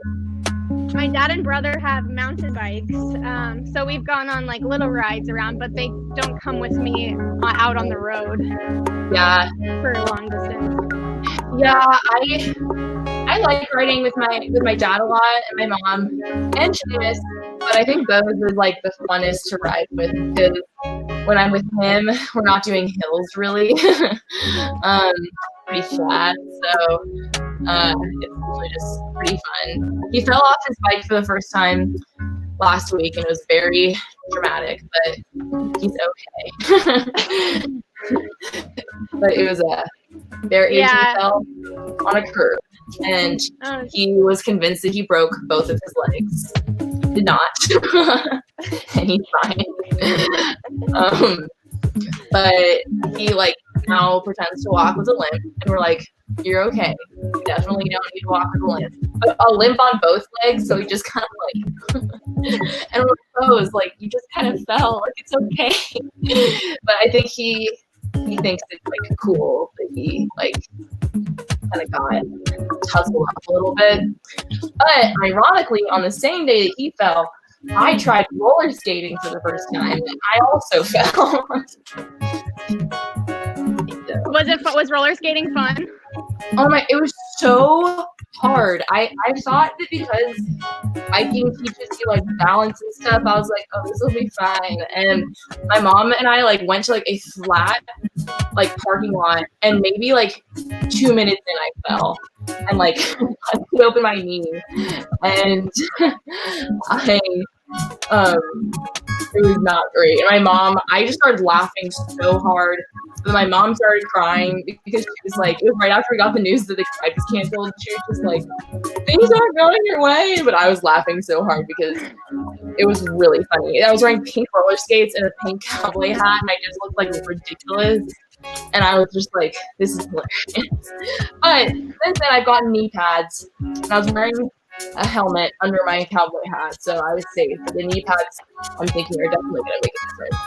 my dad and brother have mountain bikes, so we've gone on like little rides around, but they don't come with me out on the road. Yeah, for a long distance. Yeah, I like riding with my dad a lot and my mom and Seamus, but I think those are like the funnest to ride with because when I'm with him, we're not doing hills really, pretty flat. So It's usually just pretty fun. He fell off his bike for the first time last week, and it was very dramatic, but he's okay. But it was he fell on a curb, and he was convinced that he broke both of his legs. Did not, and he's fine. But he now pretends to walk with a limp, and we're like, "You're okay. You definitely don't need to walk with a limp." But a limp on both legs, so he just kind of and we're like, you just kind of fell. It's okay. But I think he thinks it's cool that he kind of got tussled up a little bit. But ironically, on the same day that he fell, I tried roller skating for the first time, and I also fell. Was roller skating fun? Oh my! It was so hard. I thought that because biking teaches you balance and stuff, I was like, oh, this will be fine. And my mom and I went to a flat parking lot, and maybe 2 minutes in I fell and I put open my knee, and it was not great. And my mom, I just started laughing so hard. But my mom started crying because she was it was right after we got the news that the strike was canceled. She was just things aren't going your way. But I was laughing so hard because it was really funny. I was wearing pink roller skates and a pink cowboy hat, and I just looked ridiculous. And I was just this is hilarious. But since then, I've gotten knee pads, and I was wearing a helmet under my cowboy hat, so I was safe. But the knee pads, I'm thinking, are definitely going to make a difference.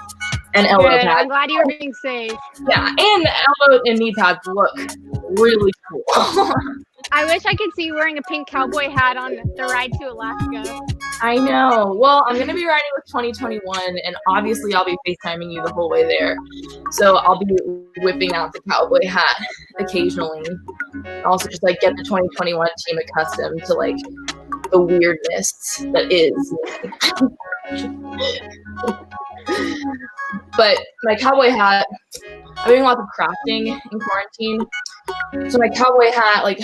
And elbow Good. pads. I'm glad you were being safe. Yeah, and the elbow and knee pads look really cool. I wish I could see you wearing a pink cowboy hat on the ride to Alaska. I know. Well, I'm going to be riding with 2021, and obviously I'll be FaceTiming you the whole way there. So I'll be whipping out the cowboy hat occasionally. Also just get the 2021 team accustomed to the weirdness that is. But my cowboy hat, I'm doing lots of crafting in quarantine. So my cowboy hat, I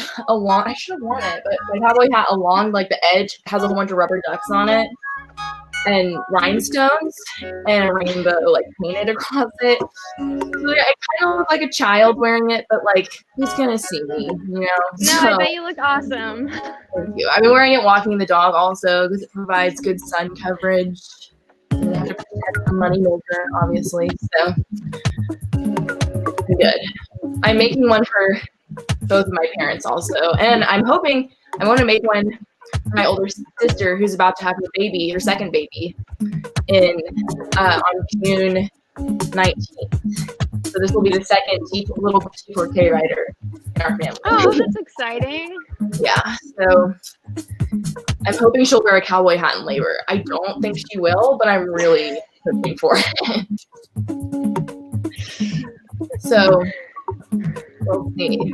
should have worn it, but my cowboy hat along the edge has a whole bunch of rubber ducks on it and rhinestones and a rainbow painted across it. So I kind of look like a child wearing it, but who's gonna see me, you know? No, I bet you look awesome. Thank you. I've been wearing it walking the dog also because it provides good sun coverage. And I have to protect the money maker, obviously. So good. I'm making one for both of my parents also, and I'm hoping I want to make one for my older sister who's about to have her baby, her second baby, on June 19th. So this will be the second little T4K rider in our family. Oh, that's exciting. Yeah, so I'm hoping she'll wear a cowboy hat in labor. I don't think she will, but I'm really hoping for it. So we'll see.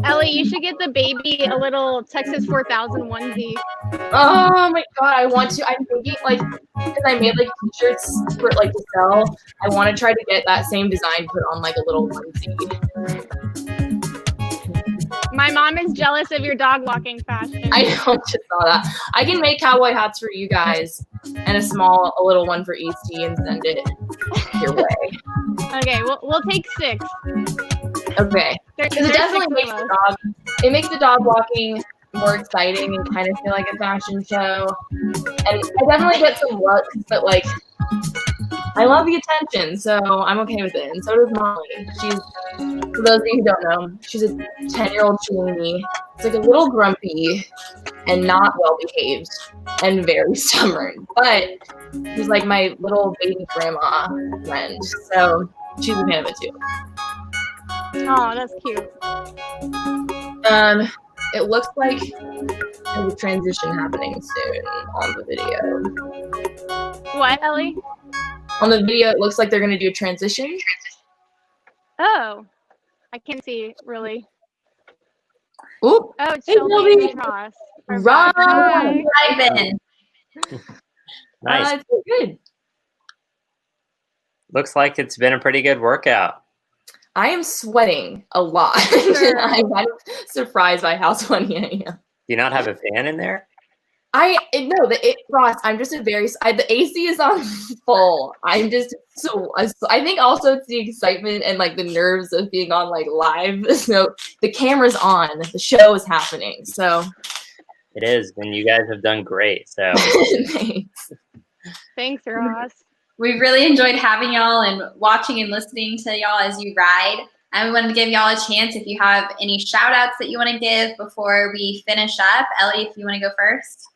Ellie, you should get the baby a little Texas 4000 onesie. Oh my god, I want to. I'm thinking because I made t-shirts for to sell. I want to try to get that same design put on a little onesie. My mom is jealous of your dog walking fashion. I know, just saw that. I can make cowboy hats for you guys and a little one for EC and send it your way. Okay, we'll take 6. Okay. Because it definitely makes the dog walking more exciting and kind of feel like a fashion show. And I definitely get some looks, but I love the attention, so I'm okay with it. And so does Molly. For those of you who don't know, she's a 10-year-old Chalini. It's a little grumpy and not well behaved and very stubborn. But she's my little baby grandma friend. So she's a fan of it too. Oh, that's cute. It looks like there's a transition happening soon on the video. What, Ellie? On the video, it looks like they're going to do a transition. Oh, I can't see really. Oop. Oh, it's Hey, Shelby Shelby. and Ross. Right. Nice. It's good. Looks like it's been a pretty good workout. I am sweating a lot. I'm kind of surprised by how sweaty I am. Do you not have a fan in there? Ross, I'm just the AC is on full. I'm just I think also it's the excitement and like the nerves of being on like live. So the camera's on, the show is happening. So it is, and you guys have done great. So Thanks, Ross. We really enjoyed having y'all and watching and listening to y'all as you ride. And we wanted to give y'all a chance if you have any shout outs that you want to give before we finish up. Ellie, if you want to go first.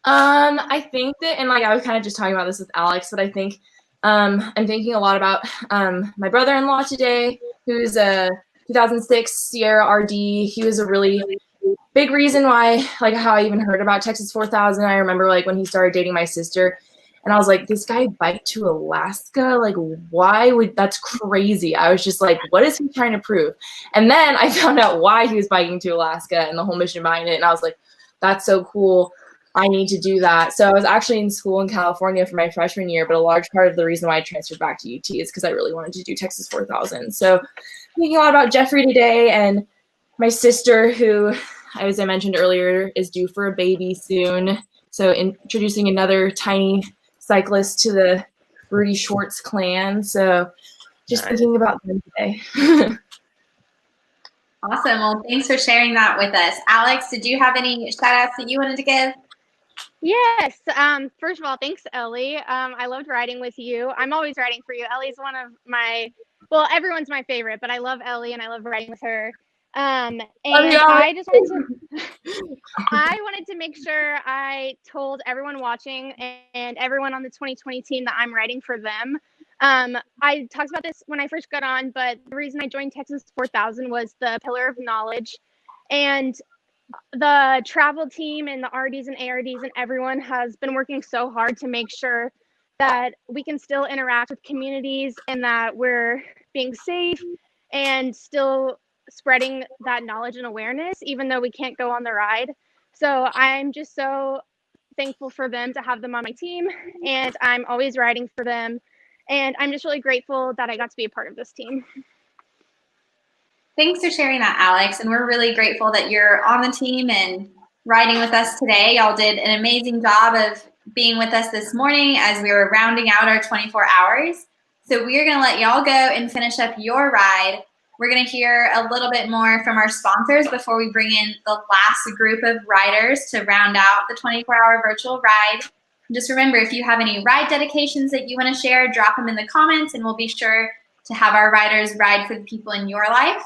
I think that, and like I was kind of just talking about this with Alex, but I think I'm thinking a lot about my brother-in-law today, who's a 2006 Sierra RD. He was a really big reason why, like how I even heard about Texas 4000. I remember like when he started dating my sister, and I was like, this guy biked to Alaska? Like, that's crazy. I was just like, what is he trying to prove? And then I found out why he was biking to Alaska and the whole mission behind it. And I was like, that's so cool. I need to do that. So I was actually in school in California for my freshman year, but a large part of the reason why I transferred back to UT is because I really wanted to do Texas 4000. So thinking a lot about Jeffrey today, and my sister, who, as I mentioned earlier, is due for a baby soon. So introducing another tiny cyclist to the Rudy Schwartz clan. So just thinking about them today. Awesome. Well, thanks for sharing that with us. Alex, did you have any shout outs that you wanted to give? Yes. First of all, thanks, Ellie. I loved riding with you. I'm always riding for you. Ellie's one of everyone's my favorite, but I love Ellie and I love riding with her. And I just wanted to make sure I told everyone watching and everyone on the 2020 team that I'm riding for them. I talked about this when I first got on, but the reason I joined Texas 4000 was the Pillar of Knowledge, and the travel team and the RDs and ARDs and everyone has been working so hard to make sure that we can still interact with communities and that we're being safe and still spreading that knowledge and awareness, even though we can't go on the ride. So I'm just so thankful for them to have them on my team, and I'm always riding for them. And I'm just really grateful that I got to be a part of this team. Thanks for sharing that, Alex. And we're really grateful that you're on the team and riding with us today. Y'all did an amazing job of being with us this morning as we were rounding out our 24 hours. So we're going to let y'all go and finish up your ride. We're going to hear a little bit more from our sponsors before we bring in the last group of riders to round out the 24-hour virtual ride. Just remember, if you have any ride dedications that you want to share, drop them in the comments, and we'll be sure to have our riders ride for the people in your life.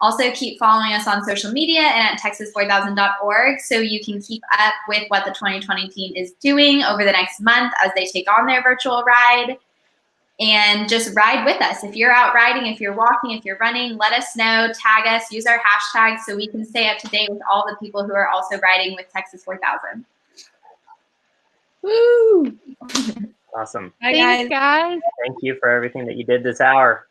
Also, keep following us on social media and at texas4000.org so you can keep up with what the 2020 team is doing over the next month as they take on their virtual ride. And just ride with us. If you're out riding, if you're walking, if you're running, let us know, tag us, use our hashtag so we can stay up to date with all the people who are also riding with Texas 4000. Woo! Awesome. Thanks, guys. Thank you for everything that you did this hour.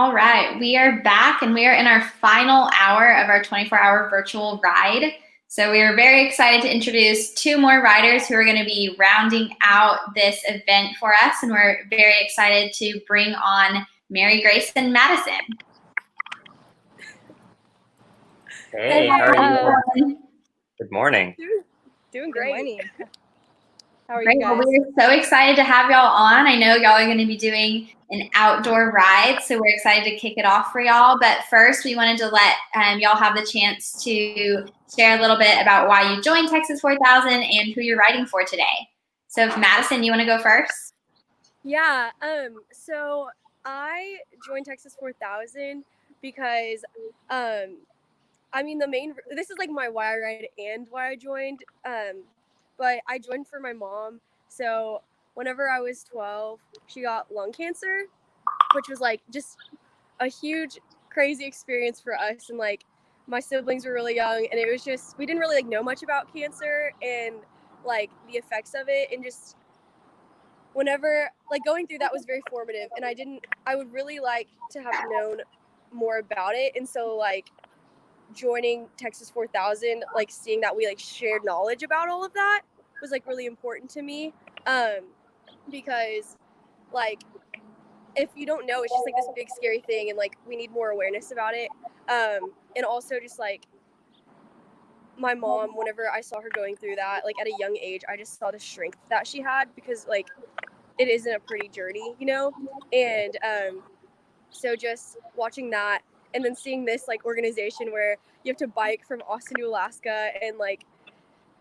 All right, we are back and we are in our final hour of our 24-hour virtual ride. So we are very excited to introduce 2 more riders who are going to be rounding out this event for us. And we're very excited to bring on Mary Grace and Madison. Hey, how are you? Good morning. Doing great. How are Great. you guys? Well, we're so excited to have y'all on. I know y'all are going to be doing an outdoor ride, so we're excited to kick it off for y'all. But first, we wanted to let y'all have the chance to share a little bit about why you joined Texas 4000 and who you're riding for today. So, if Madison, you want to go first? Yeah. So I joined Texas 4000 because, I mean, this is like my why I ride and why I joined. But I joined for my mom. So whenever I was 12, she got lung cancer, which was like just a huge, crazy experience for us. And like my siblings were really young, and it was just, we didn't really like know much about cancer and like the effects of it. And just whenever like going through that was very formative, and I would really like to have known more about it. And so like joining Texas 4000, like seeing that we like shared knowledge about all of that was like really important to me, because like if you don't know, it's just like this big scary thing, and like we need more awareness about it. And also just like my mom, whenever I saw her going through that, like at a young age, I just saw the strength that she had, because like it isn't a pretty journey, you know. And so just watching that, and then seeing this like organization where you have to bike from Austin to Alaska, and like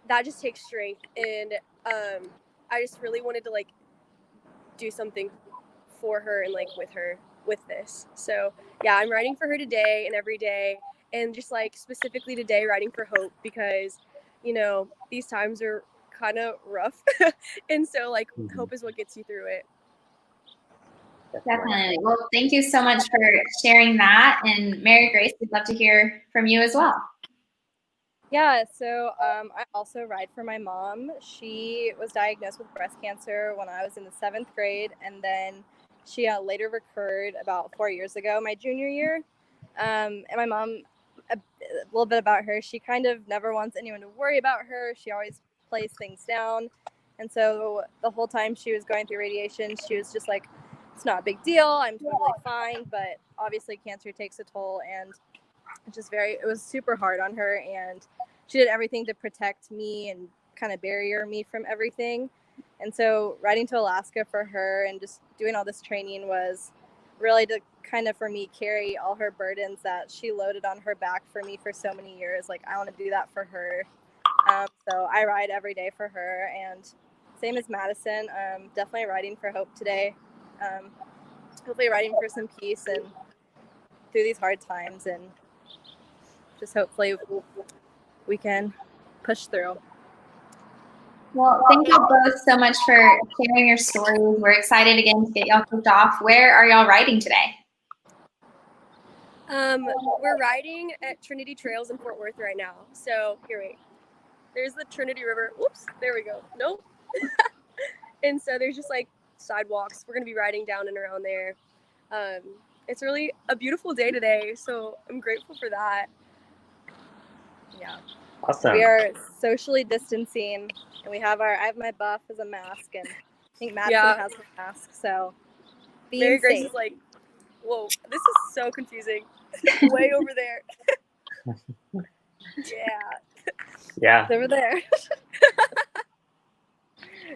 that just takes strength. And I just really wanted to like do something for her and like with her with this. So yeah, I'm riding for her today and every day, and just like specifically today riding for hope, because you know these times are kind of rough. And so like hope is what gets you through it. Definitely. Well, thank you so much for sharing that. And Mary Grace, we'd love to hear from you as well. Yeah, so I also ride for my mom. She was diagnosed with breast cancer when I was in the 7th grade, and then she later recurred about 4 years ago, my junior year. And my mom, a little bit about her, she kind of never wants anyone to worry about her. She always plays things down. And so the whole time she was going through radiation, she was just like, it's not a big deal, I'm totally fine. But obviously cancer takes a toll, and it was super hard on her, and she did everything to protect me and kind of barrier me from everything. And so riding to Alaska for her and just doing all this training was really to kind of, for me, carry all her burdens that she loaded on her back for me for so many years. Like, I want to do that for her. So I ride every day for her, and same as Madison, definitely riding for hope today. Hopefully riding for some peace and through these hard times, and just hopefully we can push through. Well, thank you both so much for sharing your stories. We're excited again to get y'all kicked off. Where are y'all riding today? We're riding at Trinity Trails in Fort Worth right now. So there's the Trinity River. Whoops, there we go. Nope. And so there's just like sidewalks. We're gonna be riding down and around there. It's really a beautiful day today, so I'm grateful for that. Yeah. Awesome. We are socially distancing, and I have my buff as a mask, and I think Madison has her mask. So Mary Grace is like, whoa, this is so confusing. Way over there. Yeah. It's over there.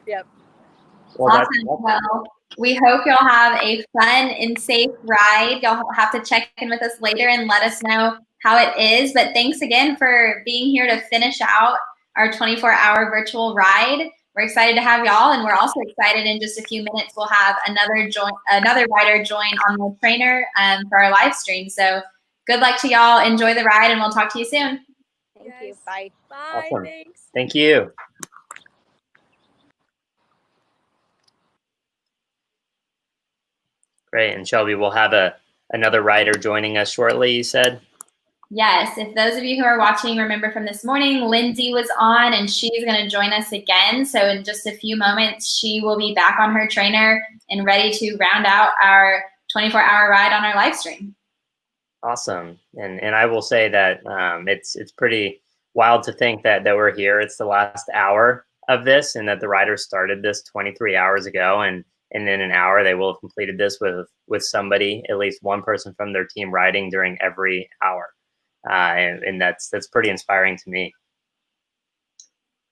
Yep. Well, Awesome. Well, we hope y'all have a fun and safe ride. Y'all have to check in with us later and let us know how it is. But thanks again for being here to finish out our 24-hour virtual ride. We're excited to have y'all, and we're also excited in just a few minutes we'll have another rider join on the trainer for our live stream. So good luck to y'all. Enjoy the ride, and we'll talk to you soon. Thank you. Bye. Bye. Awesome. Thanks. Thank you. Great. And Shelby, we'll have another rider joining us shortly, you said? Yes. If those of you who are watching remember from this morning, Lindsay was on, and she's going to join us again. So in just a few moments, she will be back on her trainer and ready to round out our 24-hour ride on our live stream. Awesome. And I will say that it's pretty wild to think that we're here. It's the last hour of this, and that the riders started this 23 hours ago, and in an hour they will have completed this with somebody, at least one person from their team, riding during every hour. And that's pretty inspiring to me.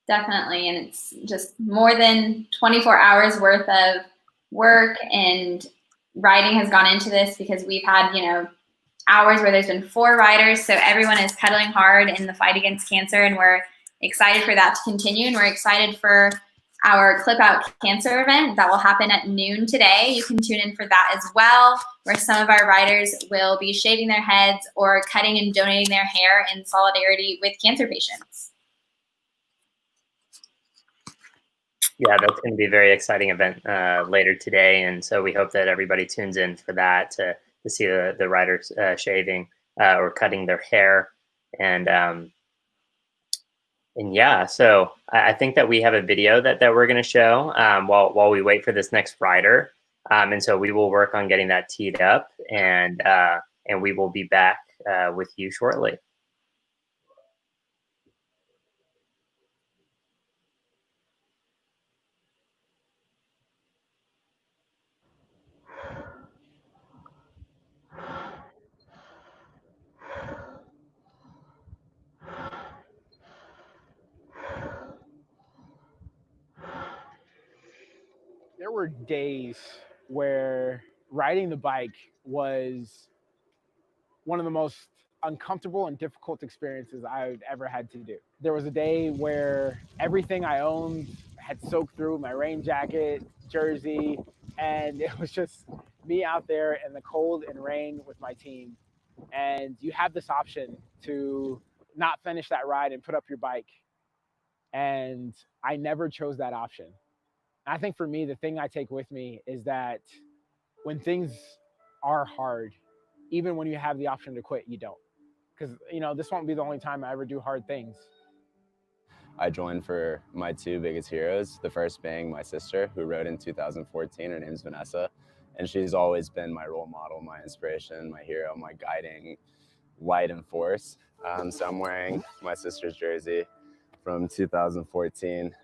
Definitely. And it's just more than 24 hours worth of work and riding has gone into this, because we've had, hours where there's been 4 riders. So everyone is pedaling hard in the fight against cancer, and we're excited for that to continue. And we're excited for our Clip Out Cancer event that will happen at noon today. You can tune in for that as well, where some of our riders will be shaving their heads or cutting and donating their hair in solidarity with cancer patients. Yeah, that's going to be a very exciting event later today. And so we hope that everybody tunes in for that to see the riders shaving or cutting their hair. And yeah, so I think that we have a video that we're going to show while we wait for this next rider. And so we will work on getting that teed up, and we will be back with you shortly. There were days where riding the bike was one of the most uncomfortable and difficult experiences I've ever had to do. There was a day where everything I owned had soaked through, my rain jacket, jersey, and it was just me out there in the cold and rain with my team. And you have this option to not finish that ride and put up your bike. And I never chose that option. I think for me, the thing I take with me is that when things are hard, even when you have the option to quit, you don't. Because, this won't be the only time I ever do hard things. I joined for my 2 biggest heroes, the first being my sister, who rode in 2014. Her name's Vanessa. And she's always been my role model, my inspiration, my hero, my guiding light and force. So I'm wearing my sister's jersey from 2014.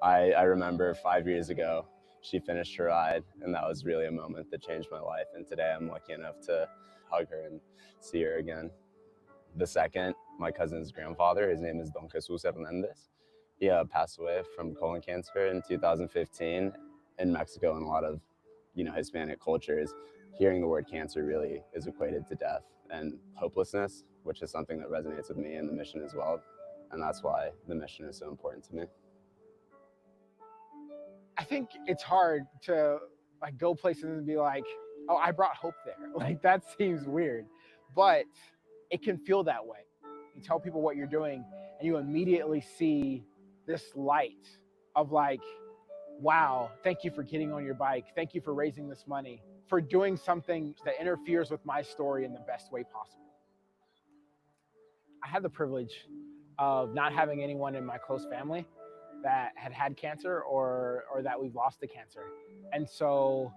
I remember 5 years ago, she finished her ride, and that was really a moment that changed my life. And today I'm lucky enough to hug her and see her again. The second, my cousin's grandfather, his name is Don Jesus Hernandez. He passed away from colon cancer in 2015 in Mexico. And a lot of, Hispanic cultures, hearing the word cancer really is equated to death and hopelessness, which is something that resonates with me and the mission as well. And that's why the mission is so important to me. I think it's hard to go places and be like, oh, I brought hope there. That seems weird, but it can feel that way. You tell people what you're doing and you immediately see this light of wow, thank you for getting on your bike. Thank you for raising this money, for doing something that interferes with my story in the best way possible. I had the privilege of not having anyone in my close family that had cancer or that we've lost to cancer. And so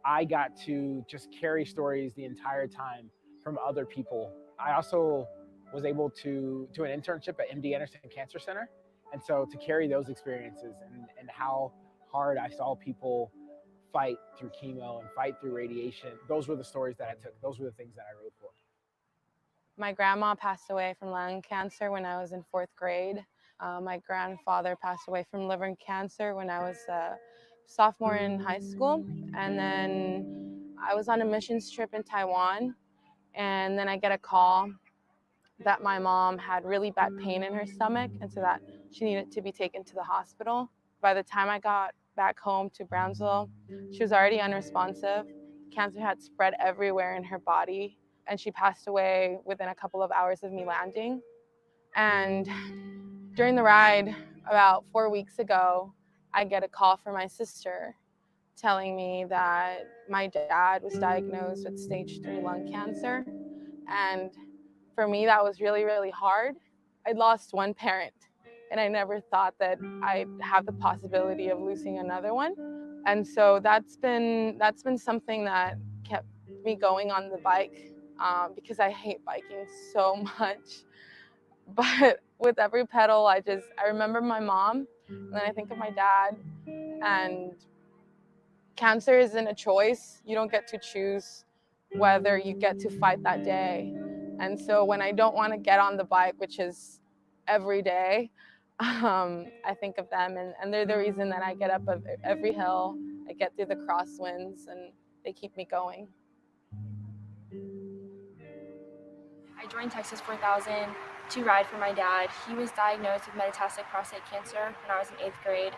I got to just carry stories the entire time from other people. I also was able to do an internship at MD Anderson Cancer Center. And so to carry those experiences and how hard I saw people fight through chemo and fight through radiation, those were the stories that I took. Those were the things that I wrote for. My grandma passed away from lung cancer when I was in 4th grade. My grandfather passed away from liver cancer when I was a sophomore in high school. And then I was on a missions trip in Taiwan. And then I get a call that my mom had really bad pain in her stomach, and so that she needed to be taken to the hospital. By the time I got back home to Brownsville, she was already unresponsive. Cancer had spread everywhere in her body, and she passed away within a couple of hours of me landing. And during the ride, about 4 weeks ago, I get a call from my sister telling me that my dad was diagnosed with stage 3 lung cancer. And for me, that was really, really hard. I'd lost one parent, and I never thought that I'd have the possibility of losing another one. And so that's been something that kept me going on the bike, because I hate biking so much. But with every pedal, I remember my mom, and then I think of my dad. And cancer isn't a choice. You don't get to choose whether you get to fight that day. And so when I don't want to get on the bike, which is every day, I think of them, and they're the reason that I get up every hill, I get through the crosswinds, and they keep me going. I joined Texas 4000 to ride for my dad. He was diagnosed with metastatic prostate cancer when I was in 8th grade.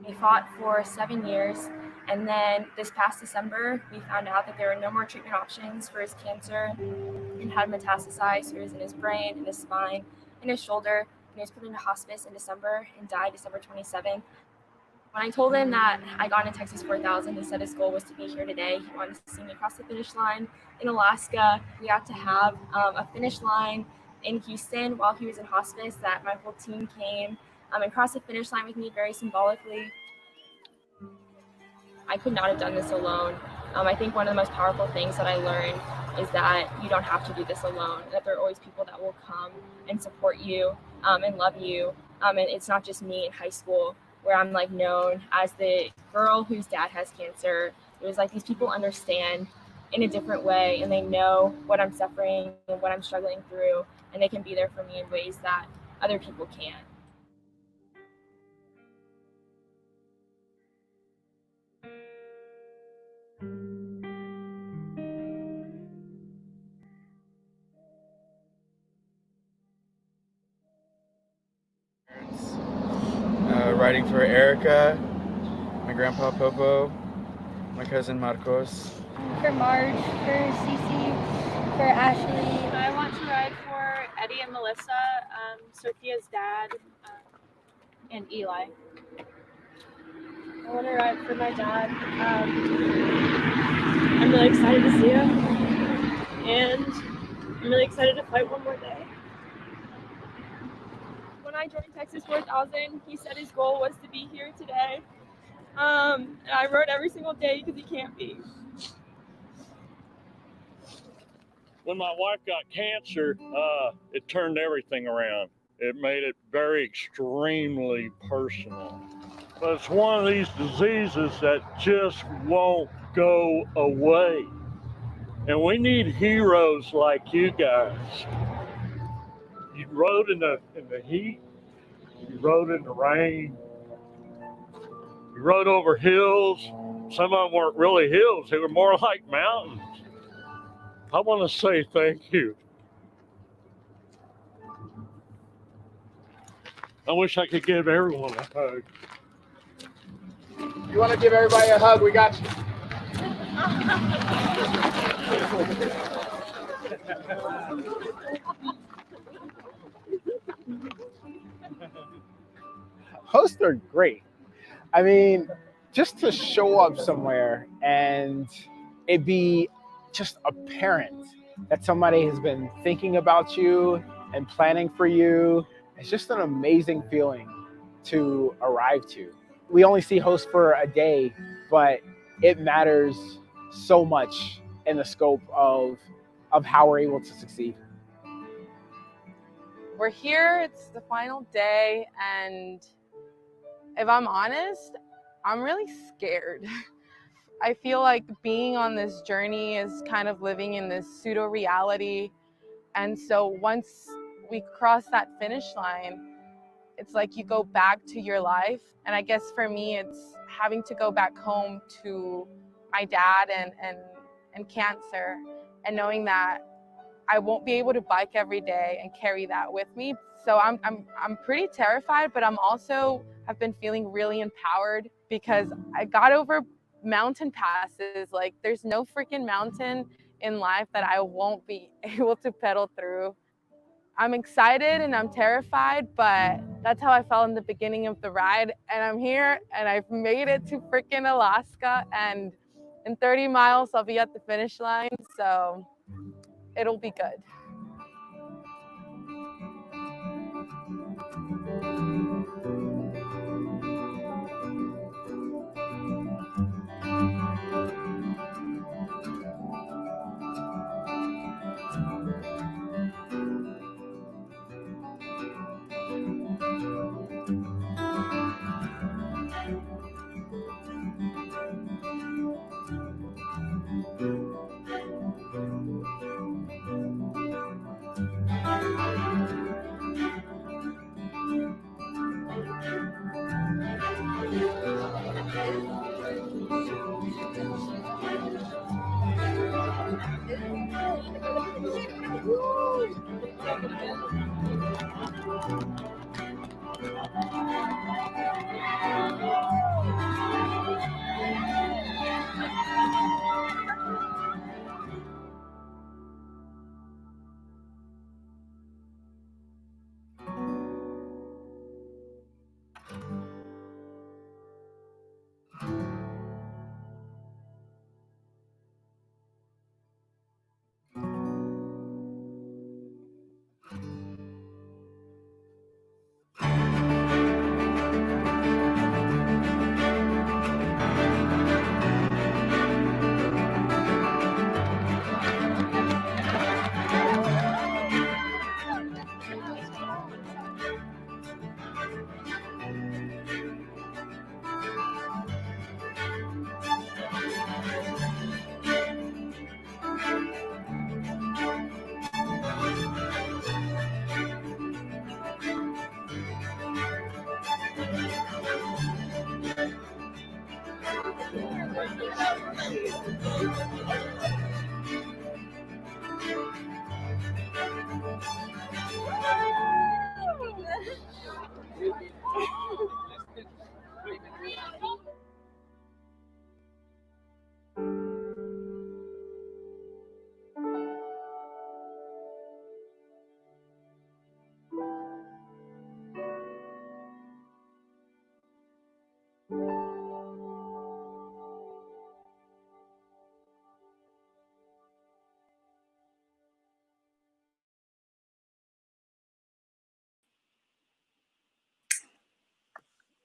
He fought for 7 years, and then this past December, we found out that there were no more treatment options for his cancer and had metastasized. It was in his brain, in his spine, in his shoulder, and he was put into hospice in December and died December 27th. When I told him that I got into Texas 4000, he said his goal was to be here today. He wanted to see me across the finish line in Alaska. We got to have a finish line in Houston while he was in hospice, that my whole team came and crossed the finish line with me very symbolically. I could not have done this alone. I think one of the most powerful things that I learned is that you don't have to do this alone, that there are always people that will come and support you and love you. And it's not just me in high school where I'm like known as the girl whose dad has cancer. It was like these people understand in a different way, and they know what I'm suffering and what I'm struggling through, and they can be there for me in ways that other people can't. Riding for Erica, my grandpa Popo, my cousin Marcos. For Marge, for Cece, for Ashley. I want to ride for Eddie and Melissa, Sophia's dad, and Eli. I want to ride for my dad. I'm really excited to see him, and I'm really excited to fight one more day. When I joined Texas 4000, he said his goal was to be here today. And I rode every single day because he can't be. When my wife got cancer, it turned everything around. It made it very extremely personal. But it's one of these diseases that just won't go away. And we need heroes like you guys. You rode in the heat, you rode in the rain, you rode over hills. Some of them weren't really hills, they were more like mountains. I want to say thank you. I wish I could give everyone a hug. You want to give everybody a hug? We got you. Hosts are great. I mean, just to show up somewhere and it be just apparent that somebody has been thinking about you and planning for you, it's just an amazing feeling to arrive to. We only see hosts for a day, but it matters so much in the scope of how we're able to succeed. We're here, it's the final day, and if I'm honest, I'm really scared. I feel like being on this journey is kind of living in this pseudo reality. And so once we cross that finish line, it's like you go back to your life. And I guess for me, it's having to go back home to my dad and cancer, and knowing that I won't be able to bike every day and carry that with me. So I'm pretty terrified, but I'm also have been feeling really empowered because I got over mountain passes. Like there's no freaking mountain in life that I won't be able to pedal through. I'm excited and I'm terrified, but that's how I felt in the beginning of the ride. And I'm here and I've made it to freaking Alaska, and in 30 miles I'll be at the finish line, so it'll be good.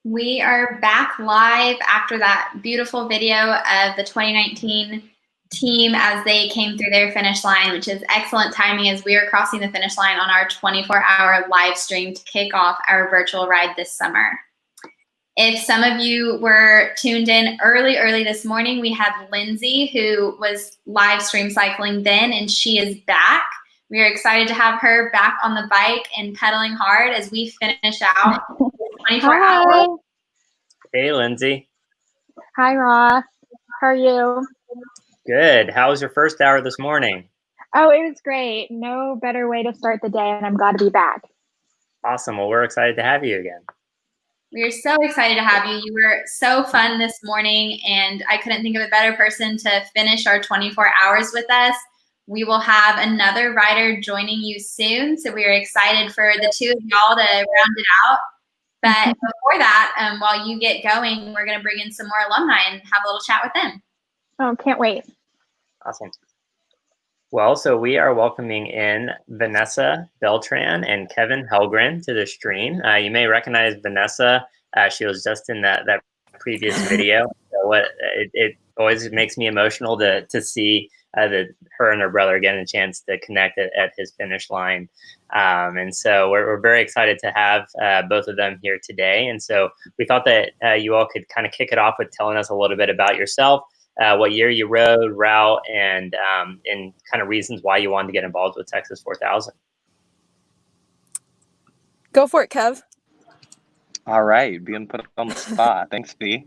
We are back live after that beautiful video of the 2019 team as they came through their finish line, which is excellent timing as we are crossing the finish line on our 24-hour live stream to kick off our virtual ride this summer. If some of you were tuned in early this morning, we had Lindsay who was live stream cycling then, and she is back. We are excited to have her back on the bike and pedaling hard as we finish out 24 hours. Hey, Lindsay. Hi, Ross. How are you? Good. How was your first hour this morning? Oh, it was great. No better way to start the day, and I'm glad to be back. Awesome. Well, we're excited to have you again. We are so excited to have you. You were so fun this morning, and I couldn't think of a better person to finish our 24 hours with us. We will have another rider joining you soon, so we are excited for the two of y'all to round it out. But before that, while you get going, we're going to bring in some more alumni and have a little chat with them. Oh, can't wait. Awesome. Well, so we are welcoming in Vanessa Beltran and Kevin Helgren to the stream. You may recognize Vanessa. She was just in that previous video. So it always makes me emotional to see her and her brother getting a chance to connect at his finish line. And so we're very excited to have both of them here today. And so we thought that you all could kind of kick it off with telling us a little bit about yourself, what year you rode, route, and kind of reasons why you wanted to get involved with Texas 4000. Go for it, Kev. All right, being put on the spot. Thanks, B.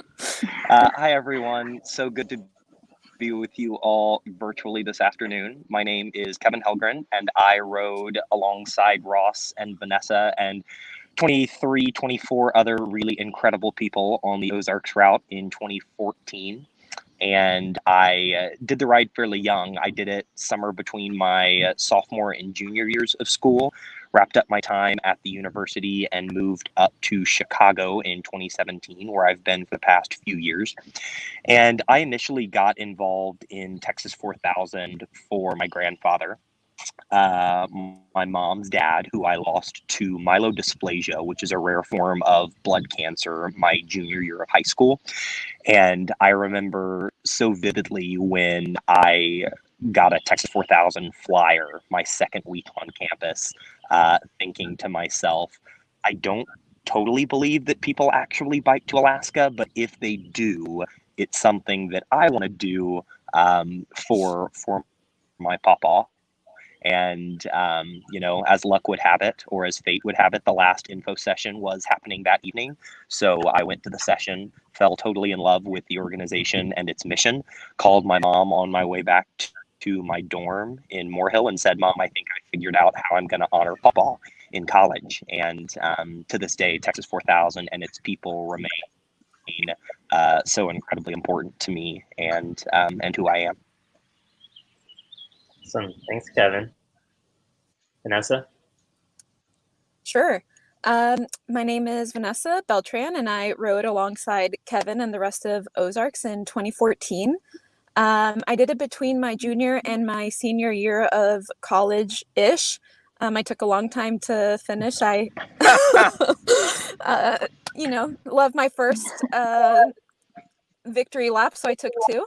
Hi, everyone. So good to be with you all virtually this afternoon. My name is Kevin Helgren, and I rode alongside Ross and Vanessa and 23, 24 other really incredible people on the Ozarks route in 2014. And I did the ride fairly young. I did it summer between my sophomore and junior years of school, wrapped up my time at the university, and moved up to Chicago in 2017, where I've been for the past few years. And I initially got involved in Texas 4000 for my grandfather, my mom's dad, who I lost to myelodysplasia, which is a rare form of blood cancer, my junior year of high school. And I remember so vividly when I got a Texas 4000 flyer my second week on campus, thinking to myself, I don't totally believe that people actually bike to Alaska, but if they do, it's something that I want to do for my papa. And, you know, as luck would have it, or as fate would have it, the last info session was happening that evening. So I went to the session, fell totally in love with the organization and its mission, called my mom on my way back to my dorm in Moore Hill and said, Mom, I think I figured out how I'm going to honor football in college. And to this day, Texas 4000 and its people remain so incredibly important to me and who I am. Awesome. Thanks, Kevin. Vanessa? Sure. My name is Vanessa Beltran, and I rode alongside Kevin and the rest of Ozarks in 2014. I did it between my junior and my senior year of college-ish. I took a long time to finish. I, love my first victory lap, so I took 2.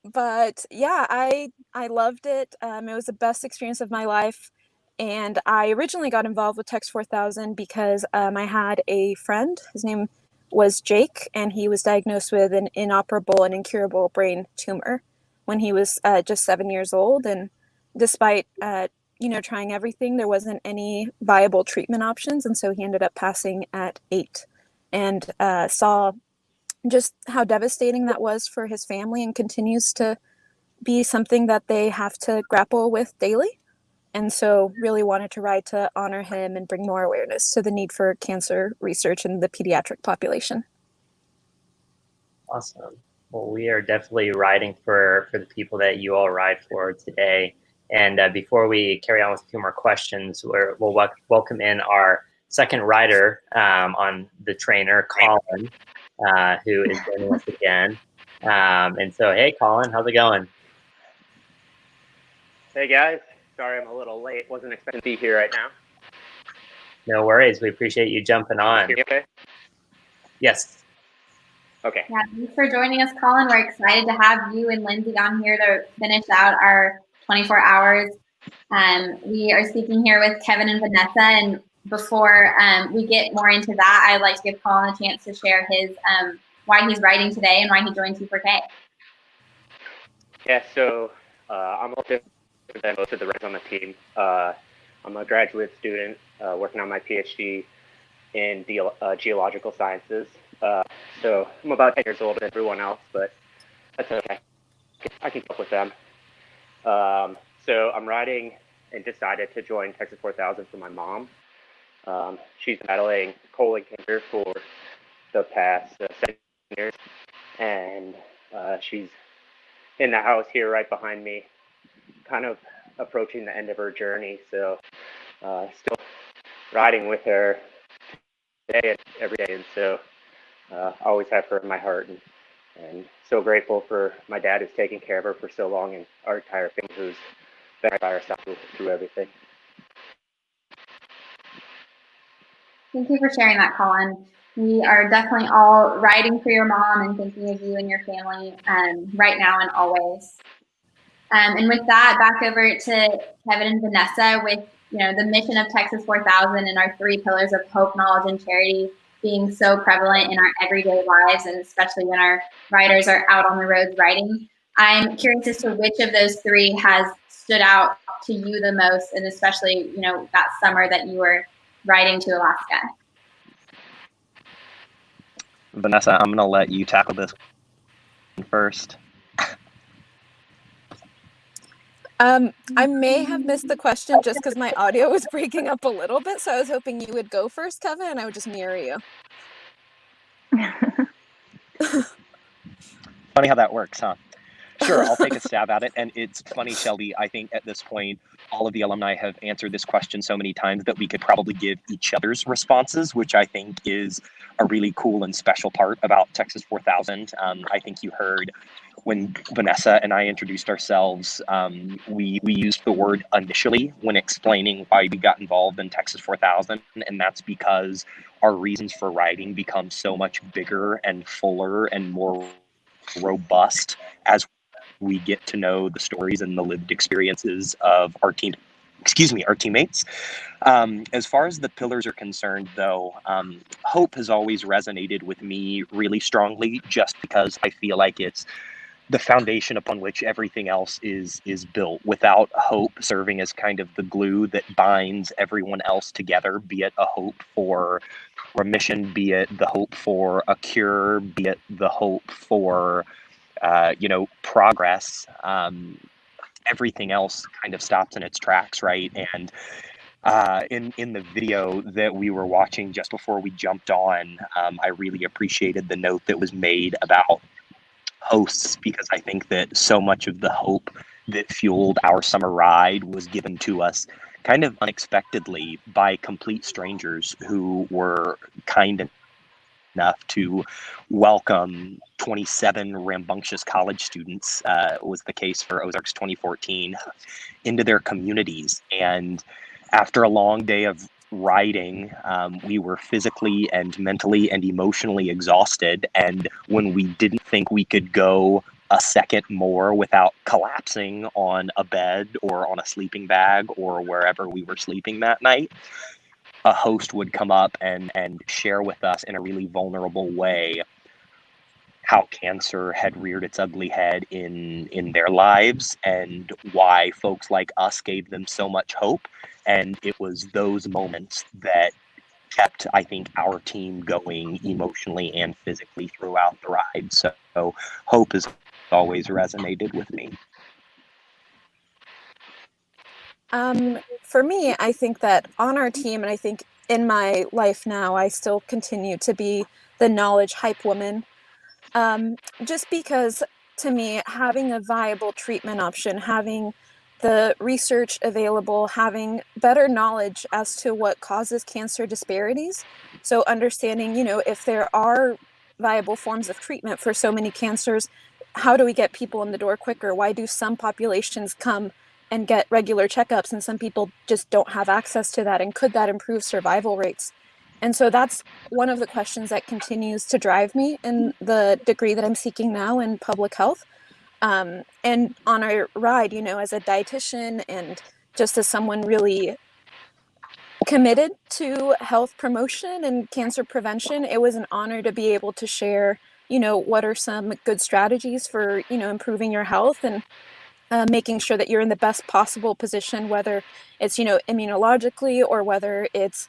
But yeah, I loved it. It was the best experience of my life. And I originally got involved with Tex 4000 because I had a friend. His name was Jake, and he was diagnosed with an inoperable and incurable brain tumor when he was just 7 years old. And despite trying everything, there wasn't any viable treatment options, and so he ended up passing at 8. And saw just how devastating that was for his family, and continues to be something that they have to grapple with daily. And so really wanted to ride to honor him and bring more awareness to the need for cancer research in the pediatric population. Awesome. Well, we are definitely riding for the people that you all ride for today. And before we carry on with a few more questions, we'll welcome in our second rider on the trainer, Colin, who is joining us again. And so, hey, Colin, how's it going? Hey, guys. Sorry I'm a little late. Wasn't expecting to be here right now. No worries. We appreciate you jumping on. Hear me okay? Yes. Okay. Yeah, thanks for joining us, Colin. We're excited to have you and Lindsay on here to finish out our 24 hours. We are speaking here with Kevin and Vanessa, and before we get more into that, I'd like to give Colin a chance to share his why he's riding today and why he joined T4K. Yeah, so I'm a little different than most of the riders on the team. I'm a graduate student working on my PhD in geological sciences. So I'm about 10 years older than everyone else, but that's okay. I can cope with them. So I'm riding and decided to join Texas 4000 for my mom. She's battling colon cancer for the past 7 years, and she's in the house here right behind me, kind of approaching the end of her journey. So still riding with her today and every day, and so I always have her in my heart, and so grateful for my dad who's taken care of her for so long, and our entire family who's been by our side through everything. Thank you for sharing that, Colin. We are definitely all riding for your mom and thinking of you and your family right now and always. And with that, back over to Kevin and Vanessa with the mission of Texas 4000 and our 3 pillars of hope, knowledge, and charity being so prevalent in our everyday lives, and especially when our riders are out on the roads riding. I'm curious as to which of those 3 has stood out to you the most, and especially that summer that you were riding to Alaska. Vanessa, I'm going to let you tackle this first. I may have missed the question just because my audio was breaking up a little bit, so I was hoping you would go first, Kevin, and I would just mirror you. Funny how that works, huh? Sure, I'll take a stab at it. And it's funny, Shelby, I think at this point, all of the alumni have answered this question so many times that we could probably give each other's responses, which I think is a really cool and special part about Texas 4000. I think you heard when Vanessa and I introduced ourselves, we used the word initially when explaining why we got involved in Texas 4000. And that's because our reasons for riding become so much bigger and fuller and more robust as we get to know the stories and the lived experiences of our teammates. As far as the pillars are concerned, though, hope has always resonated with me really strongly, just because I feel like it's the foundation upon which everything else is built. Without hope serving as kind of the glue that binds everyone else together, be it a hope for remission, be it the hope for a cure, be it the hope for progress. everything else kind of stops in its tracks, right? And in the video that we were watching just before we jumped on, I really appreciated the note that was made about hosts, because I think that so much of the hope that fueled our summer ride was given to us kind of unexpectedly by complete strangers who were kind enough to welcome 27 rambunctious college students, was the case for Ozarks 2014, into their communities. And after a long day of riding, we were physically and mentally and emotionally exhausted. And when we didn't think we could go a second more without collapsing on a bed or on a sleeping bag or wherever we were sleeping that night, a host would come up and share with us in a really vulnerable way how cancer had reared its ugly head in their lives and why folks like us gave them so much hope. And it was those moments that kept, I think, our team going emotionally and physically throughout the ride. So hope has always resonated with me. For me, I think that on our team, and I think in my life now, I still continue to be the knowledge hype woman. Just because to me, having a viable treatment option, having the research available, having better knowledge as to what causes cancer disparities. So understanding, if there are viable forms of treatment for so many cancers, how do we get people in the door quicker? Why do some populations come and get regular checkups and some people just don't have access to that? And could that improve survival rates? And so that's one of the questions that continues to drive me in the degree that I'm seeking now in public health. And on our ride, as a dietitian and just as someone really committed to health promotion and cancer prevention, it was an honor to be able to share, what are some good strategies for, improving your health and making sure that you're in the best possible position, whether it's, immunologically or whether it's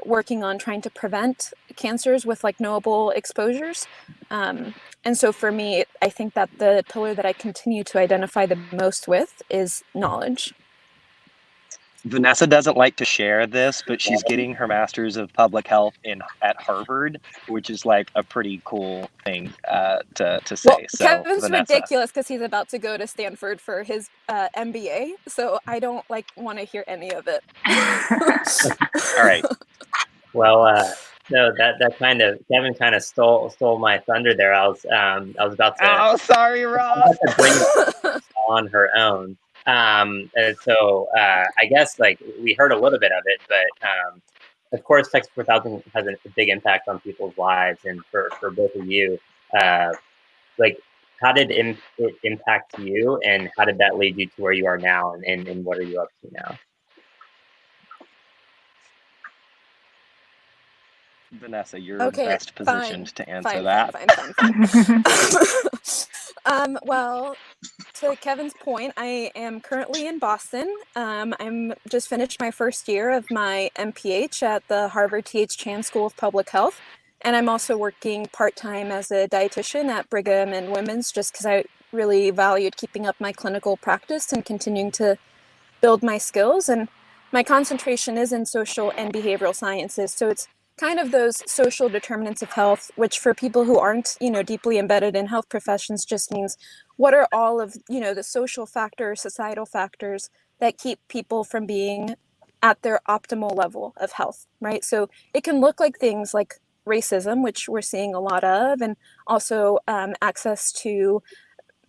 working on trying to prevent cancers with like knowable exposures. And so for me, I think that the pillar that I continue to identify the most with is knowledge. Vanessa doesn't like to share this, but she's getting her master's of public health at Harvard, which is like a pretty cool thing to say. Well, So, Kevin's Vanessa. ridiculous because he's about to go to Stanford for his MBA, so I don't want to hear any of it. All right. Well, no, that kind of Kevin kind of stole my thunder there. I was about to. Oh, sorry, Rob. Bring it on her own. And so I guess like we heard a little bit of it, but of course, Texas 4000 has a big impact on people's lives, and for both of you, like how did it impact you, and how did that lead you to where you are now, and what are you up to now? Vanessa, you're Okay, best positioned to answer fine. Well, to Kevin's point, I am currently in Boston. I'm just finished my first year of my MPH at the Harvard T.H. Chan School of Public Health. And I'm also working part-time as a dietitian at Brigham and Women's, just because I really valued keeping up my clinical practice and continuing to build my skills. And my concentration is in social and behavioral sciences. So it's kind of those social determinants of health, which for people who aren't, deeply embedded in health professions just means what are all of, the social factors, societal factors that keep people from being at their optimal level of health, right? So it can look like things like racism, which we're seeing a lot of, and also access to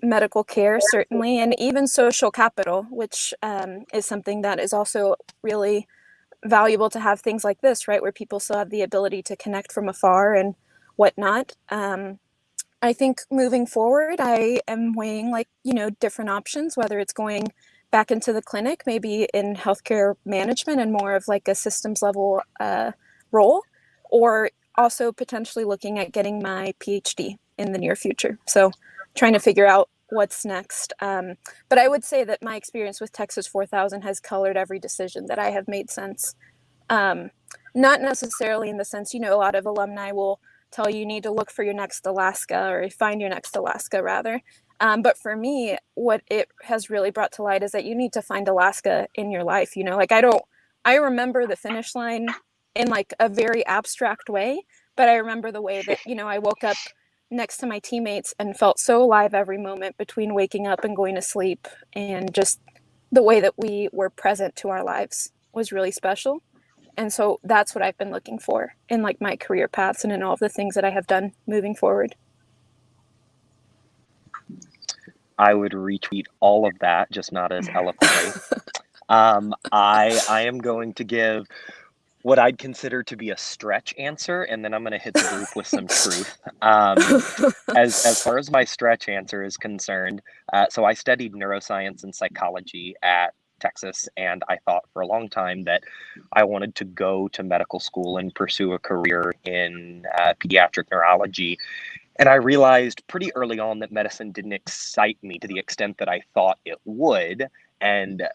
medical care, certainly, and even social capital, which is something that is also really valuable to have things like this, right, where people still have the ability to connect from afar and whatnot. I think moving forward, I am weighing different options, whether it's going back into the clinic, maybe in healthcare management and more of like a systems level role, or also potentially looking at getting my PhD in the near future. So trying to figure out what's next. But I would say that my experience with Texas 4000 has colored every decision that I have made since. Not necessarily in the sense, a lot of alumni will tell you need to look for your next Alaska or find your next Alaska rather. But for me, what it has really brought to light is that you need to find Alaska in your life. Like I remember the finish line in like a very abstract way, but I remember the way that, I woke up next to my teammates and felt so alive every moment between waking up and going to sleep, and just the way that we were present to our lives was really special. And so that's what I've been looking for in like my career paths and in all of the things that I have done moving forward. I would retweet all of that, just not as eloquently. I am going to give what I'd consider to be a stretch answer, and then I'm going to hit the group with some truth. As far as my stretch answer is concerned, so I studied neuroscience and psychology at Texas, and I thought for a long time that I wanted to go to medical school and pursue a career in pediatric neurology. And I realized pretty early on that medicine didn't excite me to the extent that I thought it would. And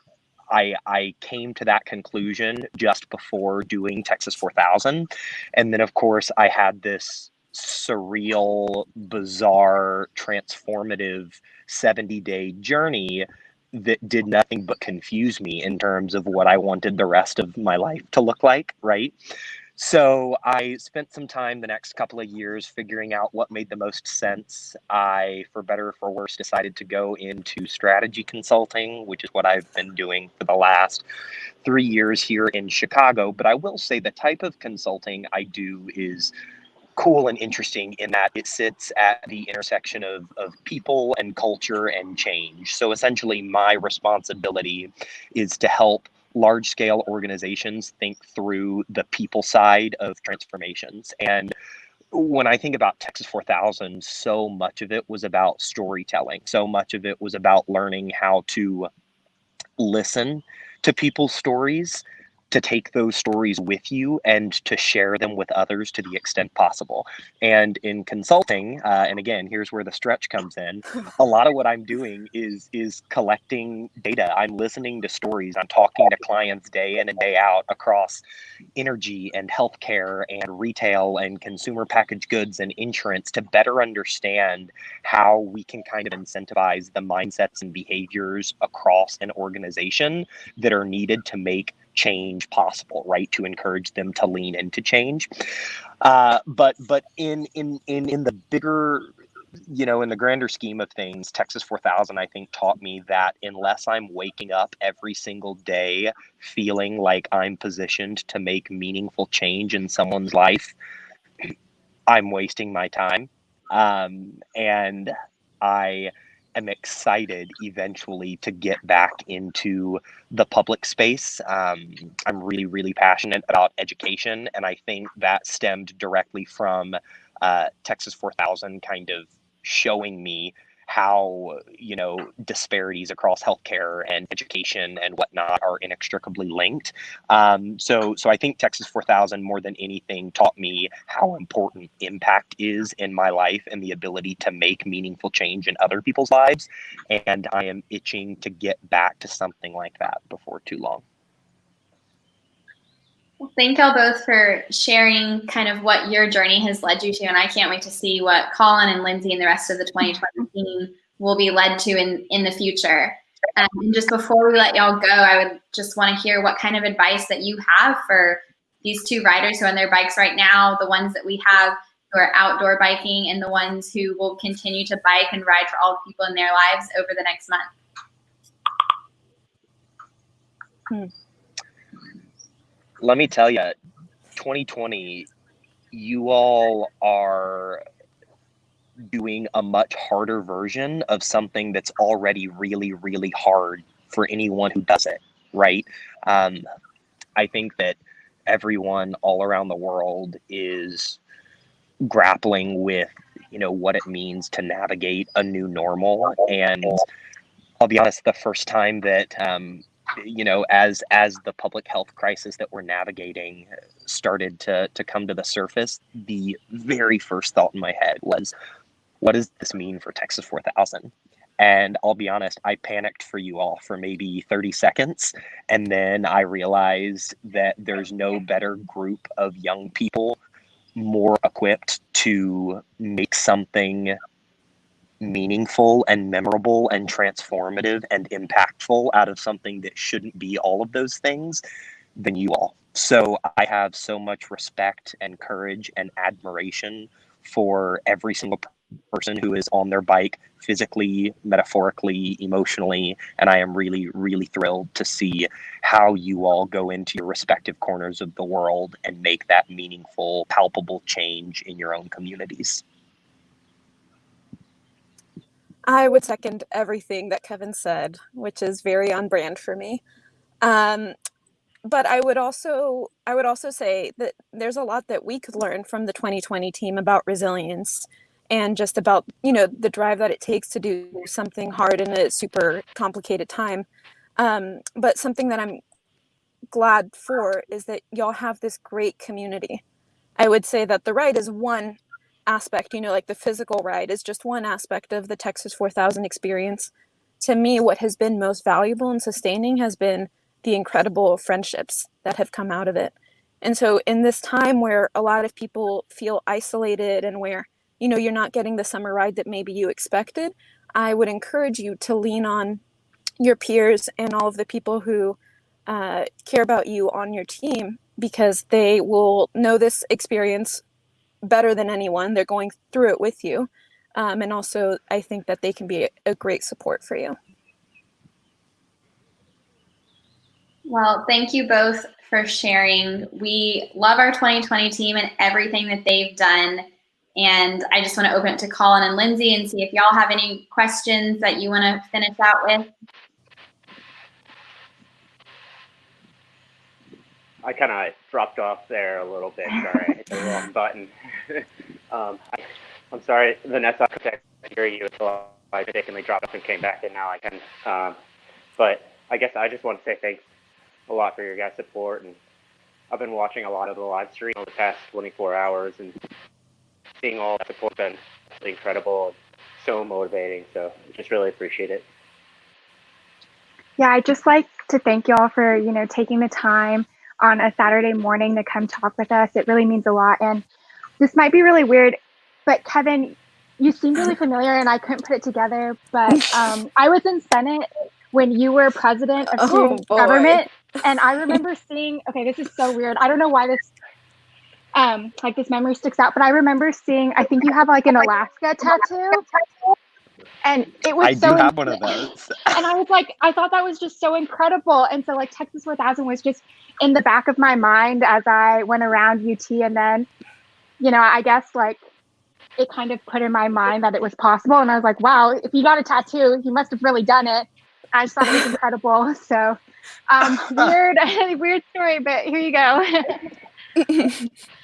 I came to that conclusion just before doing Texas 4000. And then, of course, I had this surreal, bizarre, transformative 70-day journey that did nothing but confuse me in terms of what I wanted the rest of my life to look like, right? So I spent some time the next couple of years figuring out what made the most sense. I, for better or for worse, decided to go into strategy consulting, which is what I've been doing for the last 3 years here in Chicago. But I will say the type of consulting I do is cool and interesting in that it sits at the intersection of people and culture and change. So essentially my responsibility is to help large-scale organizations think through the people side of transformations. And when I think about Texas 4000, so much of it was about storytelling. So much of it was about learning how to listen to people's stories, to take those stories with you and to share them with others to the extent possible. And in consulting, and again, here's where the stretch comes in, a lot of what I'm doing is collecting data. I'm listening to stories. I'm talking to clients day in and day out across energy and healthcare and retail and consumer packaged goods and insurance to better understand how we can kind of incentivize the mindsets and behaviors across an organization that are needed to make change possible, right? To encourage them to lean into change. But in the bigger, in the grander scheme of things, Texas 4000, I think, taught me that unless I'm waking up every single day feeling like I'm positioned to make meaningful change in someone's life, I'm wasting my time. And I am excited eventually to get back into the public space. I'm really, really passionate about education, and I think that stemmed directly from Texas 4000 kind of showing me how, disparities across healthcare and education and whatnot are inextricably linked. So I think Texas 4000 more than anything taught me how important impact is in my life and the ability to make meaningful change in other people's lives. And I am itching to get back to something like that before too long. Well, thank y'all both for sharing kind of what your journey has led you to. And I can't wait to see what Colin and Lindsay and the rest of the 2020 team will be led to in the future. And just before we let y'all go, I would just want to hear what kind of advice that you have for these two riders who are on their bikes right now, the ones that we have who are outdoor biking and the ones who will continue to bike and ride for all the people in their lives over the next month. Let me tell you, 2020, you all are doing a much harder version of something that's already really, really hard for anyone who does it, right? I think that everyone all around the world is grappling with, what it means to navigate a new normal. And I'll be honest, the first time that as the public health crisis that we're navigating started to come to the surface, the very first thought in my head was, what does this mean for Texas 4000? And I'll be honest, I panicked for you all for maybe 30 seconds. And then I realized that there's no better group of young people more equipped to make something meaningful and memorable and transformative and impactful out of something that shouldn't be all of those things than you all. So I have so much respect and courage and admiration for every single person who is on their bike physically, metaphorically, emotionally, and I am really, really thrilled to see how you all go into your respective corners of the world and make that meaningful, palpable change in your own communities. I would second everything that Kevin said, which is very on brand for me. But I would also say that there's a lot that we could learn from the 2020 team about resilience and just about, the drive that it takes to do something hard in a super complicated time. But something that I'm glad for is that y'all have this great community. I would say that the ride is one aspect, like the physical ride is just one aspect of the Texas 4000 experience. To me, what has been most valuable and sustaining has been the incredible friendships that have come out of it. And so in this time where a lot of people feel isolated and where, you're not getting the summer ride that maybe you expected, I would encourage you to lean on your peers and all of the people who care about you on your team, because they will know this experience better than anyone. They're going through it with you. And also, I think that they can be a great support for you. Well, thank you both for sharing. We love our 2020 team and everything that they've done. And I just want to open it to Colin and Lindsay and see if y'all have any questions that you want to finish out with. I kind of dropped off there a little bit. Sorry, I hit the wrong button. I'm sorry, Vanessa, I couldn't hear you until I mistakenly dropped off and came back, and now I can. But I guess I just want to say thanks a lot for your guys' support. And I've been watching a lot of the live stream over the past 24 hours, and seeing all that support has been really incredible and so motivating. So I just really appreciate it. Yeah, I'd just like to thank y'all for, taking the time on a Saturday morning to come talk with us. It really means a lot. And this might be really weird, but Kevin, you seem really familiar and I couldn't put it together, but I was in Senate when you were president of student government. And I remember seeing, okay, this is so weird. I don't know why this, this memory sticks out, but I remember seeing, I think you have like an Alaska tattoo. And it was I do have one of those. And I was like, I thought that was just so incredible. And so like Texas 4000 was just in the back of my mind as I went around UT. And then, I guess like it kind of put in my mind that it was possible. And I was like, wow, if you got a tattoo, you must have really done it. I just thought it was incredible. So weird story, but here you go.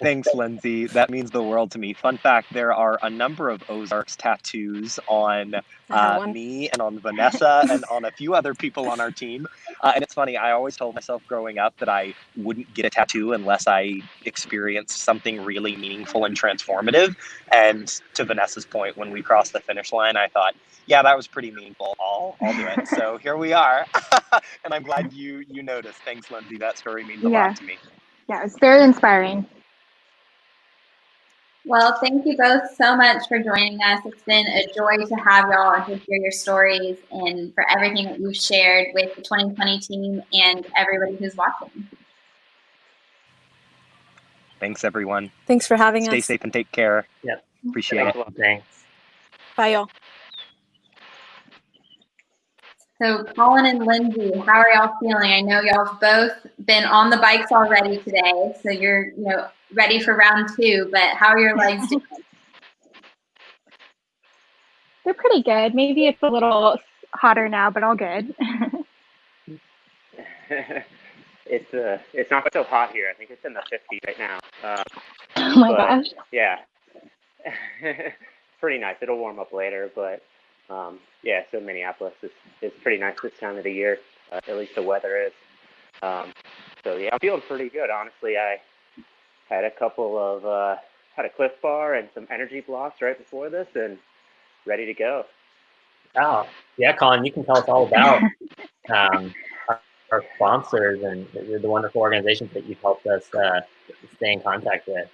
Thanks, Lindsay. That means the world to me. Fun fact, there are a number of Ozarks tattoos on me and on Vanessa and on a few other people on our team. And it's funny, I always told myself growing up that I wouldn't get a tattoo unless I experienced something really meaningful and transformative. And to Vanessa's point, when we crossed the finish line, I thought, yeah, that was pretty meaningful. I'll do it. So here we are. And I'm glad you noticed. Thanks, Lindsay. That story means a lot to me. Yeah, it's very inspiring. Well, thank you both so much for joining us. It's been a joy to have y'all and to hear your stories and for everything that you've shared with the 2020 team and everybody who's watching. Thanks, everyone. Thanks for having us. Stay safe and take care. Yeah. Appreciate it. Thanks. Bye, y'all. So Colin and Lindsay, how are y'all feeling? I know y'all have both been on the bikes already today, so you're ready for round 2, but how are your legs doing? They're pretty good. Maybe it's a little hotter now, but all good. It's not so hot here. I think it's in the 50s right now. Oh my gosh. Yeah. Pretty nice. It'll warm up later, but yeah, so Minneapolis is pretty nice this time of the year. At least the weather is. So yeah, I'm feeling pretty good. Honestly, I had a couple of had a Cliff Bar and some energy blocks right before this, and ready to go. Oh, yeah, Colin, you can tell us all about our sponsors and the wonderful organizations that you've helped us stay in contact with.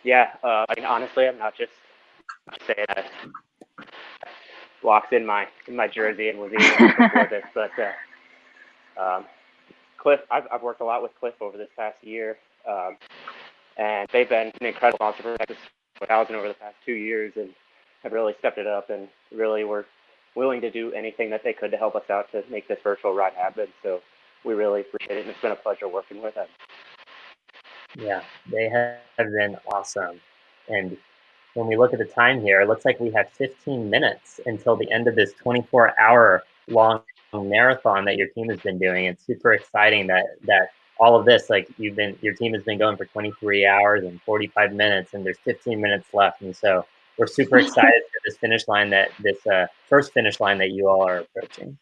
Yeah, honestly, I'm not just saying walks in my jersey and was even before this, but Cliff, I've worked a lot with Cliff over this past year, and they've been an incredible sponsor for Texas 4000 over the past 2 years, and have really stepped it up and really were willing to do anything that they could to help us out to make this virtual ride happen. So we really appreciate it, and it's been a pleasure working with them. Yeah, they have been awesome. And when we look at the time here, it looks like we have 15 minutes until the end of this 24-hour long marathon that your team has been doing. It's super exciting that all of this, like your team has been going for 23 hours and 45 minutes, and there's 15 minutes left. And so we're super excited for this finish line, this first finish line that you all are approaching.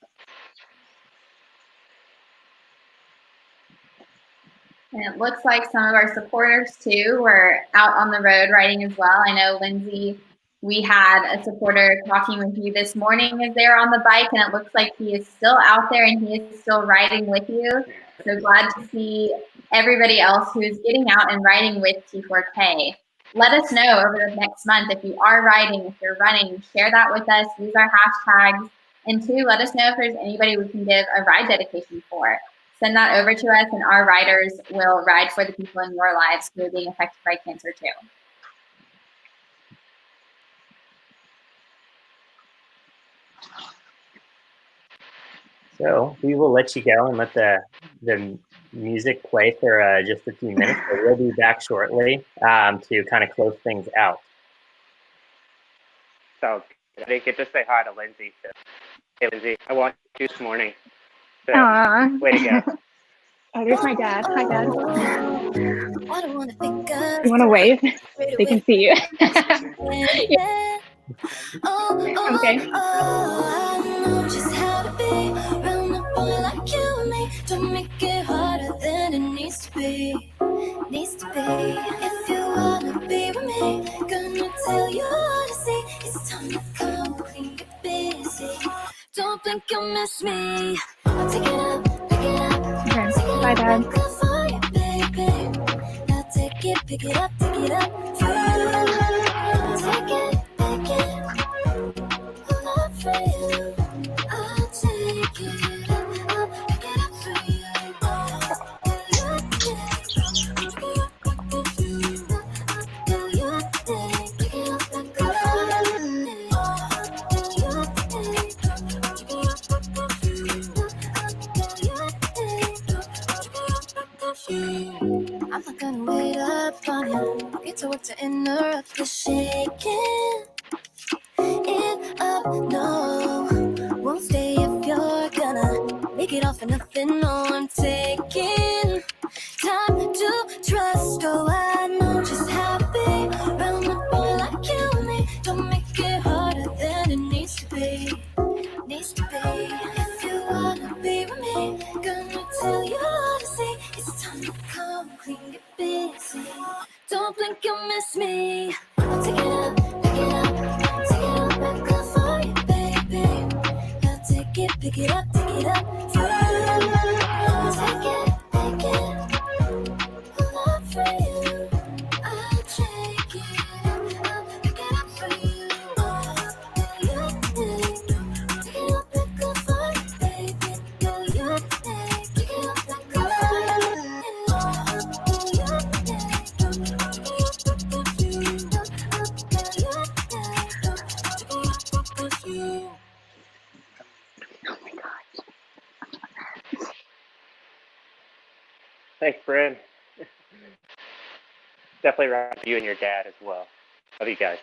And it looks like some of our supporters too were out on the road riding as well. I know, Lindsay, we had a supporter talking with you this morning as they were on the bike, and it looks like he is still out there and he is still riding with you. So glad to see everybody else who is getting out and riding with T4K. Let us know over the next month if you are riding, if you're running, share that with us, use our hashtags, and two, let us know if there's anybody we can give a ride dedication for. Send that over to us, and our riders will ride for the people in your lives who are being affected by cancer too. So we will let you go and let the music play for just a few minutes, but we'll be back shortly to kind of close things out. So I didn't get to say hi to Lindsay. Hey, Lindsay, I want you this morning. So, Aww. way to go. Oh, there's my dad. Hi, Dad. You You want to wave? They can see you. Yeah. Okay. I know just how to be around a boy like you and me. Don't make it harder than it needs to be. Needs to be. If you wanna be with me, gonna tell you all to see. It's time to come clean, get busy. Don't think you'll miss me. I'll take it up, pick it up. Okay. Bye, Dad. Good for you, baby. Now take it, pick it up, take it up. Take it, pick it. Love for you. I'll take it up, I'll pick it up for you. I'm not gonna wait up on you. I'll get to work to interrupt the shaking. It up, no. Won't stay if you're gonna make it all for nothing. No, I'm taking time to trust. Oh, I know just how to be around a boy like you and me. Don't make it harder than it needs to be. Needs to be. If you wanna be with me, gonna tell you all to see. It's time to come clean, get busy. Don't blink, you'll miss me. I'll take it up, pick it up, take it up and go for you, baby. Now take it, pick it up, take it up. Take it, pick it. Love for you. I'll take it up, I'll pick it up for you. Take it up and go for you, baby. Go your day, take it up and go for you. Thanks, Bryn. Definitely right for you and your dad as well. Love you guys.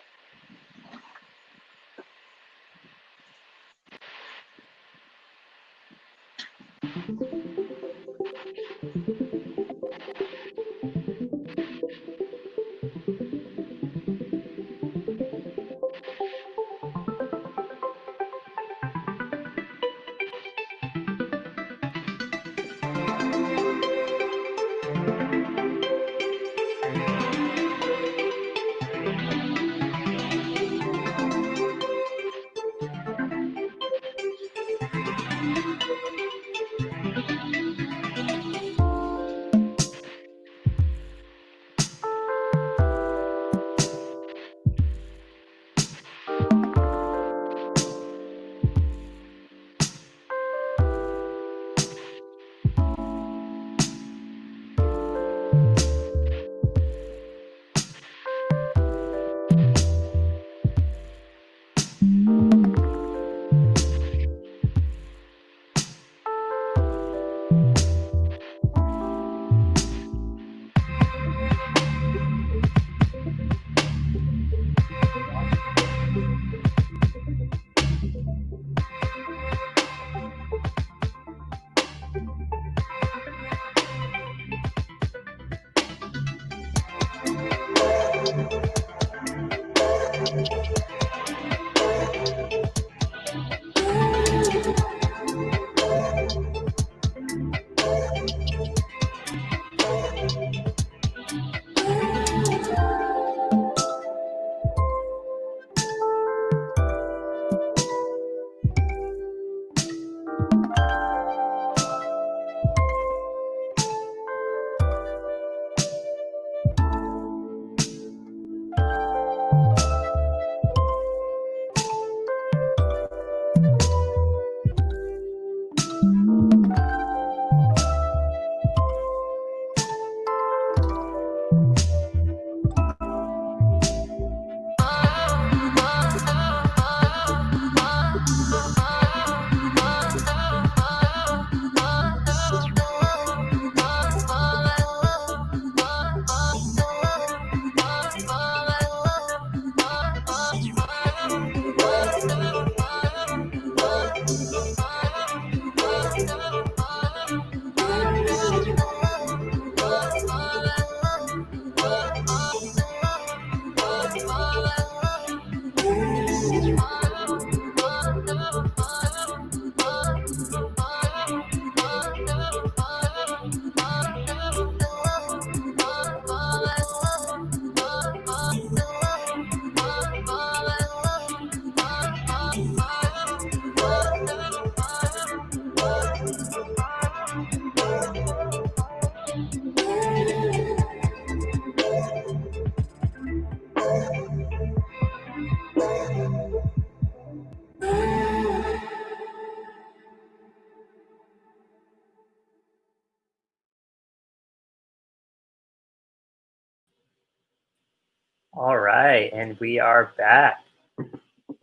All right, and we are back.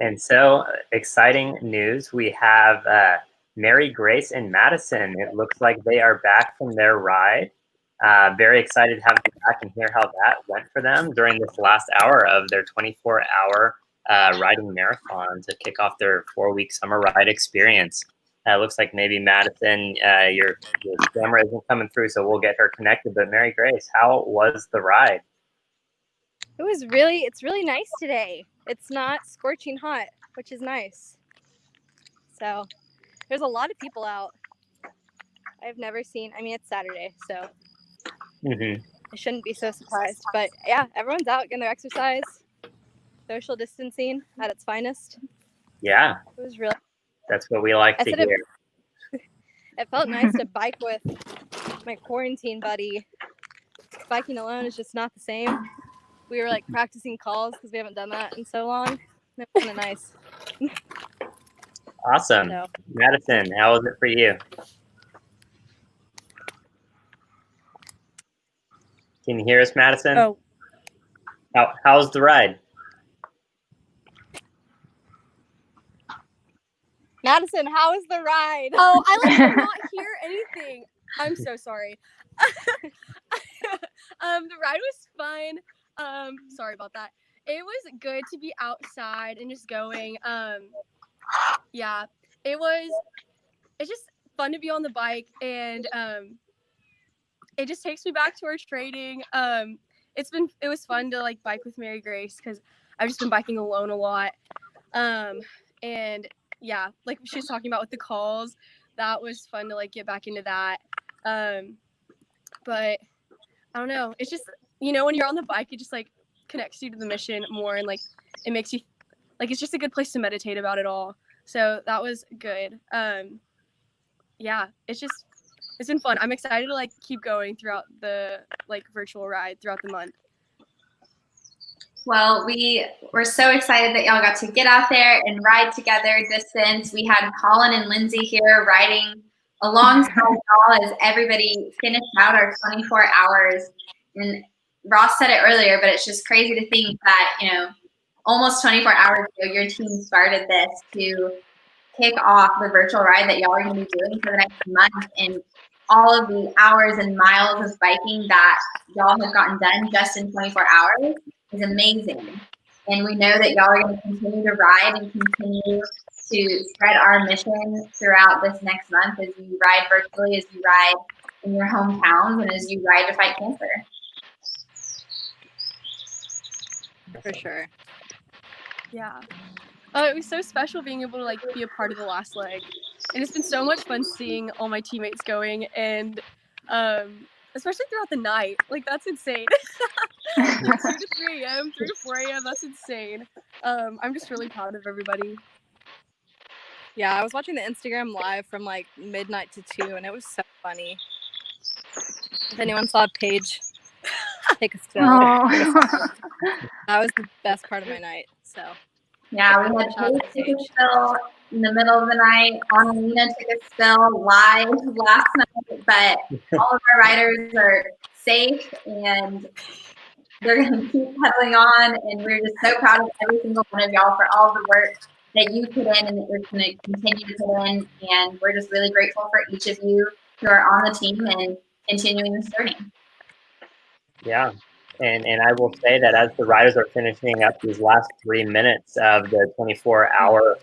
And so, exciting news. We have Mary Grace and Madison. It looks like they are back from their ride. Very excited to have them back and hear how that went for them during this last hour of their 24-hour riding marathon to kick off their 4-week summer ride experience. It looks like maybe Madison, your camera isn't coming through, so we'll get her connected. But Mary Grace, how was the ride? It's really nice today. It's not scorching hot, which is nice. So there's a lot of people out. I've never seen, it's Saturday, so I shouldn't be so surprised. But yeah, everyone's out getting their exercise, social distancing at its finest. Yeah. It was really. That's what we like to hear. It felt nice to bike with my quarantine buddy. Biking alone is just not the same. We were like practicing calls because we haven't done that in so long. It was kind of nice. Awesome. So. Madison, how was it for you? Can you hear us, Madison? Oh. How's the ride? Madison, how was the ride? Oh, I did not hear anything. I'm so sorry. The ride was fun. Sorry about that. It was good to be outside and just going. Yeah, it's just fun to be on the bike, and it just takes me back to our training. It was fun to like bike with Mary Grace because I've just been biking alone a lot. And yeah, like she was talking about with the calls, that was fun to like get back into that. But I don't know. It's just, when you're on the bike, it just like connects you to the mission more, and like it makes you like it's just a good place to meditate about it all. So that was good. Yeah, it's been fun. I'm excited to like keep going throughout the like virtual ride throughout the month. Well, we were so excited that y'all got to get out there and ride together distance. We had Colin and Lindsay here riding alongside y'all as everybody finished out our 24 hours. And Ross said it earlier, but it's just crazy to think that, almost 24 hours ago, your team started this to kick off the virtual ride that y'all are going to be doing for the next month. And all of the hours and miles of biking that y'all have gotten done just in 24 hours is amazing. And we know that y'all are going to continue to ride and continue to spread our mission throughout this next month as you ride virtually, as you ride in your hometowns, and as you ride to fight cancer. For sure. Yeah. It was so special being able to like be a part of the last leg. And it's been so much fun seeing all my teammates going, and especially throughout the night. Like that's insane. 2 to 3 a.m., 3 to 4 a.m., that's insane. I'm just really proud of everybody. Yeah, I was watching the Instagram live from like midnight to 2, and it was so funny. If anyone saw Paige take a spill, that was the best part of my night. So yeah, we had Paige take a spill in the middle of the night. Annalena took a spill live last night, but all of our riders are safe and they're going to keep pedaling on. And we're just so proud of every single one of y'all for all the work that you put in and that you're going to continue to put in. And we're just really grateful for each of you who are on the team and continuing this journey. Yeah. And I will say that as the riders are finishing up these last 3 minutes of the 24-hour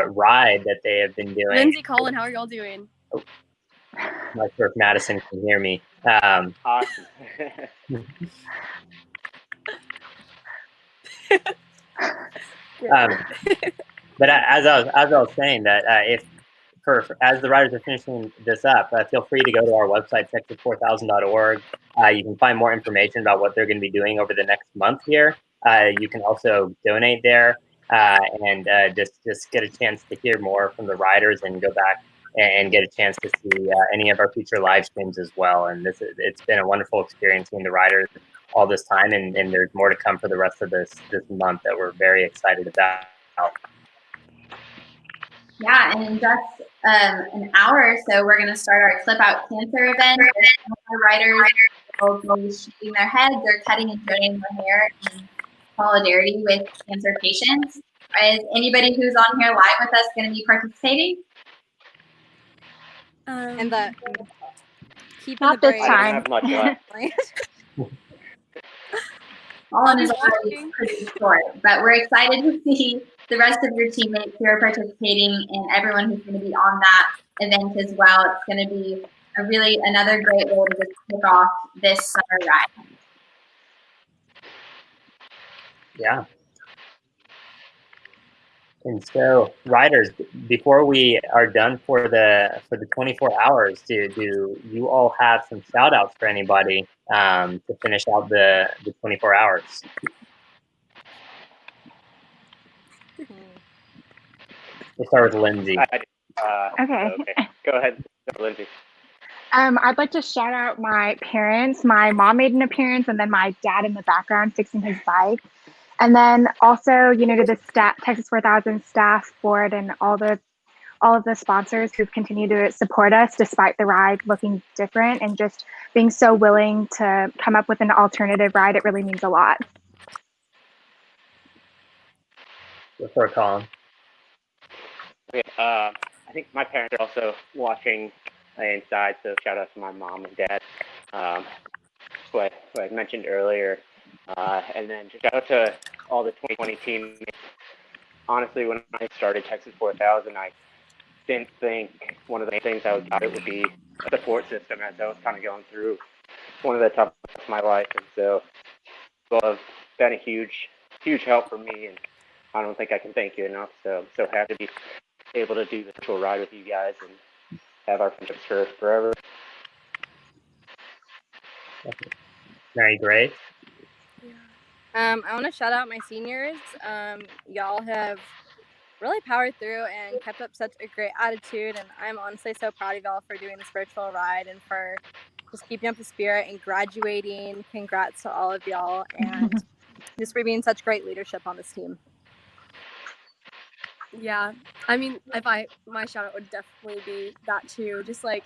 ride that they have been doing. Lindsay, Colin, how are y'all doing? Oh, I'm not sure if Madison can hear me. Awesome. But as I was saying that as the riders are finishing this up, feel free to go to our website, texas4000.org. You can find more information about what they're going to be doing over the next month here. You can also donate there and just get a chance to hear more from the riders and go back and get a chance to see any of our future live streams as well. And it's been a wonderful experience seeing the riders all this time, and there's more to come for the rest of this month that we're very excited about. Yeah, and in just an hour or so, we're going to start our Clip Out Cancer event. Our riders will be shaving their heads or cutting and donating their hair. And solidarity with cancer patients. Is anybody who's on here live with us going to be participating? And the keeping Not the this brave. time. Not much left. All is already pretty short, but we're excited to see the rest of your teammates who are participating and everyone who's going to be on that event as well. It's going to be another great way to just kick off this summer ride. Yeah. And so, riders, before we are done for the 24 hours, do you all have some shout outs for anybody to finish out the 24 hours? We'll start with Lindsay. Okay. Go ahead, Lindsay. I'd like to shout out my parents. My mom made an appearance, and then my dad in the background fixing his bike. And then also, to the Texas 4000 staff, board, and all of the sponsors who've continued to support us despite the ride looking different and just being so willing to come up with an alternative ride. It really means a lot. Before Colin. Okay, I think my parents are also watching inside, so shout out to my mom and dad, who I mentioned earlier. And then just shout out to all the 2020 teammates. Honestly, when I started Texas 4000, I didn't think one of the things I would get it would be a support system, as I was kind of going through one of the toughest parts of my life. And so you all have been a huge help for me, and I don't think I can thank you enough. So I'm so happy to be able to do the virtual ride with you guys and have our friendships for forever. Mary Grace. I want to shout out my seniors. Y'all have really powered through and kept up such a great attitude, and I'm honestly so proud of y'all for doing this virtual ride and for just keeping up the spirit and graduating. Congrats to all of y'all, and just for being such great leadership on this team. Yeah, I mean, my shout out would definitely be that too. Just like,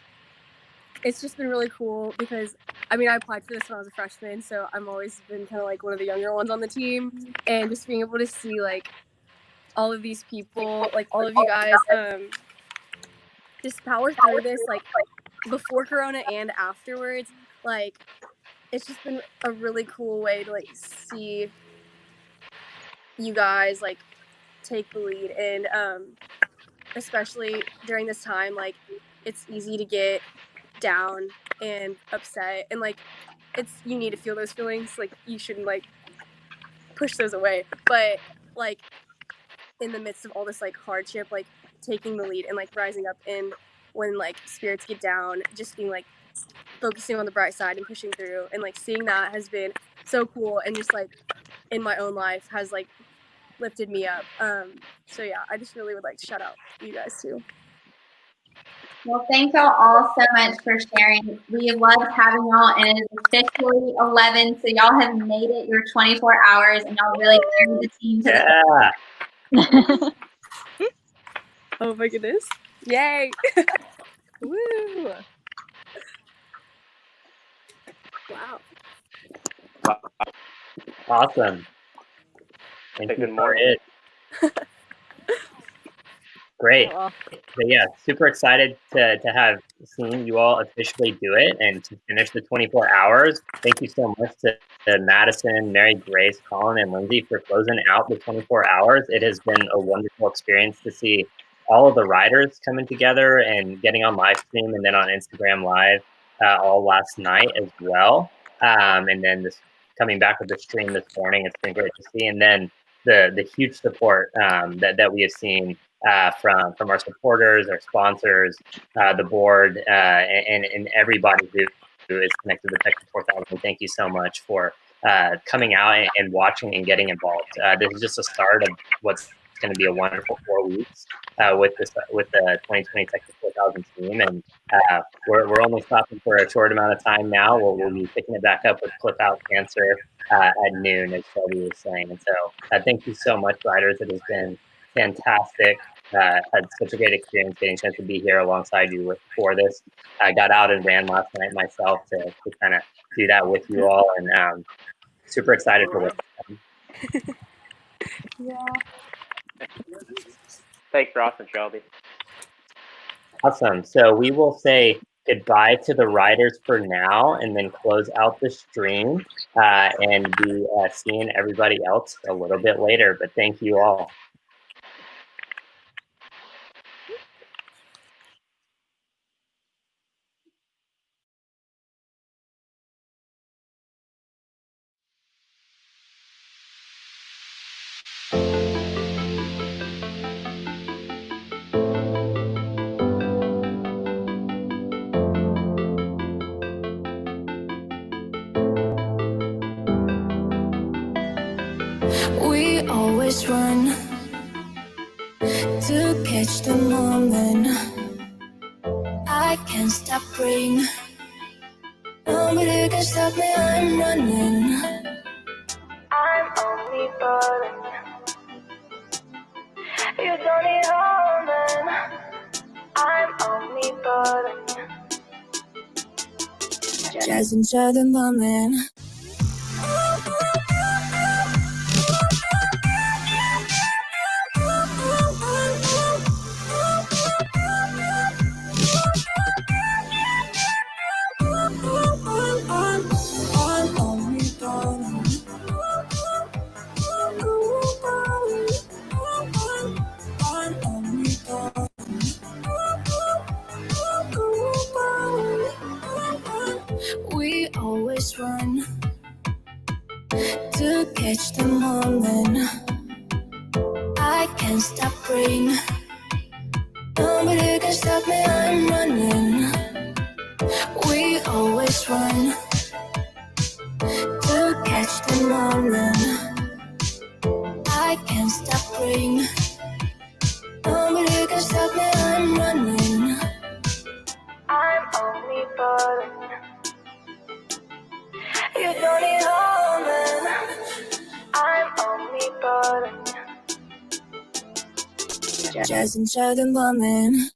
it's just been really cool because I applied for this when I was a freshman, so I've always been kind of like one of the younger ones on the team, and just being able to see like all of these people, like all of you guys, just power through this, like before Corona and afterwards. Like, it's just been a really cool way to like see you guys like take the lead, and especially during this time, like it's easy to get down and upset, and like you need to feel those feelings, like you shouldn't like push those away, but like in the midst of all this like hardship, like taking the lead and like rising up, and when like spirits get down, just being like focusing on the bright side and pushing through, and like seeing that has been so cool, and just like in my own life has like lifted me up. So yeah, I just really would like to shout out you guys too. Well, thank y'all all so much for sharing. We loved having y'all, and it is officially 11, so y'all have made it your 24 hours, and y'all really carried the team to the Oh my goodness. Yay. Woo. Wow. Awesome. Thank you for it. Great. But yeah, super excited to have seen you all officially do it and to finish the 24 hours. Thank you so much to Madison, Mary Grace, Colin, and Lindsay for closing out the 24 hours. It has been a wonderful experience to see all of the riders coming together and getting on live stream and then on Instagram Live all last night as well. And then this coming back with the stream this morning, it's been great to see. And then the huge support that we have seen from our supporters, our sponsors, the board, and everybody who is connected to Texas 4000. Thank you so much for coming out and watching and getting involved. This is just a start of what's going to be a wonderful 4 weeks with the 2020 Texas 4000 team, and we're only stopping for a short amount of time now. We'll be picking it back up with Cliff Out Cancer at noon, as Shelby was saying. And so thank you so much, riders. It has been fantastic. Had such a great experience getting a chance to be here alongside you for this. I got out and ran last night myself to kind of do that with you all, and super excited for this. Yeah. Thanks, Ross and Shelby. Awesome. So we will say goodbye to the riders for now and then close out the stream and be seeing everybody else a little bit later. But thank you all. We always run to catch the moment. I can't stop praying. Nobody can stop me, I'm running. I'm only falling. You don't need holding. I'm only falling. Just enjoy the moment. We always run to catch the moment. I can't stop praying. Nobody can stop me, I'm running. We always run to catch the moment. I can't stop praying. Nobody can stop me, I'm running. I'm only falling. You don't need holding. I'm only falling. Just enjoy the moment.